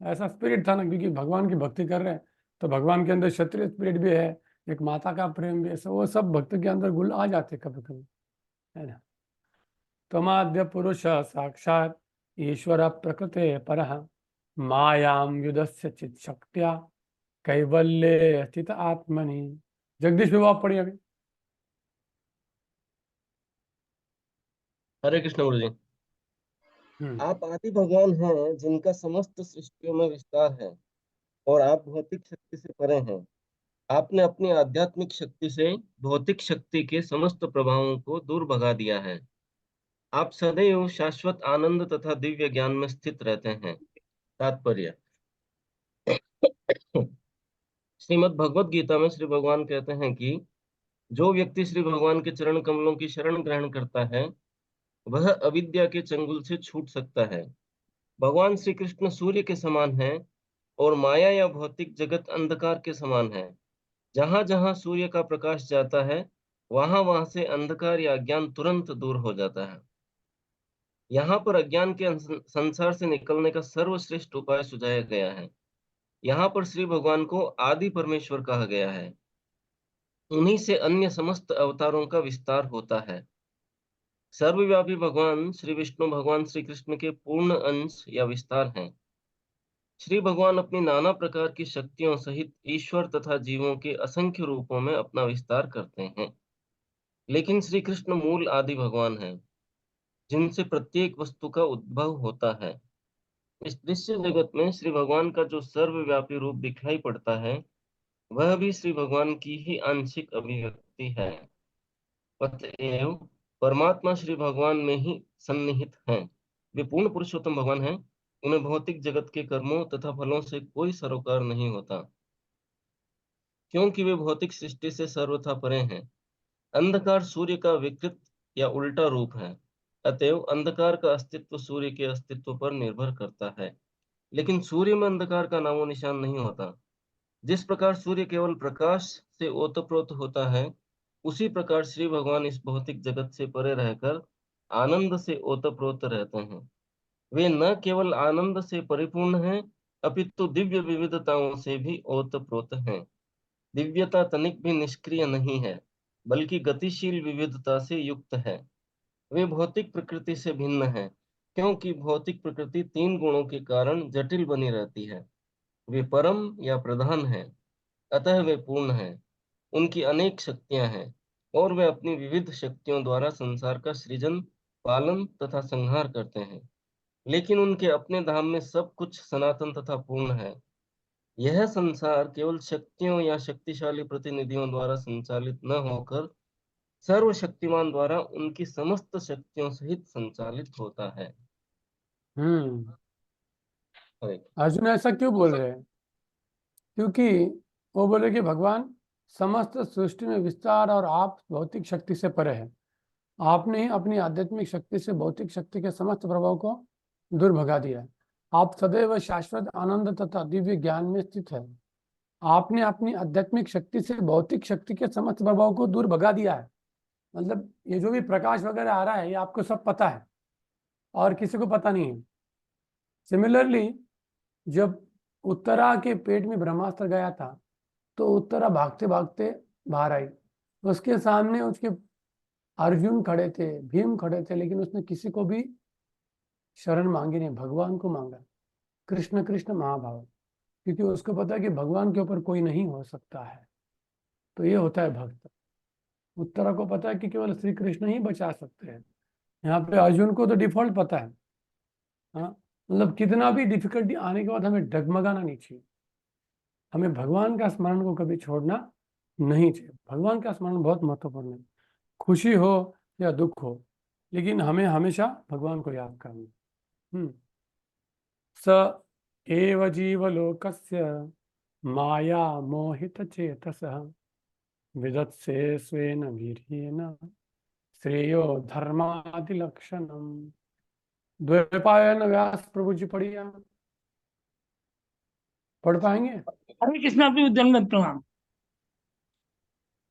ऐसा स्पिरिट था ना, क्योंकि भगवान की भक्ति कर रहे हैं तो भगवान के अंदर क्षत्रिय स्पिरिट भी है, एक माता का प्रेम भी है, वो सब भक्त के अंदर गुल आ जाते कभी कभी, है ना। त्वमाद्य पुरुष साक्षात् ईश्वर प्रकृते परः मायां युधस्य चित शक्त्या कैवल्ये स्थित आत्मनि। जगदीश विवाह पढ़िए अभी। हरे कृष्ण गुरु जी। आप आदि भगवान हैं जिनका समस्त सृष्टियों में विस्तार है और आप भौतिक शक्ति से परे हैं। आपने अपनी आध्यात्मिक शक्ति से भौतिक शक्ति के समस्त प्रभावों को दूर भगा दिया है। आप सदैव शाश्वत आनंद तथा दिव्य ज्ञान में स्थित रहते हैं। तात्पर्य, श्रीमद् भगवत गीता में श्री भगवान कहते हैं कि जो व्यक्ति श्री भगवान के चरण कमलों की शरण ग्रहण करता है वह अविद्या के चंगुल से छूट सकता है। भगवान श्री कृष्ण सूर्य के समान हैं और माया या भौतिक जगत अंधकार के समान है। जहां जहां सूर्य का प्रकाश जाता है वहां वहां से अंधकार या अज्ञान तुरंत दूर हो जाता है। यहाँ पर अज्ञान के संसार से निकलने का सर्वश्रेष्ठ उपाय सुझाया गया है। यहाँ पर श्री भगवान को आदि परमेश्वर कहा गया है। उन्हीं से अन्य समस्त अवतारों का विस्तार होता है। सर्वव्यापी भगवान श्री विष्णु भगवान श्री कृष्ण के पूर्ण अंश या विस्तार हैं। श्री भगवान अपनी नाना प्रकार की शक्तियों सहित ईश्वर तथा जीवों के असंख्य रूपों में अपना विस्तार करते हैं। लेकिन श्री कृष्ण मूल आदि भगवान हैं, जिनसे प्रत्येक वस्तु का उद्भव होता है। इस दृश्य जगत में श्री भगवान का जो सर्वव्यापी रूप दिखाई पड़ता है वह भी श्री भगवान की ही आंशिक अभिव्यक्ति है। अतएव परमात्मा श्री भगवान में ही सन्निहित हैं। वे पूर्ण पुरुषोत्तम भगवान हैं। उन्हें भौतिक जगत के कर्मों तथा फलों से कोई सरोकार नहीं होता, क्योंकि वे भौतिक सृष्टि से सर्वथा परे हैं। अंधकार सूर्य का विकृत या उल्टा रूप है। अतएव अंधकार का अस्तित्व सूर्य के अस्तित्व पर निर्भर करता है, लेकिन सूर्य में अंधकार का नामो निशान नहीं होता। जिस प्रकार सूर्य केवल प्रकाश से ओतप्रोत होता है, उसी प्रकार श्री भगवान इस भौतिक जगत से परे रहकर आनंद से ओतप्रोत रहते हैं। वे न केवल आनंद से परिपूर्ण हैं, अपितु दिव्य विविधताओं से भी ओतप्रोत हैं। दिव्यता तनिक भी निष्क्रिय नहीं है, बल्कि गतिशील विविधता से युक्त है। वे भौतिक प्रकृति से भिन्न हैं, क्योंकि भौतिक प्रकृति 3 गुणों के कारण जटिल बनी रहती है। वे परम या प्रधान हैं, अतः वे पूर्ण हैं। उनकी अनेक शक्तियां हैं और वे अपनी विविध शक्तियों द्वारा संसार का सृजन, पालन तथा संहार करते हैं। लेकिन उनके अपने धाम में सब कुछ सनातन तथा पूर्ण है। यह संसार केवल शक्तियों या शक्तिशाली प्रतिनिधियों द्वारा संचालित न होकर सर्वशक्तिमान द्वारा उनकी समस्त शक्तियों सहित संचालित होता है। अर्जुन ऐसा क्यों बोल रहे हैं? क्योंकि वो बोले कि भगवान समस्त सृष्टि में विस्तार और आप भौतिक शक्ति से परे है, आपने अपनी आध्यात्मिक शक्ति से भौतिक शक्ति के समस्त प्रभाव को दूर भगा दिया। आप सदैव शाश्वत आनंद तथा दिव्य ज्ञान में स्थित है। आपने अपनी आध्यात्मिक शक्ति से भौतिक शक्ति के समस्त प्रभाव को दूर भगा दिया है। मतलब ये जो भी प्रकाश वगैरह आ रहा है ये आपको सब पता है और किसी को पता नहीं है। सिमिलरली जब उत्तरा के पेट में ब्रह्मास्त्र गया था तो उत्तरा भागते भागते बाहर आई। उसके सामने उसके अर्जुन खड़े थे, भीम खड़े थे, लेकिन उसने किसी को भी शरण मांगी नहीं, भगवान को मांगा। कृष्ण कृष्ण महाभाव, क्योंकि उसको पता है कि भगवान के ऊपर कोई नहीं हो सकता है। तो ये होता है भक्त। उत्तरा को पता है कि केवल श्री कृष्ण ही बचा सकते हैं। यहाँ पे अर्जुन को तो डिफॉल्ट पता है। हाँ, मतलब कितना भी डिफिकल्टी आने के बाद हमें डगमगाना नहीं चाहिए। हमें भगवान का स्मरण को कभी छोड़ना नहीं चाहिए। भगवान का स्मरण बहुत महत्वपूर्ण है, खुशी हो या दुख हो, लेकिन हमें हमेशा भगवान को याद करना। स एव जीवलोकस्य माया मोहित चेतसः विदत्से स्वेन वीर्येण श्रेयो धर्मादिलक्षणम। द्वैपायन व्यास प्रभु जी पढ़िए, आप पढ़ पाएंगे? हरे कृष्णा दंडवत प्रणाम।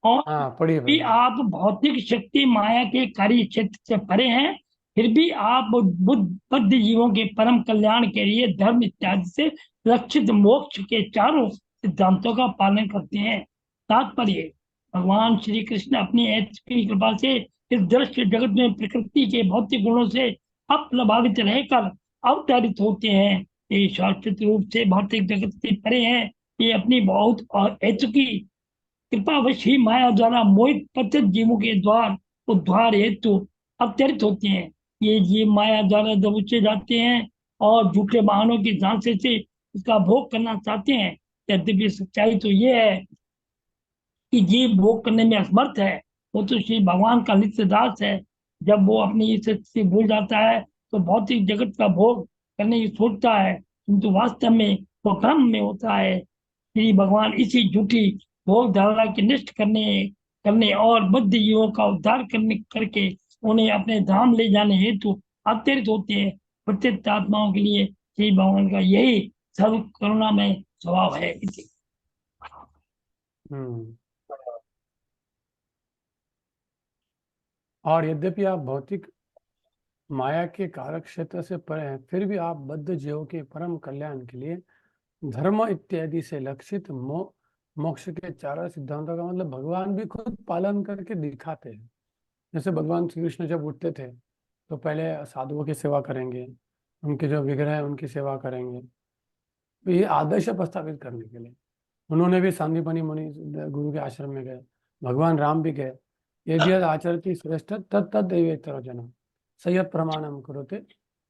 और हाँ पढ़िए भी प्रभु। आप भौतिक शक्ति माया के कार्य क्षेत्र से परे हैं, फिर भी आप बुद्ध जीवों के परम कल्याण के लिए धर्म इत्यादि से लक्षित मोक्ष के चारों सिद्धांतों का पालन करते हैं। तात्पर्य, भगवान श्री कृष्ण अपनी ऐच्छिक कृपा से इस दृश्य जगत में प्रकृति के भौतिक गुणों से अप्रभावित रहकर अवतरित होते हैं। ये शाश्वत रूप से भौतिक जगत से परे हैं। ये अपनी बहुत और ऐच्छिकी कृपावश ही माया द्वारा मोहित पतित जीवों के द्वार उद्धार हेतु अवतरित होते हैं। ये जीव माया द्वारा दबोचे जाते हैं और झूठे वाहनों की झांसे से इसका भोग करना चाहते हैं। यद्यपि सच्चाई तो ये है कि जीव भोग करने में असमर्थ है। वो तो श्री भगवान का नित्य दास है। जब वो अपनी इस शक्ति से भूल जाता है तो भौतिक जगत का भोग करने की सोचता है, किंतु वास्तव में वो भ्रम में होता है। श्री भगवान इसी झूठी भोग धारणा के नष्ट करने और बद्ध जीवों का उद्धार करके उन्हें अपने धाम ले जाने हेतु अवतरित होते हैं। प्रत्येक आत्माओं के लिए श्री भगवान का यही सर्व करुणामय स्वभाव है। और यद्यपि आप भौतिक माया के कारक क्षेत्र से परे हैं, फिर भी आप बद्ध जीवों के परम कल्याण के लिए धर्म इत्यादि से लक्षित मोक्ष के चारों सिद्धांतों का मतलब भगवान भी खुद पालन करके दिखाते हैं। जैसे भगवान श्री कृष्ण जब उठते थे तो पहले साधुओं की सेवा करेंगे, उनके जो विग्रह है उनकी सेवा करेंगे। तो ये आदर्श प्रस्थापित करने के लिए उन्होंने भी सांदीपनि मुनि गुरु के आश्रम में गए, भगवान राम भी गए। यदि आचरति श्रेष्ठ तत्तदेवेतर जन सयत् प्रमाणम करोते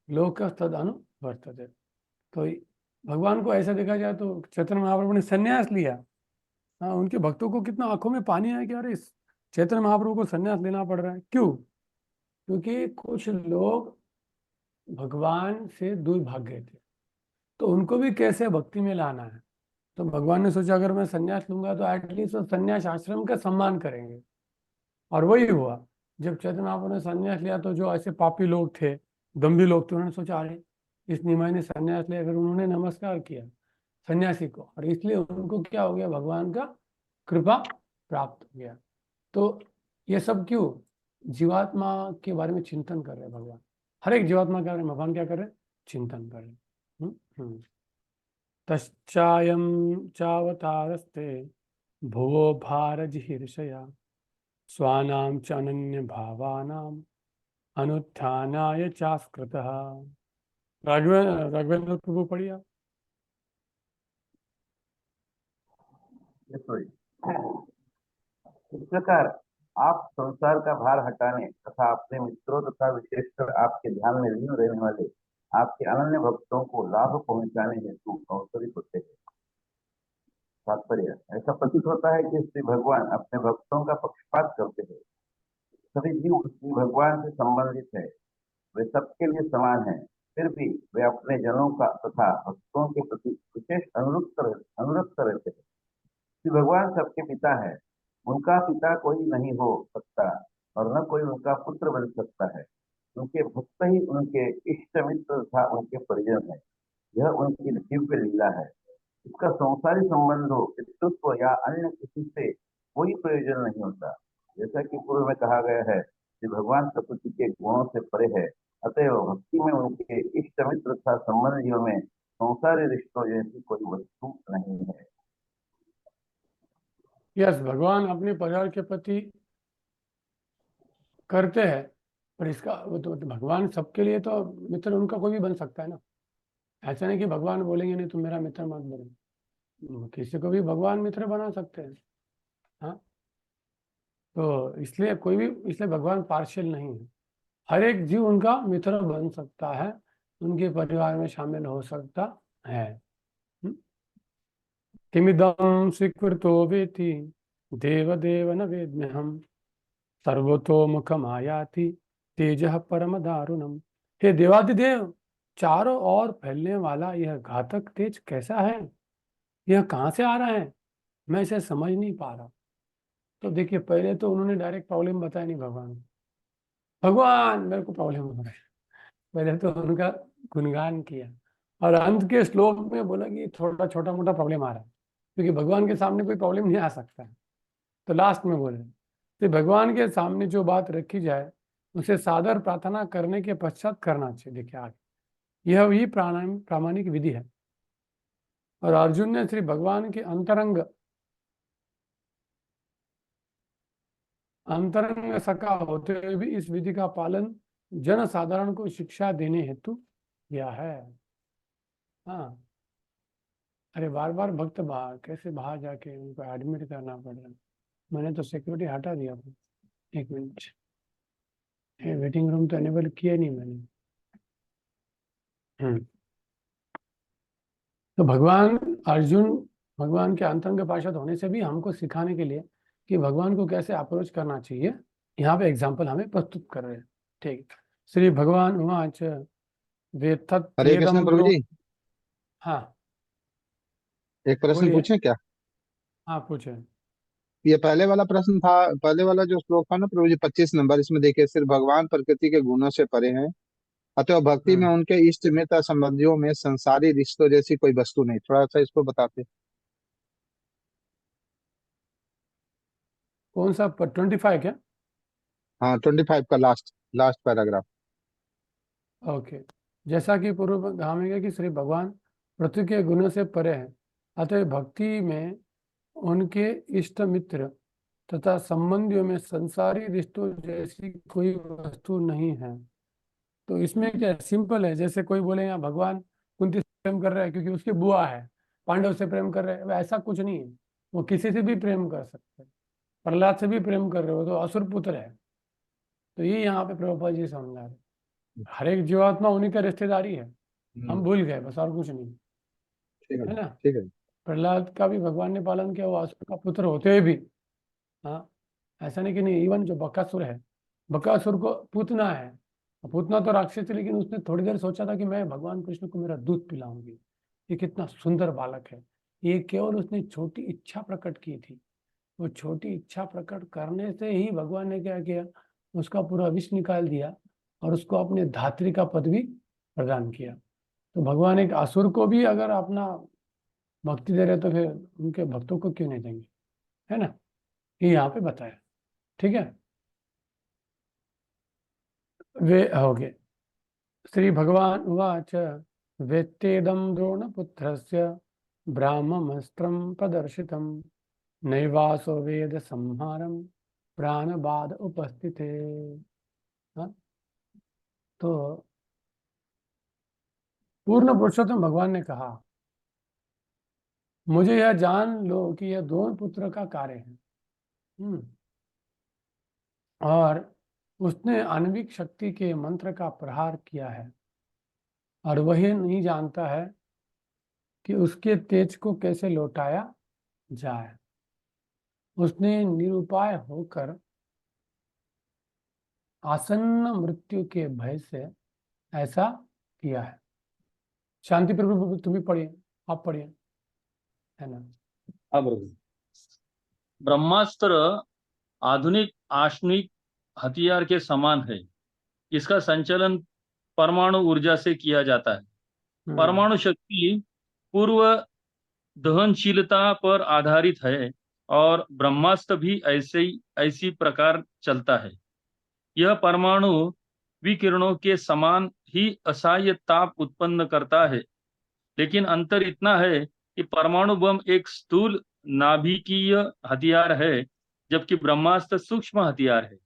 लोक तद अनुवर्तते। तो भगवान को ऐसा देखा जाए तो चैतन्य महाप्रभु ने संन्यास लिया। हाँ, उनके भक्तों को कितना आंखों में पानी आया कि अरे चैतन्य महाप्रभु को संन्यास लेना पड़ रहा है। क्यों? क्योंकि कुछ लोग भगवान से दूर भाग गए थे, तो उनको भी कैसे भक्ति में लाना है। तो भगवान ने सोचा अगर मैं संन्यास लूंगा तो एटलीस्ट संन्यास आश्रम का सम्मान करेंगे। और वही हुआ, जब चैतन्य महाप्रभु ने संन्यास लिया तो जो ऐसे पापी लोग थे, दम्भी लोग थे, उन्होंने सोचा अरे इस निमाई ने संन्यास लिया, फिर उन्होंने नमस्कार किया सन्यासी को, और इसलिए उनको क्या हो गया, भगवान का कृपा प्राप्त हो गया। तो ये सब क्यों? जीवात्मा के बारे में चिंतन कर रहे हैं भगवान। हर एक जीवात्मा के बारे में भगवान क्या कर रहे हैं? चिंतन कर रहे हैं। तश्चायं चावतारस्ते भुवो भारजिहीर्षया स्वानां च अनन्य भावानां अनुत्थानाय चास्कृतः। राघवेंद्र प्रभु पढ़िए आप। इस प्रकार आप संसार का भार हटाने तथा अपने मित्रों तथा विशेषकर आपके ध्यान में लीन रहने वाले आपके अनन्य भक्तों को लाभ पहुंचाने हेतु अवतरित होते हैं। तात्पर्य, ऐसा प्रतीत होता है कि श्री भगवान अपने भक्तों का पक्षपात करते हैं। सभी जीव श्री भगवान से संबंधित है, वे सबके लिए समान हैं, फिर भी वे अपने जनों का तथा भक्तों के प्रति विशेष अनुरक्त रहते हैं। श्री भगवान सबके पिता है, उनका पिता कोई नहीं हो सकता और न कोई कोई उनका पुत्र बन सकता है। उनके भक्त ही उनके इष्ट मित्र तथा उनके परिजन है। यह उनकी दिव्य लीला है। इसका संसारी संबंधों, पितृत्व या अन्य किसी से कोई प्रयोजन नहीं होता। जैसा कि पूर्व में कहा गया है कि भगवान प्रकृति के गुणों से परे है, अतएव भक्ति में उनके इष्ट मित्र तथा संबंधियों में संसारी रिश्तों जैसी कोई वस्तु नहीं है। यस, भगवान अपने परिवार के प्रति करते हैं, पर इसका वो तो भगवान सबके लिए तो मित्र उनका कोई भी बन सकता है ना। ऐसा नहीं कि भगवान बोलेंगे नहीं तुम मेरा मित्र मत बनो, किसी को भी भगवान मित्र बना सकते हैं। हाँ, तो इसलिए कोई भी, इसलिए भगवान पार्शियल नहीं है। हर एक जीव उनका मित्र बन सकता है, उनके परिवार में शामिल हो सकता है। किमिदं स्वीकृतो वेति देव देव न वेद्म्यहम् सर्वतोमुखमायाति तेजः परम दारुणम। हे देवादिदेव, चारों ओर फैलने वाला यह घातक तेज कैसा है? यह कहाँ से आ रहा है? मैं इसे समझ नहीं पा रहा। तो देखिए, पहले तो उन्होंने डायरेक्ट प्रॉब्लम बताया नहीं भगवान मेरे को प्रॉब्लम हो रहा है। पहले तो उनका गुणगान किया और अंत के श्लोक में बोला कि थोड़ा छोटा मोटा प्रॉब्लम आ रहा है, क्योंकि भगवान के सामने कोई प्रॉब्लम नहीं आ सकता है। तो लास्ट में बोले तो भगवान के सामने जो बात रखी जाए उसे सादर प्रार्थना करने के पश्चात करना चाहिए। देखिए आगे, यह भी प्रामाणिक विधि है। और अर्जुन ने श्री भगवान के अंतरंग सखा होते हुए भी इस विधि का पालन जन साधारण को शिक्षा देने हेतु किया है। हाँ, अरे बार बार भक्त कैसे बाहर जाके उनको एडमिट करना पड़ रहा है। मैंने तो सिक्योरिटी हटा दिया। एक मिनट, वेटिंग रूम तो एनेबल किया नहीं मैंने। तो भगवान के अंतरंग पार्षद होने से भी हमको सिखाने के लिए कि भगवान को कैसे अप्रोच करना चाहिए, यहाँ पे एग्जाम्पल हमें प्रस्तुत कर रहे हैं। ठीक, श्री भगवान उवाच हरे कृष्ण प्रभु जी, हाँ एक प्रश्न पूछें क्या? हाँ पूछे। ये पहले वाला प्रश्न था, पहले वाला जो श्लोक था ना प्रभु जी, 25 नंबर, इसमें देखिए सिर्फ भगवान प्रकृति के गुणों से परे हैं, अतः भक्ति में उनके इष्ट मित्र संबंधियों में संसारी रिश्तों जैसी कोई वस्तु नहीं। थोड़ा सा इसको बताते। कौन सा 25 क्या? हाँ 25 का लास्ट पैराग्राफ। ओके, जैसा कि पूर्व में कहा गया कि श्री भगवान पृथ्वी के गुणों से परे हैं, अतः भक्ति में उनके इष्ट मित्र तथा संबंधियों में संसारी रिश्तों जैसी कोई वस्तु नहीं है। तो इसमें क्या सिंपल है, जैसे कोई बोले यहाँ भगवान कुंती से प्रेम कर रहा है क्योंकि उसकी बुआ है, पांडव से प्रेम कर रहे हैं, ऐसा कुछ नहीं है। वो किसी से भी प्रेम कर सकते हैं, प्रहलाद से भी प्रेम कर रहे हो तो असुर पुत्र है। तो ये यहाँ पे प्रभुपाद जी समझा रहे, हर एक जीवात्मा उन्हीं का रिश्तेदारी है, हम भूल गए बस, और कुछ नहीं है ना। ठीक है, प्रहलाद का भी भगवान ने पालन किया, वो असुर का पुत्र होते हुए भी। हाँ, ऐसा नहीं कि नहीं। इवन जो बकासुर है, बकासुर को पूतना है, पूतना तो राक्षस थी, लेकिन उसने थोड़ी देर सोचा था कि मैं भगवान कृष्ण को मेरा दूध पिलाऊंगी। ये कितना सुंदर बालक है। ये केवल उसने छोटी इच्छा प्रकट की थी। वो छोटी इच्छा प्रकट करने से ही भगवान ने क्या किया, उसका पूरा विष निकाल दिया और उसको अपने धात्री का पद भी प्रदान किया। तो भगवान एक असुर को भी अगर अपना भक्ति दे रहे तो फिर उनके भक्तों को क्यों नहीं देंगे, है ना। ये यहाँ पे बताया, ठीक है। वे हो गए। श्री भगवान उवाच वेत्तेदं द्रोणपुत्रस्य ब्राह्ममस्त्रं प्रदर्शितं नैवासो वेद संहारं प्राणबाध उपस्थिते। तो पूर्ण पुरुषोत्तम भगवान ने कहा, मुझे यह जान लो कि यह द्रोण पुत्र का कार्य है। और उसने आणविक शक्ति के मंत्र का प्रहार किया है और वही नहीं जानता है कि उसके तेज को कैसे लौटाया जाए। उसने निरुपाय होकर आसन्न मृत्यु के भय से ऐसा किया है। शांति प्रभु तुम्हें पढ़िए, आप पढ़िए, है ना। अब ब्रह्मास्त्र आधुनिक हथियार के समान है। इसका संचालन परमाणु ऊर्जा से किया जाता है। परमाणु शक्ति पूर्व दहनशीलता पर आधारित है और ब्रह्मास्त्र भी ऐसी प्रकार चलता है। यह परमाणु विकिरणों के समान ही असह्य ताप उत्पन्न करता है, लेकिन अंतर इतना है कि परमाणु बम एक स्थूल नाभिकीय हथियार है, जबकि ब्रह्मास्त्र सूक्ष्म हथियार है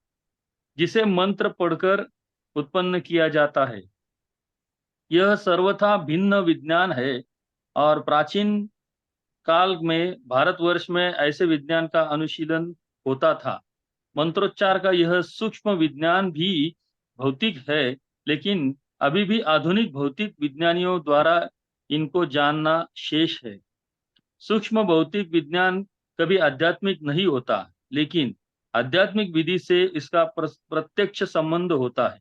जिसे मंत्र पढ़कर उत्पन्न किया जाता है। यह सर्वथा भिन्न विज्ञान है और प्राचीन काल में भारतवर्ष में ऐसे विज्ञान का अनुशीलन होता था। मंत्रोच्चार का यह सूक्ष्म विज्ञान भी भौतिक है, लेकिन अभी भी आधुनिक भौतिक विज्ञानियों द्वारा इनको जानना शेष है। सूक्ष्म भौतिक विज्ञान कभी आध्यात्मिक नहीं होता, लेकिन आध्यात्मिक विधि से इसका प्रत्यक्ष संबंध होता है,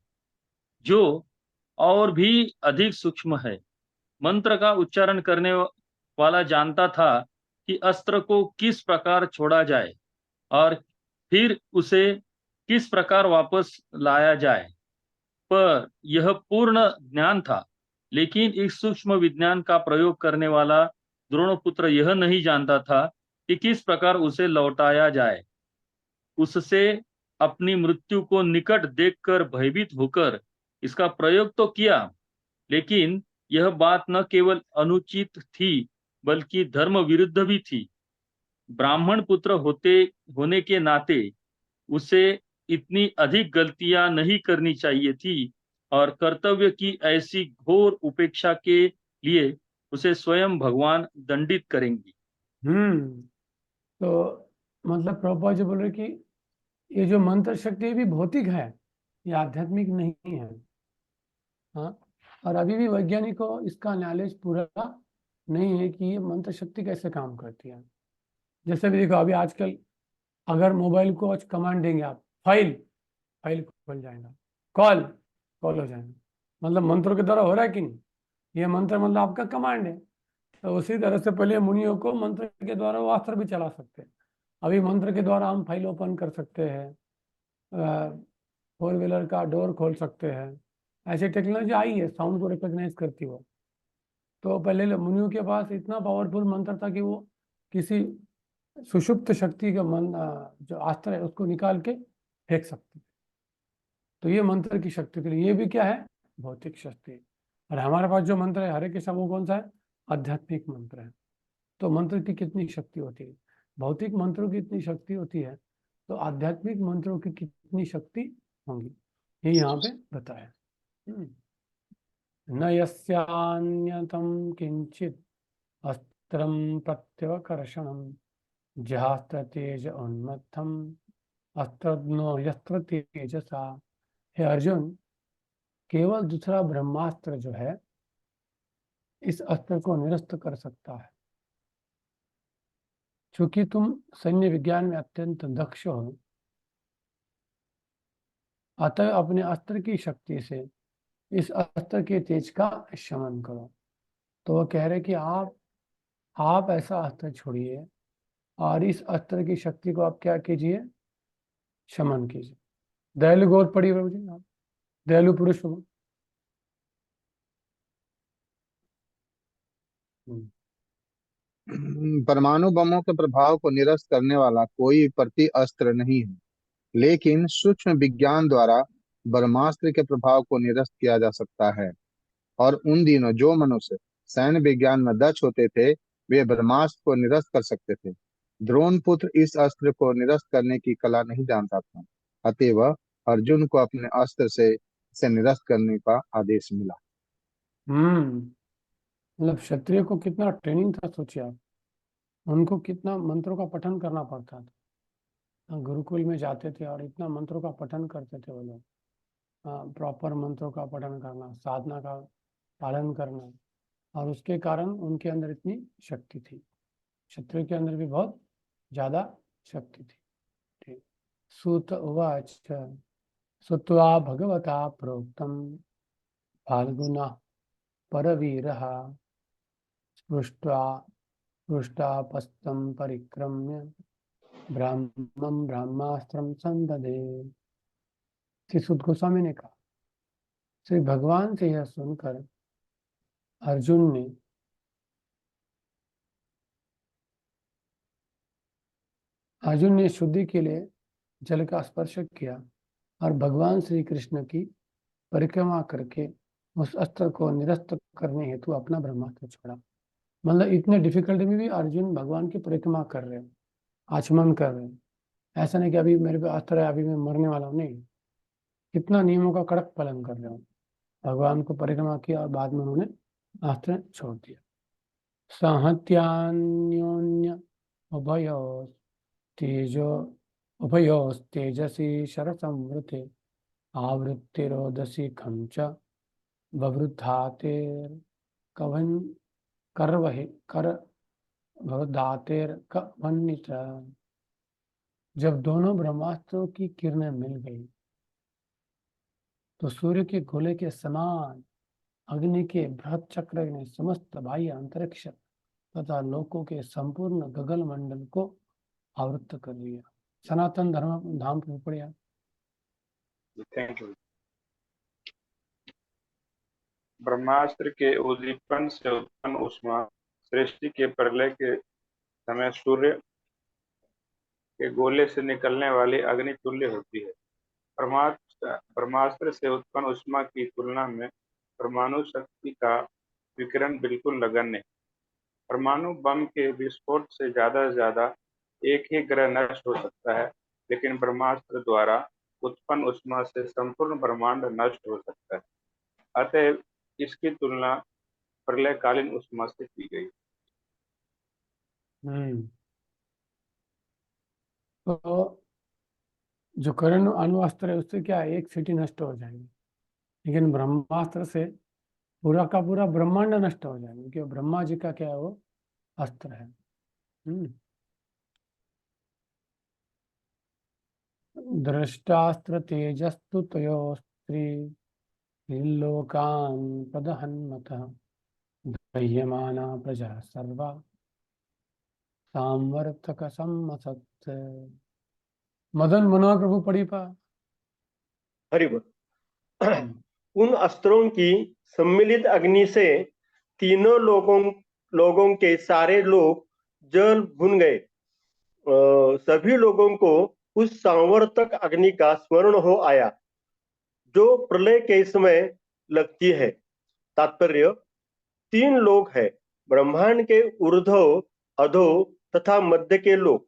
जो और भी अधिक सूक्ष्म है। मंत्र का उच्चारण करने वाला जानता था कि अस्त्र को किस प्रकार छोड़ा जाए और फिर उसे किस प्रकार वापस लाया जाए, पर यह पूर्ण ज्ञान था। लेकिन इस सूक्ष्म विज्ञान का प्रयोग करने वाला द्रोणपुत्र यह नहीं जानता था कि किस प्रकार उसे लौटाया जाए। उससे अपनी मृत्यु को निकट देखकर भयभीत होकर इसका प्रयोग तो किया, लेकिन यह बात न केवल अनुचित थी बल्कि धर्म विरुद्ध भी थी। ब्राह्मण पुत्र होने के नाते उसे इतनी अधिक गलतियां नहीं करनी चाहिए थी और कर्तव्य की ऐसी घोर उपेक्षा के लिए उसे स्वयं भगवान दंडित करेंगे। तो मतलब प्रभुपाद जी बोल रहे कि ये जो मंत्र शक्ति भी भौतिक है, ये आध्यात्मिक नहीं है। हाँ, और अभी भी वैज्ञानिक को इसका नॉलेज पूरा नहीं है कि ये मंत्र शक्ति कैसे काम करती है। जैसे भी देखो, अभी आजकल अगर मोबाइल को आज कमांड देंगे आप, फाइल खुल जाएगा, कॉल हो जाएगा, मतलब मंत्रों के द्वारा हो रहा है कि नहीं? ये मंत्र मतलब आपका कमांड है। तो उसी तरह से पहले मुनियों को मंत्र के द्वारा वो अस्त्र भी चला सकते हैं। अभी मंत्र के द्वारा हम फाइल ओपन कर सकते हैं, 4 व्हीलर का डोर खोल सकते हैं। ऐसी टेक्नोलॉजी आई है, साउंड को रिकॉग्नाइज करती हो। तो पहले मुनियों के पास इतना पावरफुल मंत्र था कि वो किसी सुषुप्त शक्ति का जो अस्त्र है उसको निकाल के फेंक सकते। तो ये मंत्र की शक्ति के लिए, ये भी क्या है? भौतिक शक्ति। और हमारे पास जो मंत्र है हरे कृष्ण, वो कौन सा है? आध्यात्मिक मंत्र है। तो मंत्र की कितनी शक्ति होती है? भौतिक मंत्रों की इतनी शक्ति होती है, तो आध्यात्मिक मंत्रों की कितनी शक्ति होंगी, ये यहाँ पे बताया। न यस्यान्यतम किंचित अस्त्रम प्रत्यवकर्षणम जहास्त्र तेज उन्मत्थम अस्त्रज्ञो यस्त्र तेजसा। हे अर्जुन, केवल दूसरा ब्रह्मास्त्र जो है इस अस्त्र को निरस्त कर सकता है। चूंकि तुम सैन्य विज्ञान में अत्यंत दक्ष हो, अतः अपने अस्त्र की शक्ति से इस अस्त्र के तेज का शमन करो। तो वो कह रहे कि आप ऐसा अस्त्र छोड़िए और इस अस्त्र की शक्ति को आप क्या कीजिए? शमन कीजिए। दयालु गौर पढ़िए प्रभु जी, आप दयालु पुरुष हो। परमाणु बमों के प्रभाव को निरस्त करने वाला कोई प्रति अस्त्र नहीं है, लेकिन सूक्ष्म विज्ञान द्वारा ब्रह्मास्त्र के प्रभाव को निरस्त किया जा सकता है। और उन दिनों जो मनुष्य सैन्य विज्ञान में दक्ष होते थे, वे ब्रह्मास्त्र को निरस्त कर सकते थे। द्रोण पुत्र इस अस्त्र को निरस्त करने की कला नहीं जानता था, अतएव अर्जुन को अपने अस्त्र से इसे निरस्त करने का आदेश मिला। मतलब क्षत्रिय को कितना ट्रेनिंग था, सोचिए आप। उनको कितना मंत्रों का पठन करना पड़ता था। गुरुकुल में जाते थे और इतना मंत्रों का पठन करते थे वो लोग। प्रॉपर मंत्रों का पठन करना, साधना का पालन करना, और उसके कारण उनके अंदर इतनी शक्ति थी। क्षत्रिय के अंदर भी बहुत ज्यादा शक्ति थी। ठीक। सूत उवाच श्रुत्वा भगवता प्रोक्तम फाल्गुना परवीरः पृष्ठापस्तं परिक्रम्य ब्राह्मं ब्रह्मास्त्रं संददे। श्री सुत गोस्वामी ने कहा। श्री भगवान से यह सुनकर अर्जुन ने शुद्धि के लिए जल का स्पर्श किया और भगवान श्री कृष्ण की परिक्रमा करके उस अस्त्र को निरस्त करने हेतु अपना ब्रह्मास्त्र छोड़ा। मतलब इतने डिफिकल्टी में भी अर्जुन भगवान की परिक्रमा कर रहे हैं, आचमन कर रहे हैं। ऐसा नहीं कि अभी मेरे पे अस्त्र है, अभी मैं मरने वाला हूँ, नहीं। कितना नियमों का कड़क पालन कर रहे हो। भगवान को परिक्रमा किया और बाद में उन्होंने अस्त्र छोड़ दिया। सहत्यान्योन्य उभयोस्तेजसी शरसंवृते आवृत्तिरोदसी खंच ववृद्धातेर कवन करवहि कर भवदातेर कवन्नित। जब दोनों ब्रह्मास्त्रों की किरणें मिल गई तो सूर्य के गोले के समान अग्नि के बृहत चक्र ने समस्त बाह्य अंतरिक्ष तथा लोकों के संपूर्ण गगन मंडल को आवृत्त कर लिया। सनातन धर्म धाम पढ़िया। Thank you. ब्रह्मास्त्र के उद्दीपन से उत्पन्न ऊष्मा सृष्टि के प्रलय के समय सूर्य के गोले से निकलने वाली अग्नि तुल्य होती है। ब्रह्मास्त्र से उत्पन्न ऊष्मा की तुलना में परमाणु शक्ति का विकिरण बिल्कुल नगण्य है। परमाणु बम के विस्फोट से ज्यादा एक ही ग्रह नष्ट हो सकता है, लेकिन ब्रह्मास्त्र द्वारा उत्पन्न ऊष्मा से संपूर्ण ब्रह्मांड नष्ट हो सकता है। अतः इसकी तुलना प्रलयकालीन ऊष्मा से की गई। तो जो करण अणुअस्त्र है उससे क्या है, एक सिटी नष्ट हो जाएगी, लेकिन ब्रह्मास्त्र से पूरा का पूरा ब्रह्मांड नष्ट हो जाएगा, क्योंकि ब्रह्मा जी का क्या है, वो अस्त्र है। दृष्टास्त्र तेजस्तु तयोस्त्री लोकान् प्रदहन्मतः दह्यमाना प्रजा सर्वा सामर्थक सम्मसत्। मदन मनोहर प्रभु पढ़ी पा। हरिबोल। उन अस्त्रों की सम्मिलित अग्नि से तीनों लोगों के सारे लोग जल भुन गए। सभी लोगों को उस संवर्तक अग्नि का स्मरण हो आया जो प्रलय के समय लगती है। तात्पर्य, तीन लोग हैं, ब्रह्मांड के ऊर्ध्व, अधो तथा मध्य के लोग।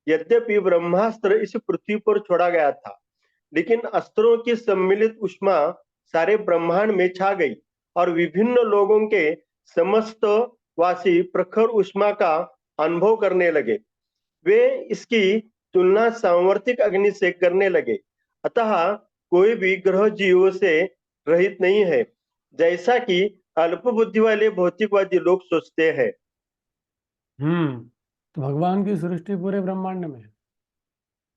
यद्यपि ब्रह्मास्त्र इस पृथ्वी पर छोड़ा गया था, लेकिन अस्त्रों की सम्मिलित ऊष्मा सारे ब्रह्मांड में छा गई और विभिन्न लोगों के समस्त वासी प्रखर ऊष्मा का अनुभव करने लगे। वे इसकी तुलना सांवर्तिक अग्नि से करने लगे। अतः कोई भी ग्रह जीवों से रहित नहीं है, जैसा कि अल्प बुद्धि वाले भौतिकवादी लोग सोचते हैं। तो भगवान की सृष्टि पूरे ब्रह्मांड में है।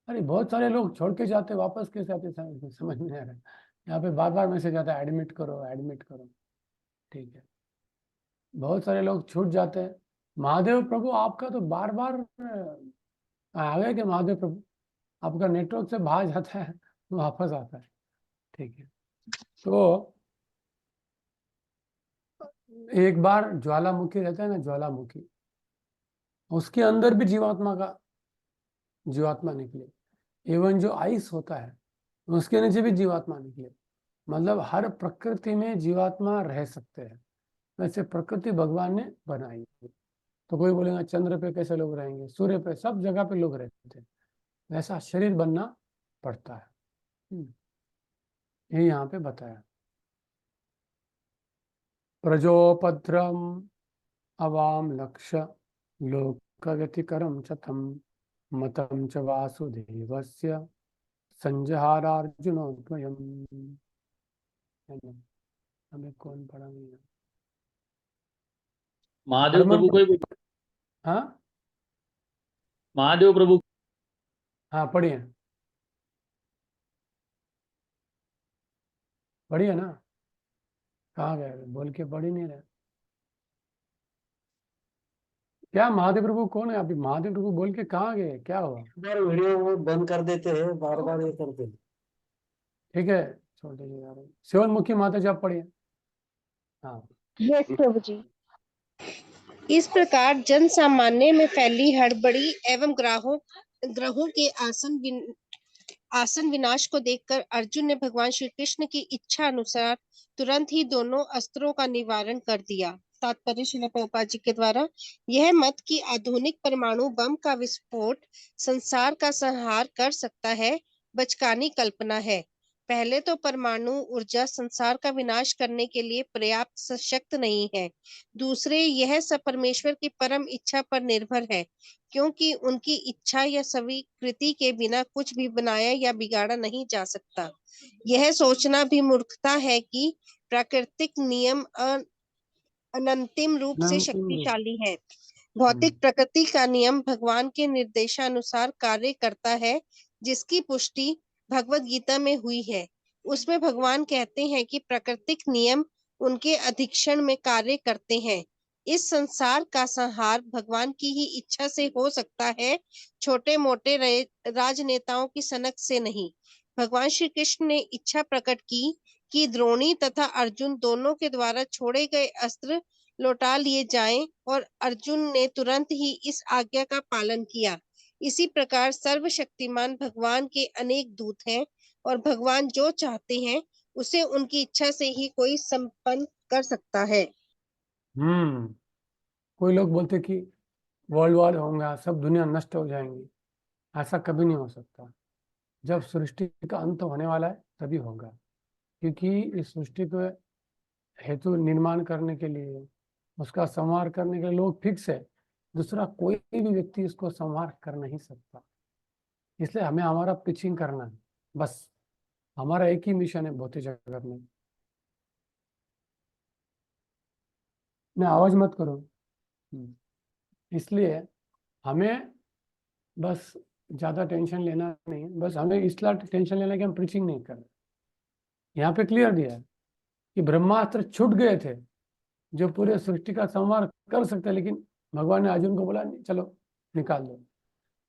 अरे बहुत सारे लोग छोड़ के जाते, वापस कैसे आते समझ नहीं आ रहा। यहाँ पे बार बार मैसेज आता है, एडमिट करो एडमिट करो। ठीक है, बहुत सारे लोग छूट जाते हैं। महादेव प्रभु आपका तो बार बार आ गए कि महादेव प्रभु आपका नेटवर्क से बाहर जाता है वापस आता है। ठीक है, तो एक बार ज्वालामुखी रहता है ना, ज्वालामुखी, उसके अंदर भी जीवात्मा निकले। एवं जो आइस होता है उसके नीचे भी जीवात्मा निकले। मतलब हर प्रकृति में जीवात्मा रह सकते हैं। वैसे प्रकृति भगवान ने बनाई। तो कोई बोलेगा चंद्र पे कैसे लोग रहेंगे, सूर्य पे, सब जगह पे लोग रहते हैं। वैसा शरीर बनना पड़ता है। ये यहाँ पे बताया। प्रजोपद्रम अवाम लक्ष्य लोकगतिकरम च तम मतम च वासुदेवस्य संजहारार्जुनोद्वयम्। हमें कौन पढ़ा नहीं? महादेव प्रभु कोई? हाँ, महादेव प्रभु। हाँ पढ़िए, पढ़िए ना। कहाँ गए? बोल के पढ़ ही नहीं रहे। क्या महादेव प्रभु कौन है? अभी महादेव प्रभु बोल के कहाँ गए? क्या हुआ? वीडियो वो बंद कर देते हैं, बार बार ये करते हैं। ठीक है, छोड़ दीजिए यार। सेवनमुखी माता जी आप पढ़िए। हाँ यस प्रभु जी। इस प्रकार जन सामान्य में फैली हड़बड़ी एवं ग्रहों के आसन विनाश को देखकर अर्जुन ने भगवान श्री कृष्ण की इच्छा अनुसार तुरंत ही दोनों अस्त्रों का निवारण कर दिया। तात्पर्य श्रील प्रभुपाद जी के द्वारा यह मत कि आधुनिक परमाणु बम का विस्फोट संसार का संहार कर सकता है बचकानी कल्पना है। पहले तो परमाणु ऊर्जा संसार का विनाश करने के लिए पर्याप्त सशक्त नहीं है। दूसरे यह सब परमेश्वर की परम इच्छा पर निर्भर है, क्योंकि उनकी इच्छा या स्वीकृति के बिना कुछ भी बनाया या बिगाड़ा नहीं जा सकता। यह सोचना भी मूर्खता है कि प्राकृतिक नियम अनंतिम रूप से शक्तिशाली है। भौतिक प्रकृति का नियम भगवान के निर्देशानुसार कार्य करता है, जिसकी पुष्टि भगवत गीता में हुई है। उसमें भगवान कहते हैं कि प्राकृतिक नियम उनके अधीक्षण में कार्य करते हैं। इस संसार का संहार भगवान की ही इच्छा से हो सकता है, छोटे मोटे राजनेताओं की सनक से नहीं। भगवान श्री कृष्ण ने इच्छा प्रकट की कि द्रोणी तथा अर्जुन दोनों के द्वारा छोड़े गए अस्त्र लौटा लिए जाएं, और अर्जुन ने तुरंत ही इस आज्ञा का पालन किया। इसी प्रकार सर्वशक्तिमान भगवान के अनेक दूत हैं, और भगवान जो चाहते हैं उसे उनकी इच्छा से ही कोई संपन्न कर सकता है। कोई लोग बोलते कि वर्ल्ड वॉर होगा, सब दुनिया नष्ट हो जाएंगी। ऐसा कभी नहीं हो सकता। जब सृष्टि का अंत होने वाला है तभी होगा, क्योंकि इस सृष्टि को हेतु निर्माण करने के लिए, उसका संहार करने के लिए लोग फिक्स है। दूसरा कोई भी व्यक्ति इसको संहार कर नहीं सकता। इसलिए हमें हमारा पिचिंग करना है, बस हमारा एक ही मिशन है भौतिक जगत में। ना आवाज मत करो। इसलिए हमें बस ज्यादा टेंशन लेना नहीं, बस हमें इसलिए टेंशन लेना कि हम प्रीचिंग नहीं कर रहे। यहाँ पे क्लियर दिया है कि ब्रह्मास्त्र छूट गए थे जो पूरे सृष्टि का संहार कर सकते, लेकिन भगवान ने अर्जुन को बोला चलो निकाल दो।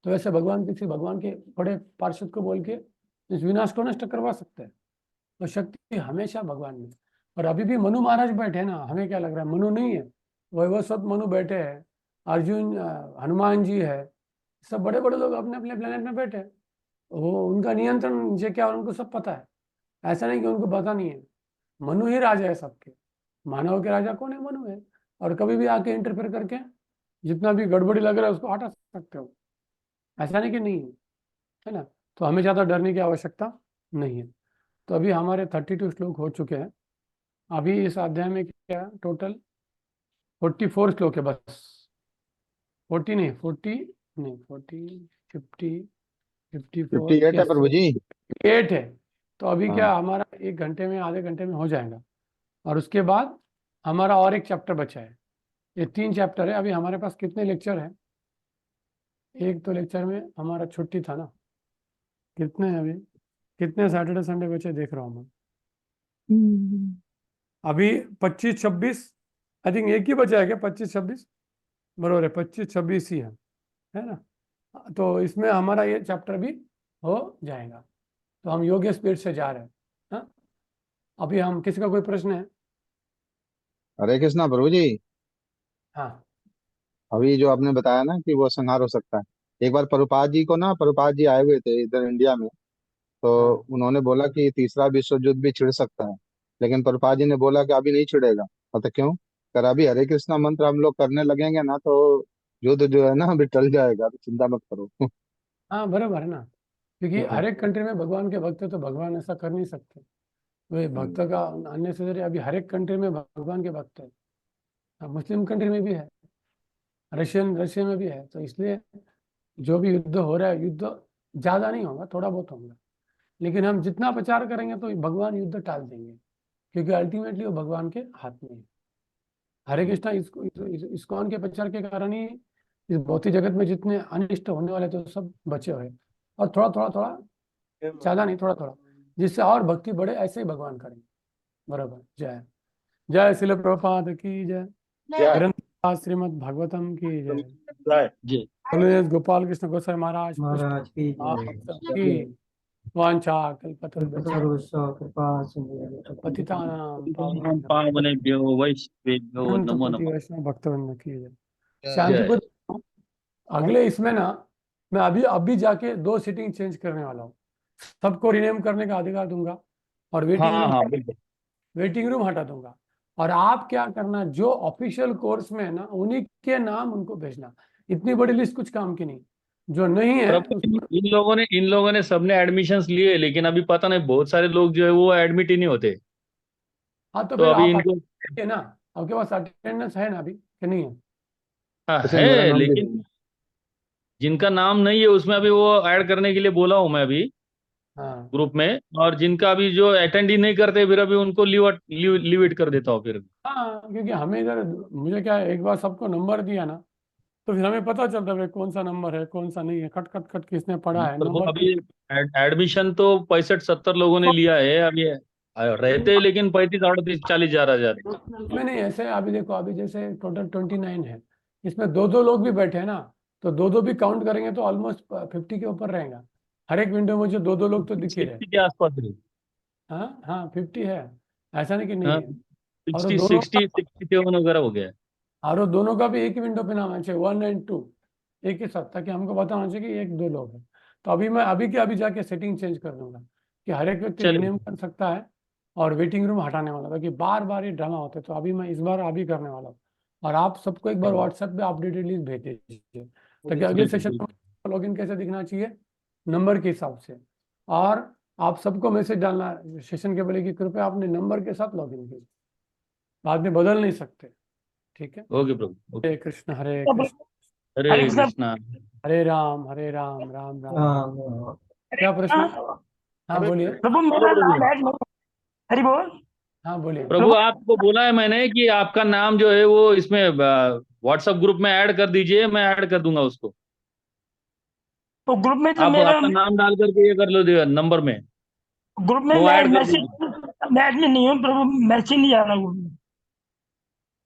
तो ऐसे भगवान किसी भगवान के बड़े पार्षद को बोल के इस विनाश को नष्ट करवा सकते हैं। तो शक्ति हमेशा भगवान में। और अभी भी मनु महाराज बैठे ना, हमें क्या लग रहा है मनु नहीं है, वैवस्वत मनु बैठे हैं, अर्जुन हनुमान जी है, सब बड़े बड़े लोग अपने अपने प्लेनेट में बैठे हैं। वो उनका नियंत्रण नीचे क्या उनको सब पता है। ऐसा नहीं कि उनको पता नहीं है। मनु ही राजा है सबके। मानव के राजा कौन है? मनु है। और कभी भी आके इंटरफेयर करके जितना भी गड़बड़ी लग रहा है उसको हटा सकते हो। ऐसा नहीं कि नहीं है ना। तो हमें ज़्यादा डरने की आवश्यकता नहीं है। तो अभी हमारे 32 श्लोक हो चुके हैं। अभी इस अध्याय में क्या टोटल 44 श्लोक है बस। 40 नहीं, 50 58 है प्रभु जी। 8 है। तो अभी क्या हमारा 1 घंटे में, आधे घंटे में हो जाएगा। और उसके बाद हमारा और एक चैप्टर बचा है। ये 3 चैप्टर है। अभी हमारे पास कितने लेक्चर हैं? एक तो लेक्चर में हमारा छुट्टी था ना। कितने हैं अभी? कितने सैटरडे संडे बचे देख रहा हूँ मैं। अभी 25-26 आई थिंक एक ही बचा है क्या? 25-26 बरोबर है, 25-26 ही है ना। तो इसमें हमारा ये चैप्टर भी हो जाएगा। तो हम योग्य स्पीड से जा रहे हैं। हाँ, अभी हम किसी का कोई प्रश्न है? हरे कृष्णा प्रभु जी। हाँ, अभी जो आपने बताया ना कि वो संहार हो सकता है, एक बार प्रभुपाद जी को ना, प्रभुपाद जी आए हुए थे इधर इंडिया में, तो उन्होंने बोला कि तीसरा विश्व युद्ध भी छिड़ सकता है, लेकिन प्रभुपाद जी ने बोला कि अभी नहीं छिड़ेगा। पता क्यों? कर अभी हरे कृष्णा मंत्र हम लोग करने लगेंगे ना तो युद्ध जो है ना अभी टल जाएगा, तो चिंता मत करो। हाँ बराबर है ना। क्योंकि हर एक कंट्री में भगवान के भक्त है, तो भगवान ऐसा कर नहीं सकते। वे भक्त का अननेसेसरी अभी हर एक कंट्री में भगवान के भक्त है। मुस्लिम कंट्री में भी है, रशिया में भी है। तो इसलिए जो भी युद्ध हो रहा है, युद्ध ज़्यादा नहीं होगा, थोड़ा बहुत होगा, लेकिन हम जितना प्रचार करेंगे तो भगवान युद्ध टाल देंगे, क्योंकि अल्टीमेटली वो भगवान के हाथ में है। हरे कृष्णा इस्कॉन के प्रचार के कारण ही इस भौतिक जगत में जितने अनिष्ट होने वाले तो सब बचे हुए। और थोड़ा थोड़ा ज़्यादा नहीं, थोड़ा थोड़ा, जिससे और भक्ति बढ़े, ऐसे ही भगवान करेंगे। बराबर। जय जय श्रील प्रभुपाद की जय। ग्रंथ श्रीमद् भागवतम की जय। जय गोपाल कृष्ण गोसाई महाराज की वांछा कल्पतरुभ्यश्च पतितानां पावनेभ्यो पावनेभ्यो वैष्णवेभ्यो अनंत नमो कोटि नमः। वैष्णव भक्तवृंद की जय। जय। शांतिपुर अगले इसमें ना मैं अभी जाके 2 सीटिंग चेंज करने वाला हूँ। सबको रिनेम करने का अधिकार दूंगा और हाँ बिल्कुल। वेटिंग रूम हटा दूंगा। और आप क्या करना, जो ऑफिशियल कोर्स में है ना उन्हीं के नाम उनको भेजना। इतनी बड़ी लिस्ट कुछ काम की नहीं, जो नहीं है प्रभु इन लोगों ने सबने एडमिशंस लिए, लेकिन अभी पता नहीं बहुत सारे लोग जो है वो एडमिट ही नहीं होते। हाँ तो तो फिर अभी आप इनको है ना, आपके पास अटेंडेंस है ना अभी कि नहीं है? हाँ अच्छा, मेरा है, नाम लिख लेकिन जिनका नाम नहीं है उसमें अभी वो ऐड करने के लिए बोला हूँ मैं अभी हाँ ग्रुप में। और जिनका अभी जो अटेंड ही नहीं करते फिर अभी उनको लीव इट कर देता हूँ फिर। हाँ, क्योंकि हमें इधर मुझे क्या है, एक बार सबको नंबर दिया ना तो फिर हमें पता चलता है भाई कौन सा नंबर है कौन सा नहीं है, खट खट खट किसने पढ़ा है प्रभु नंबर। अभी एडमिशन तो 65-70 लोगों ने लिया है अभी रहते, लेकिन 35-38-40 जा रहा में नहीं ऐसे। अभी देखो, अभी जैसे टोटल 29 है, इसमें 2-2 लोग भी बैठे हैं ना, तो 2-2 भी काउंट करेंगे तो ऑलमोस्ट 50 के ऊपर रहेगा। हर एक विंडो में जो 2-2 लोग तो दिख ही रहे। 60 के आसपास है। हाँ हाँ 50 है, ऐसा नहीं कि नहीं हाँ है। और 60 दोनों 67 वगैरह हो गया है। और दोनों का भी एक ही विंडो पे नाम है, 1 और 2 एक ही साथ, ताकि हमको पता होना चाहिए कि 1-2 लोग हैं। तो अभी मैं अभी के अभी जाके सेटिंग चेंज कर दूंगा कि हर एक व्यक्ति चलिए। रिनेम कर सकता है और वेटिंग रूम हटाने वाला था कि बार बार ये ड्रामा होता है। तो अभी मैं इस बार अभी करने वाला हूँ। और आप सबको एक बार व्हाट्सएप पे अपडेटेड लिस्ट भेज दीजिए ताकि अगले बिल्कुल सेशन बिल्कुल। में लॉगिन कैसे दिखना चाहिए, नंबर के हिसाब से। और आप सबको मैसेज डालना सेशन के पहले कि कृपया अपने नंबर के साथ लॉगिन कीजिए, बाद में बदल नहीं सकते। ठीक है। ओके प्रभु। हरे कृष्ण हरे कृष्ण हरे कृष्णा। हरे राम राम राम। क्या प्रश्न है? हाँ बोलिए। प्रभु मेरा नाम है हरि बोल। हाँ बोलिए। प्रभु आपको बोला है मैंने कि आपका नाम जो है वो इसमें व्हाट्सएप ग्रुप में ऐड कर दीजिए, मैं ऐड कर दूंगा उसको। तो ग्रुप में तो आप मेरा आपका नाम डाल करके ये कर लो नंबर में, ग्रुप में वो मैं ऐड कर मैसेज दीजिए। मैं एडमिन नहीं हूँ प्रभु, मैसेज नहीं आ रहा ग्रुप में।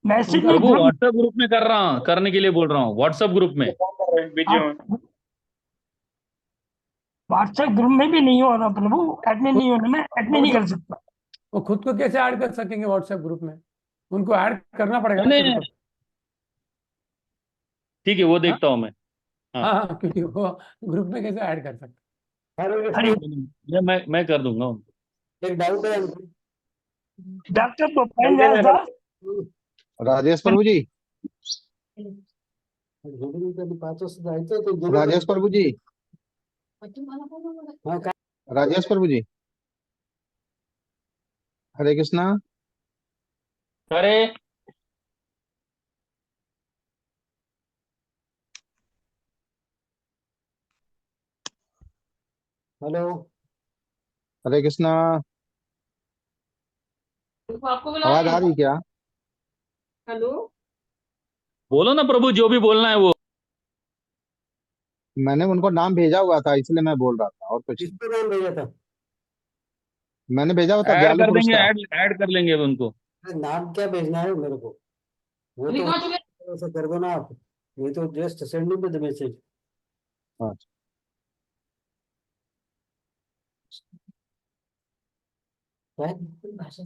मैसेज नहीं प्रभु ग्रुप व्हाट्सएप ग्रुप में कर रहा हूँ, करने के लिए बोल रहा हूँ व्हाट्सएप ग्रुप में। व्हाट्सएप ग्रुप में भी नहीं हो रहा प्रभु, एडमिन नहीं होना, मैं एडमिन नहीं कर सकता। वो खुद को कैसे ऐड कर सकेंगे व्हाट्सएप ग्रुप में? उनको ऐड करना पड़ेगा ना मैंने किसी को। ठीक है वो हाँ देखता हूँ मैं। हाँ हाँ हाँ, क्योंकि वो ग्रुप में कैसे ऐड कर सकते? मैं कर दूंगा उनको। एक डाउट है डॉक्टर भूपेन व्यास दास। राजेश प्रभु जी, राजेश प्रभु जी, राजेश प्रभु जी, हरे कृष्णा। अरे हेलो हरे कृष्णा। आपको आवाज आ रही क्या? हेलो। बोलो ना प्रभु, जो भी बोलना है वो। मैंने उनको नाम भेजा हुआ था इसलिए मैं बोल रहा था, और कुछ किस नहीं। पे नाम भेजा था? मैंने भेजा हुआ था ऐड दयालु कर पुरुष देंगे, का। ऐड कर लेंगे उनको। अरे नाम क्या भेजना है मेरे को? वो तो ऐसा कर दो ना आप, ये तो जस्ट सेंडिंग द मैसेज। अच्छा। भाषा